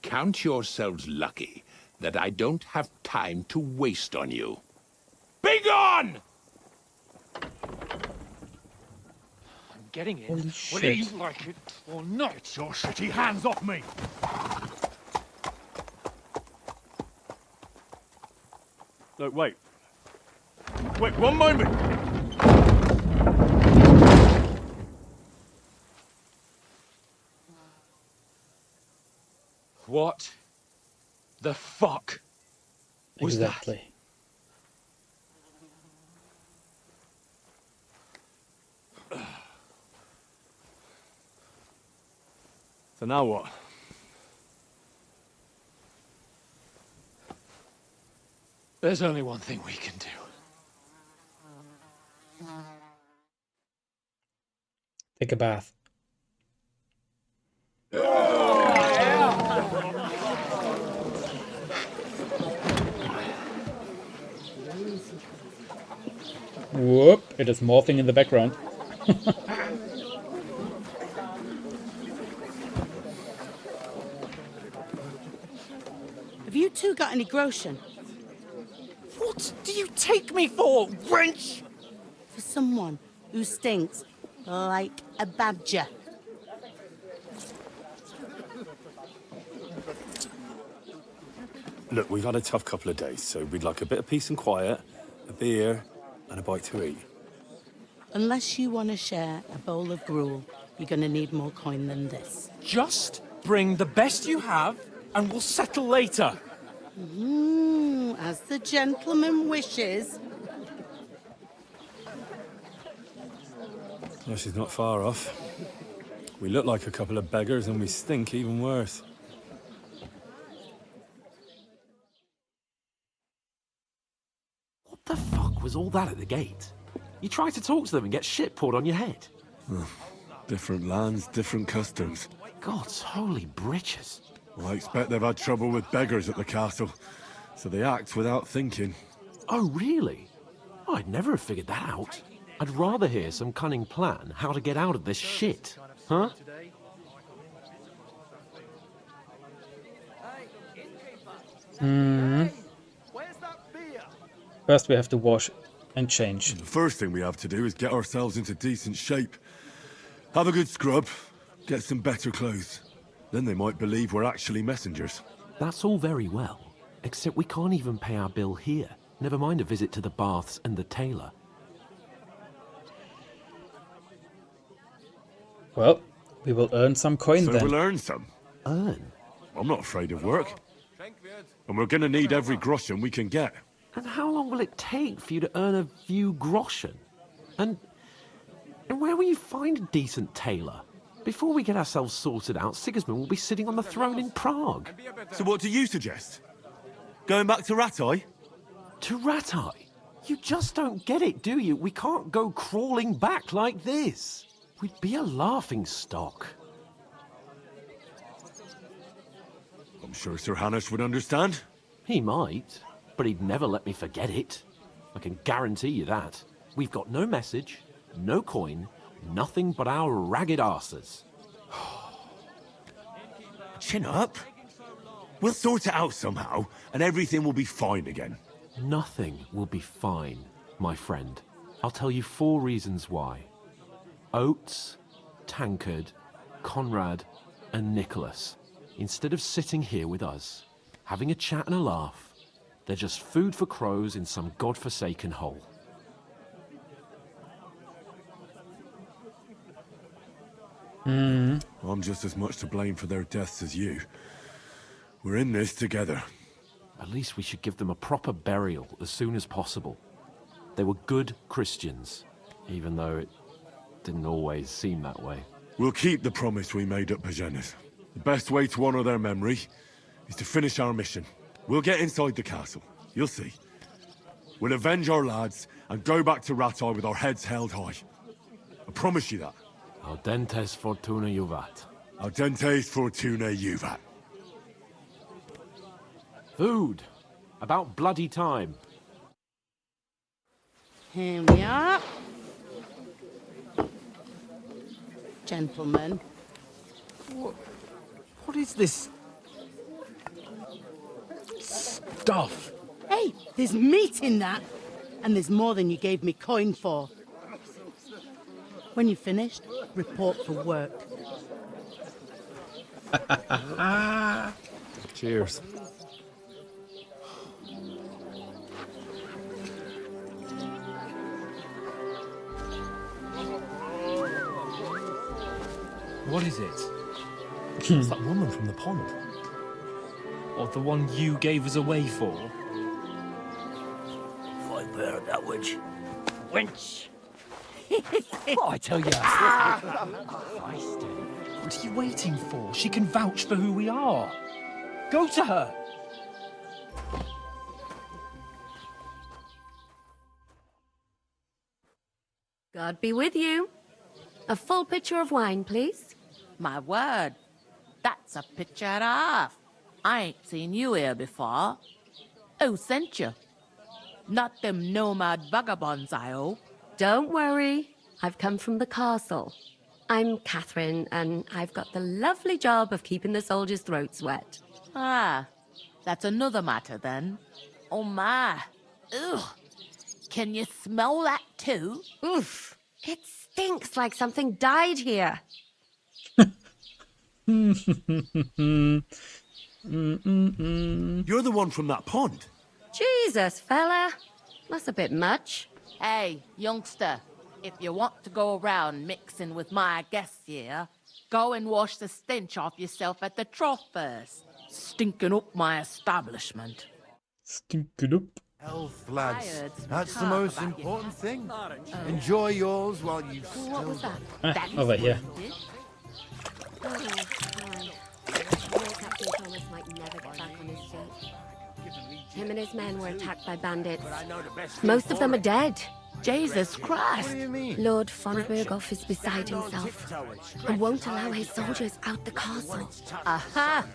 [SPEAKER 7] Count yourselves lucky that I don't have time to waste on you. Be gone!
[SPEAKER 20] I'm getting it.
[SPEAKER 1] Holy
[SPEAKER 20] Whether
[SPEAKER 1] shit.
[SPEAKER 20] you like it or not.
[SPEAKER 19] Your shitty hands off me!
[SPEAKER 6] Look, wait. Wait, one moment!
[SPEAKER 9] What the fuck was
[SPEAKER 1] Exactly.
[SPEAKER 6] So now what?
[SPEAKER 9] There's only one thing we can do.
[SPEAKER 1] Take a bath. Whoop, it is morphing in the background.
[SPEAKER 14] Have you two got any groschen?
[SPEAKER 5] What do you take me for, wench?
[SPEAKER 14] For someone who stinks like a badger.
[SPEAKER 16] Look, we've had a tough couple of days, so we'd like a bit of peace and quiet, a beer, and a bite to eat.
[SPEAKER 14] Unless you want to share a bowl of gruel, you're going to need more coin than this.
[SPEAKER 15] Just bring the best you have, and we'll settle later.
[SPEAKER 14] As the gentleman wishes.
[SPEAKER 16] Well, she's not far off. We look like a couple of beggars, and we stink even worse.
[SPEAKER 11] What the fuck was all that at the gate? You try to talk to them and get shit poured on your head.
[SPEAKER 6] Different lands, different customs.
[SPEAKER 11] God's holy britches.
[SPEAKER 6] Well, I expect they've had trouble with beggars at the castle, so they act without thinking.
[SPEAKER 11] Oh, really? Oh, I'd never have figured that out. I'd rather hear some cunning plan how to get out of this shit. Huh?
[SPEAKER 1] First we have to wash and change.
[SPEAKER 6] The first thing we have to do is get ourselves into decent shape. Have a good scrub, get some better clothes. Then they might believe we're actually messengers.
[SPEAKER 11] That's all very well, except we can't even pay our bill here. Never mind a visit to the baths and the tailor.
[SPEAKER 1] Well, we will earn some coin
[SPEAKER 6] So
[SPEAKER 1] then.
[SPEAKER 6] we'll earn some.
[SPEAKER 11] Earn?
[SPEAKER 6] I'm not afraid of work. And we're gonna need every groschen we can get.
[SPEAKER 11] And how long will it take for you to earn a few groschen? And where will you find a decent tailor? Before we get ourselves sorted out, Sigismund will be sitting on the throne in Prague.
[SPEAKER 6] So what do you suggest? Going back to Rattay?
[SPEAKER 11] To Rattay? You just don't get it, do you? We can't go crawling back like this. We'd be a laughing stock.
[SPEAKER 6] I'm sure Sir Hanush would understand.
[SPEAKER 11] He might, but he'd never let me forget it. I can guarantee you that. We've got no message, no coin, nothing but our ragged arses.
[SPEAKER 6] Chin up. We'll sort it out somehow, and everything will be fine again.
[SPEAKER 11] Nothing will be fine, my friend. I'll tell you 4 reasons why. Oates, Tankard, Conrad, and Nicholas. Instead of sitting here with us, having a chat and a laugh, they're just food for crows in some godforsaken hole.
[SPEAKER 6] I'm just as much to blame for their deaths as you. We're in this together.
[SPEAKER 11] At least we should give them a proper burial as soon as possible. They were good Christians, even though it didn't always seem that way.
[SPEAKER 6] We'll keep the promise we made at Pagenis. The best way to honor their memory is to finish our mission. We'll get inside the castle. You'll see. We'll avenge our lads and go back to Rattay with our heads held high. I promise you that.
[SPEAKER 11] Audentes fortuna juvat.
[SPEAKER 6] Audentes fortuna juvat.
[SPEAKER 11] Food. About bloody time.
[SPEAKER 10] Here we are. Gentlemen.
[SPEAKER 11] What is this stuff?
[SPEAKER 10] Hey, there's meat in that. And there's more than you gave me coin for. When you're finished, report for work.
[SPEAKER 11] Cheers.
[SPEAKER 15] What is it?
[SPEAKER 16] It's that woman from the pond.
[SPEAKER 15] Or the one you gave us away for?
[SPEAKER 5] I bear that witch. Wench!
[SPEAKER 15] What I tell you? What are you waiting for? She can vouch for who we are. Go to her.
[SPEAKER 12] God be with you. A full pitcher of wine, please.
[SPEAKER 14] My word, that's a picture and a half. I ain't seen you here before. Who sent you? Not them nomad vagabonds, I hope.
[SPEAKER 12] Don't worry. I've come from the castle. I'm Catherine, and I've got the lovely job of keeping the soldiers' throats wet.
[SPEAKER 14] Ah, that's another matter then. Oh my. Ugh. Can you smell that too?
[SPEAKER 12] Oof. It stinks like something died here.
[SPEAKER 6] You're the one from that pond.
[SPEAKER 12] Jesus, fella. That's a bit much.
[SPEAKER 14] Hey, youngster, if you want to go around mixing with my guests here, go and wash the stench off yourself at the trough first. Stinking up my establishment.
[SPEAKER 1] Stinking up.
[SPEAKER 23] Health, lads.
[SPEAKER 14] Tired.
[SPEAKER 23] That's the
[SPEAKER 14] Talk
[SPEAKER 23] most
[SPEAKER 14] about your
[SPEAKER 23] important thing.
[SPEAKER 14] Oh.
[SPEAKER 23] Enjoy yours while you still...
[SPEAKER 12] What was that?
[SPEAKER 1] Over here.
[SPEAKER 12] Oh, my. Poor Captain Thomas might never get back on his feet. Him and his men were attacked by bandits. Most of them are dead.
[SPEAKER 14] Jesus Christ!
[SPEAKER 23] What do you mean?
[SPEAKER 12] Lord von Berghoff is beside himself and won't allow his soldiers out the castle.
[SPEAKER 14] Aha!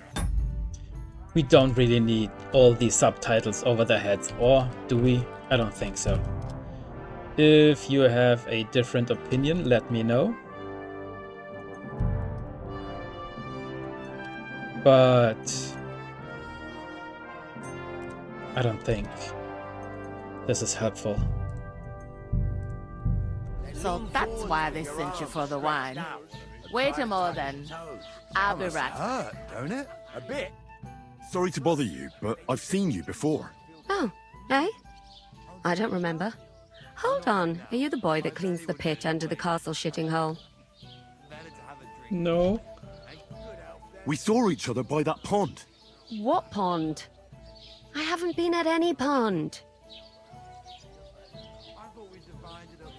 [SPEAKER 1] We don't really need all these subtitles over their heads, or do we? I don't think so. If you have a different opinion, let me know. But I don't think this is helpful.
[SPEAKER 14] So that's why they sent you for the wine. Wait a moment then. I'll be right.
[SPEAKER 23] Hurt, don't it? A bit.
[SPEAKER 6] Sorry to bother you, but I've seen you before.
[SPEAKER 12] Oh, eh? I don't remember. Hold on, are you the boy that cleans the pit under the castle shitting hole?
[SPEAKER 1] No.
[SPEAKER 6] We saw each other by that pond.
[SPEAKER 12] What pond? I haven't been at any pond.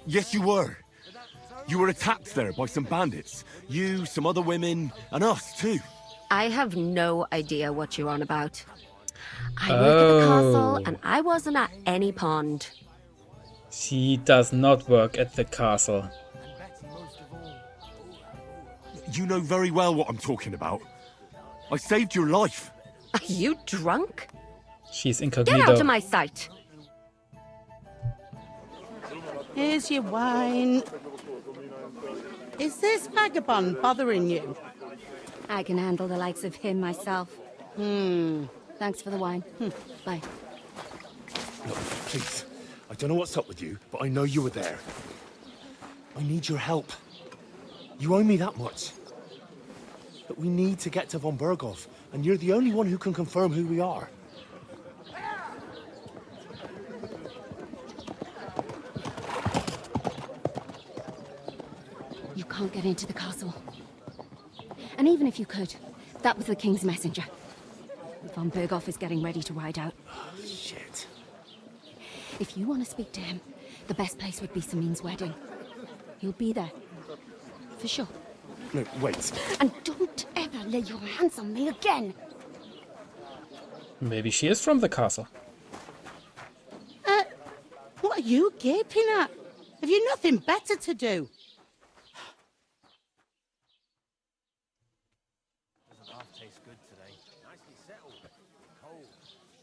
[SPEAKER 6] Yes, you were. You were attacked there by some bandits. You, some other women, and us too.
[SPEAKER 12] I have no idea what you're on about. I work at the castle, and I wasn't at any pond.
[SPEAKER 1] She does not work at the castle.
[SPEAKER 6] You know very well what I'm talking about. I saved your life.
[SPEAKER 12] Are you drunk?
[SPEAKER 1] She's incognito.
[SPEAKER 12] Get out of my sight!
[SPEAKER 10] Here's your wine. Is this vagabond bothering you?
[SPEAKER 12] I can handle the likes of him myself. Thanks for the wine. Bye.
[SPEAKER 16] Look, please. I don't know what's up with you, but I know you were there. I need your help. You owe me that much. But we need to get to von Berghoff, and you're the only one who can confirm who we are.
[SPEAKER 12] You can't get into the castle. And even if you could, that was the king's messenger. Von Berghoff is getting ready to ride out.
[SPEAKER 16] Shit.
[SPEAKER 12] If you want to speak to him, the best place would be Samin's wedding. You'll be there. For sure.
[SPEAKER 16] No, wait.
[SPEAKER 12] And don't ever lay your hands on me again!
[SPEAKER 1] Maybe she is from the castle.
[SPEAKER 10] What are you gaping at? Have you nothing better to do?
[SPEAKER 11] Doesn't half taste good today. Nicely settled. Cold.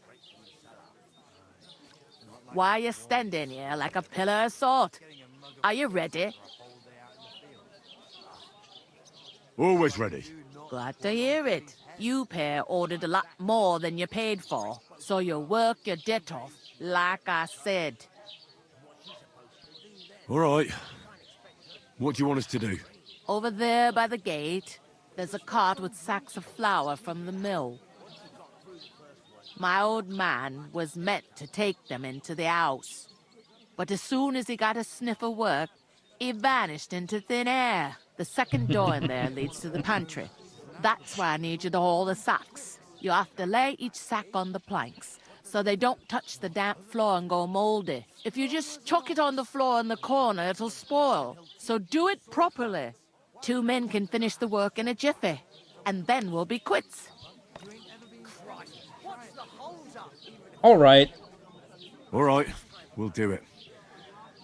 [SPEAKER 11] Straight from the cellar.
[SPEAKER 13] Why are you standing here like a pillar of salt? Are you ready?
[SPEAKER 6] Always ready.
[SPEAKER 13] Glad to hear it. You pair ordered a lot more than you paid for, so you work your debt off, like I said.
[SPEAKER 6] All right. What do you want us to do?
[SPEAKER 13] Over there by the gate, there's a cart with sacks of flour from the mill. My old man was meant to take them into the house, but as soon as he got a sniff of work, he vanished into thin air. The second door in there leads to the pantry. That's why I need you to haul the sacks. You have to lay each sack on the planks, so they don't touch the damp floor and go moldy. If you just chuck it on the floor in the corner, it'll spoil. So do it properly. 2 men can finish the work in a jiffy, and then we'll be quits.
[SPEAKER 1] All right.
[SPEAKER 6] All right, we'll do it.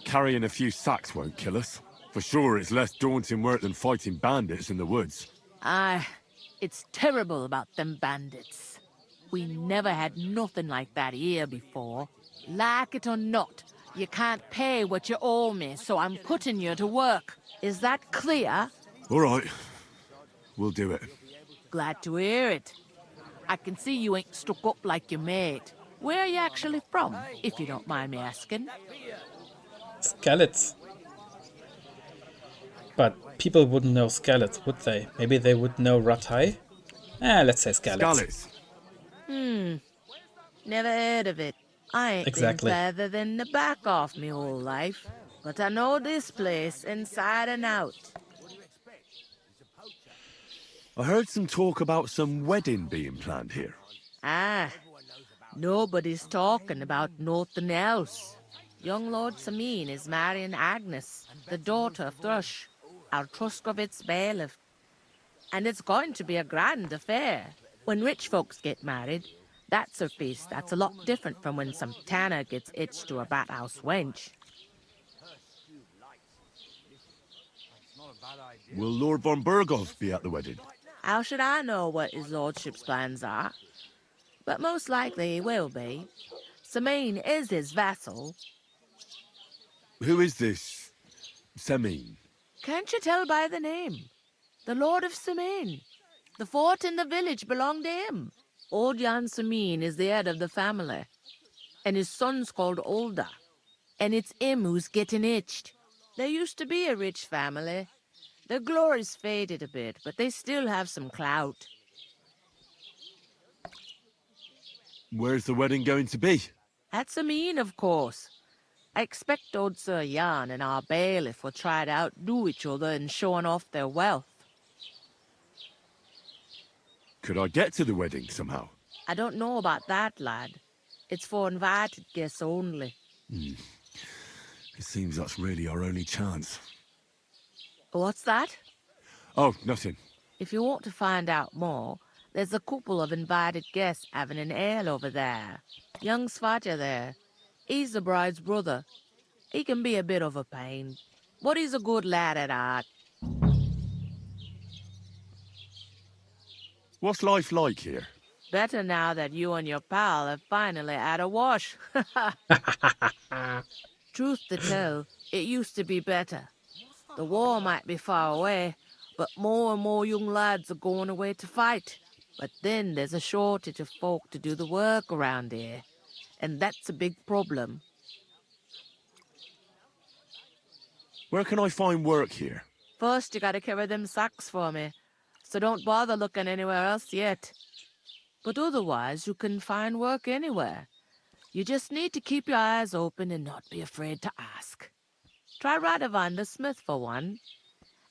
[SPEAKER 6] Carrying a few sacks won't kill us. For sure, it's less daunting work than fighting bandits in the woods.
[SPEAKER 13] Aye, it's terrible about them bandits. We never had nothing like that here before. Like it or not, you can't pay what you owe me, so I'm putting you to work. Is that clear?
[SPEAKER 6] All right, we'll do it.
[SPEAKER 13] Glad to hear it. I can see you ain't stuck up like your mate. Where are you actually from, if you don't mind me asking?
[SPEAKER 1] Skellets. But people wouldn't know Skellets, would they? Maybe they would know Ratai? Let's say Skellets.
[SPEAKER 13] Never heard of it. I ain't
[SPEAKER 1] Exactly.
[SPEAKER 13] been further than the back off me whole life. But I know this place inside and out.
[SPEAKER 6] I heard some talk about some wedding being planned here.
[SPEAKER 13] Ah, nobody's talking about nothing else. Young Lord Samin is marrying Agnes, the daughter of Thrush, our Truskovitz bailiff. And it's going to be a grand affair. When rich folks get married, that's a feast that's a lot different from when some tanner gets hitched to a bat-house wench.
[SPEAKER 6] Will Lord von Berghoff be at the wedding?
[SPEAKER 13] How should I know what his lordship's plans are? But most likely he will be. Samin is his vassal.
[SPEAKER 6] Who is this Semin?
[SPEAKER 13] Can't you tell by the name? The Lord of Samin. The fort in the village belonged to him. Old Jan Samin is the head of the family. And his son's called Olda. And it's him who's getting hitched. There used to be a rich family. Their glory's faded a bit, but they still have some clout.
[SPEAKER 6] Where's the wedding going to be?
[SPEAKER 13] At Samin, of course. I expect old Sir Jan and our bailiff will try to outdo each other in showing off their wealth.
[SPEAKER 6] Could I get to the wedding somehow?
[SPEAKER 13] I don't know about that, lad. It's for invited guests only.
[SPEAKER 6] It seems that's really our only chance.
[SPEAKER 13] What's that?
[SPEAKER 6] Oh, nothing.
[SPEAKER 13] If you want to find out more, there's a couple of invited guests having an ale over there. Young Svatja there. He's the bride's brother. He can be a bit of a pain, but he's a good lad at heart.
[SPEAKER 6] What's life like here?
[SPEAKER 13] Better now that you and your pal have finally had a wash. Truth to tell, it used to be better. The war might be far away, but more and more young lads are going away to fight. But then there's a shortage of folk to do the work around here, and that's a big problem.
[SPEAKER 6] Where can I find work here?
[SPEAKER 13] First, you gotta carry them sacks for me, so don't bother looking anywhere else yet. But otherwise, you can find work anywhere. You just need to keep your eyes open and not be afraid to ask. Try Radovan the smith for one.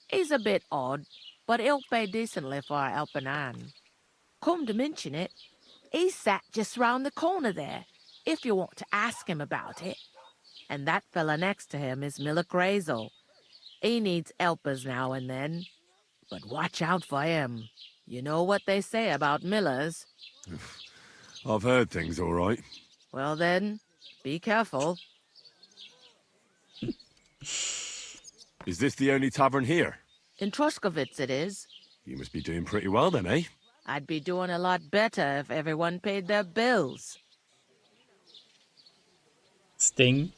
[SPEAKER 13] He's a bit odd, but he'll pay decently for our helping hand. Come to mention it, he sat just round the corner there, if you want to ask him about it. And that fella next to him is Miller Crazel. He needs helpers now and then, but watch out for him. You know what they say about Millers.
[SPEAKER 6] I've heard things, all right.
[SPEAKER 13] Well then, be careful.
[SPEAKER 6] Is this the only tavern here?
[SPEAKER 13] In Troskovitz it is.
[SPEAKER 6] You must be doing pretty well then, eh?
[SPEAKER 13] I'd be doing a lot better if everyone paid their bills.
[SPEAKER 1] Sting.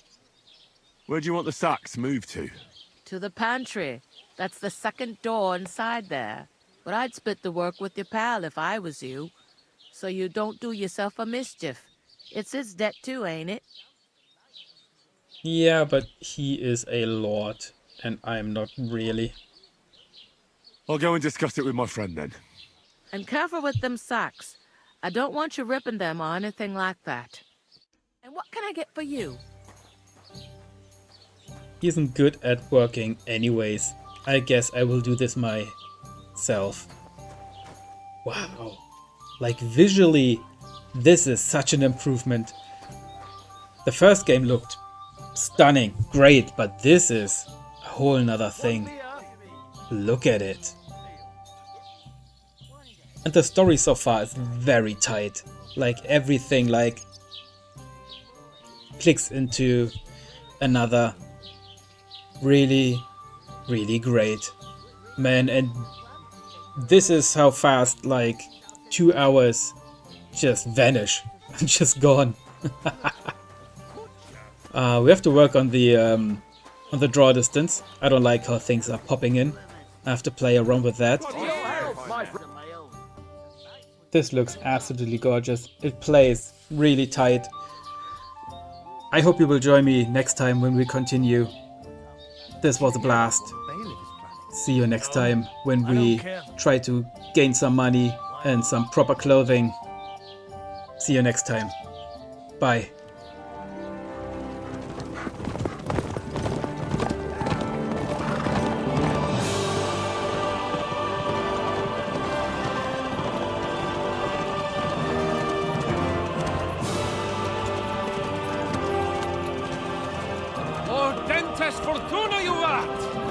[SPEAKER 6] Where do you want the sacks moved to?
[SPEAKER 13] To the pantry. That's the second door inside there. But I'd split the work with your pal if I was you. So you don't do yourself a mischief. It's his debt too, ain't it?
[SPEAKER 1] Yeah, but he is a lord, and I'm not really.
[SPEAKER 6] I'll go and discuss it with my friend then.
[SPEAKER 13] And careful with them sacks. I don't want you ripping them or anything like that. And what can I get for you?
[SPEAKER 1] He isn't good at working anyways. I guess I will do this myself. Wow. Like visually, this is such an improvement. The first game looked stunning, great, but this is a whole nother thing. Look at it. And the story so far is very tight. Like everything clicks into another. Really, really great. Man, and this is how fast 2 hours just vanish and just gone. We have to work on the draw distance. I don't like how things are popping in. I have to play around with that. This looks absolutely gorgeous. It plays really tight. I hope you will join me next time when we continue. This was a blast. See you next time when we try to gain some money and some proper clothing. See you next time. Bye.
[SPEAKER 4] Ordentes fortuna juvat!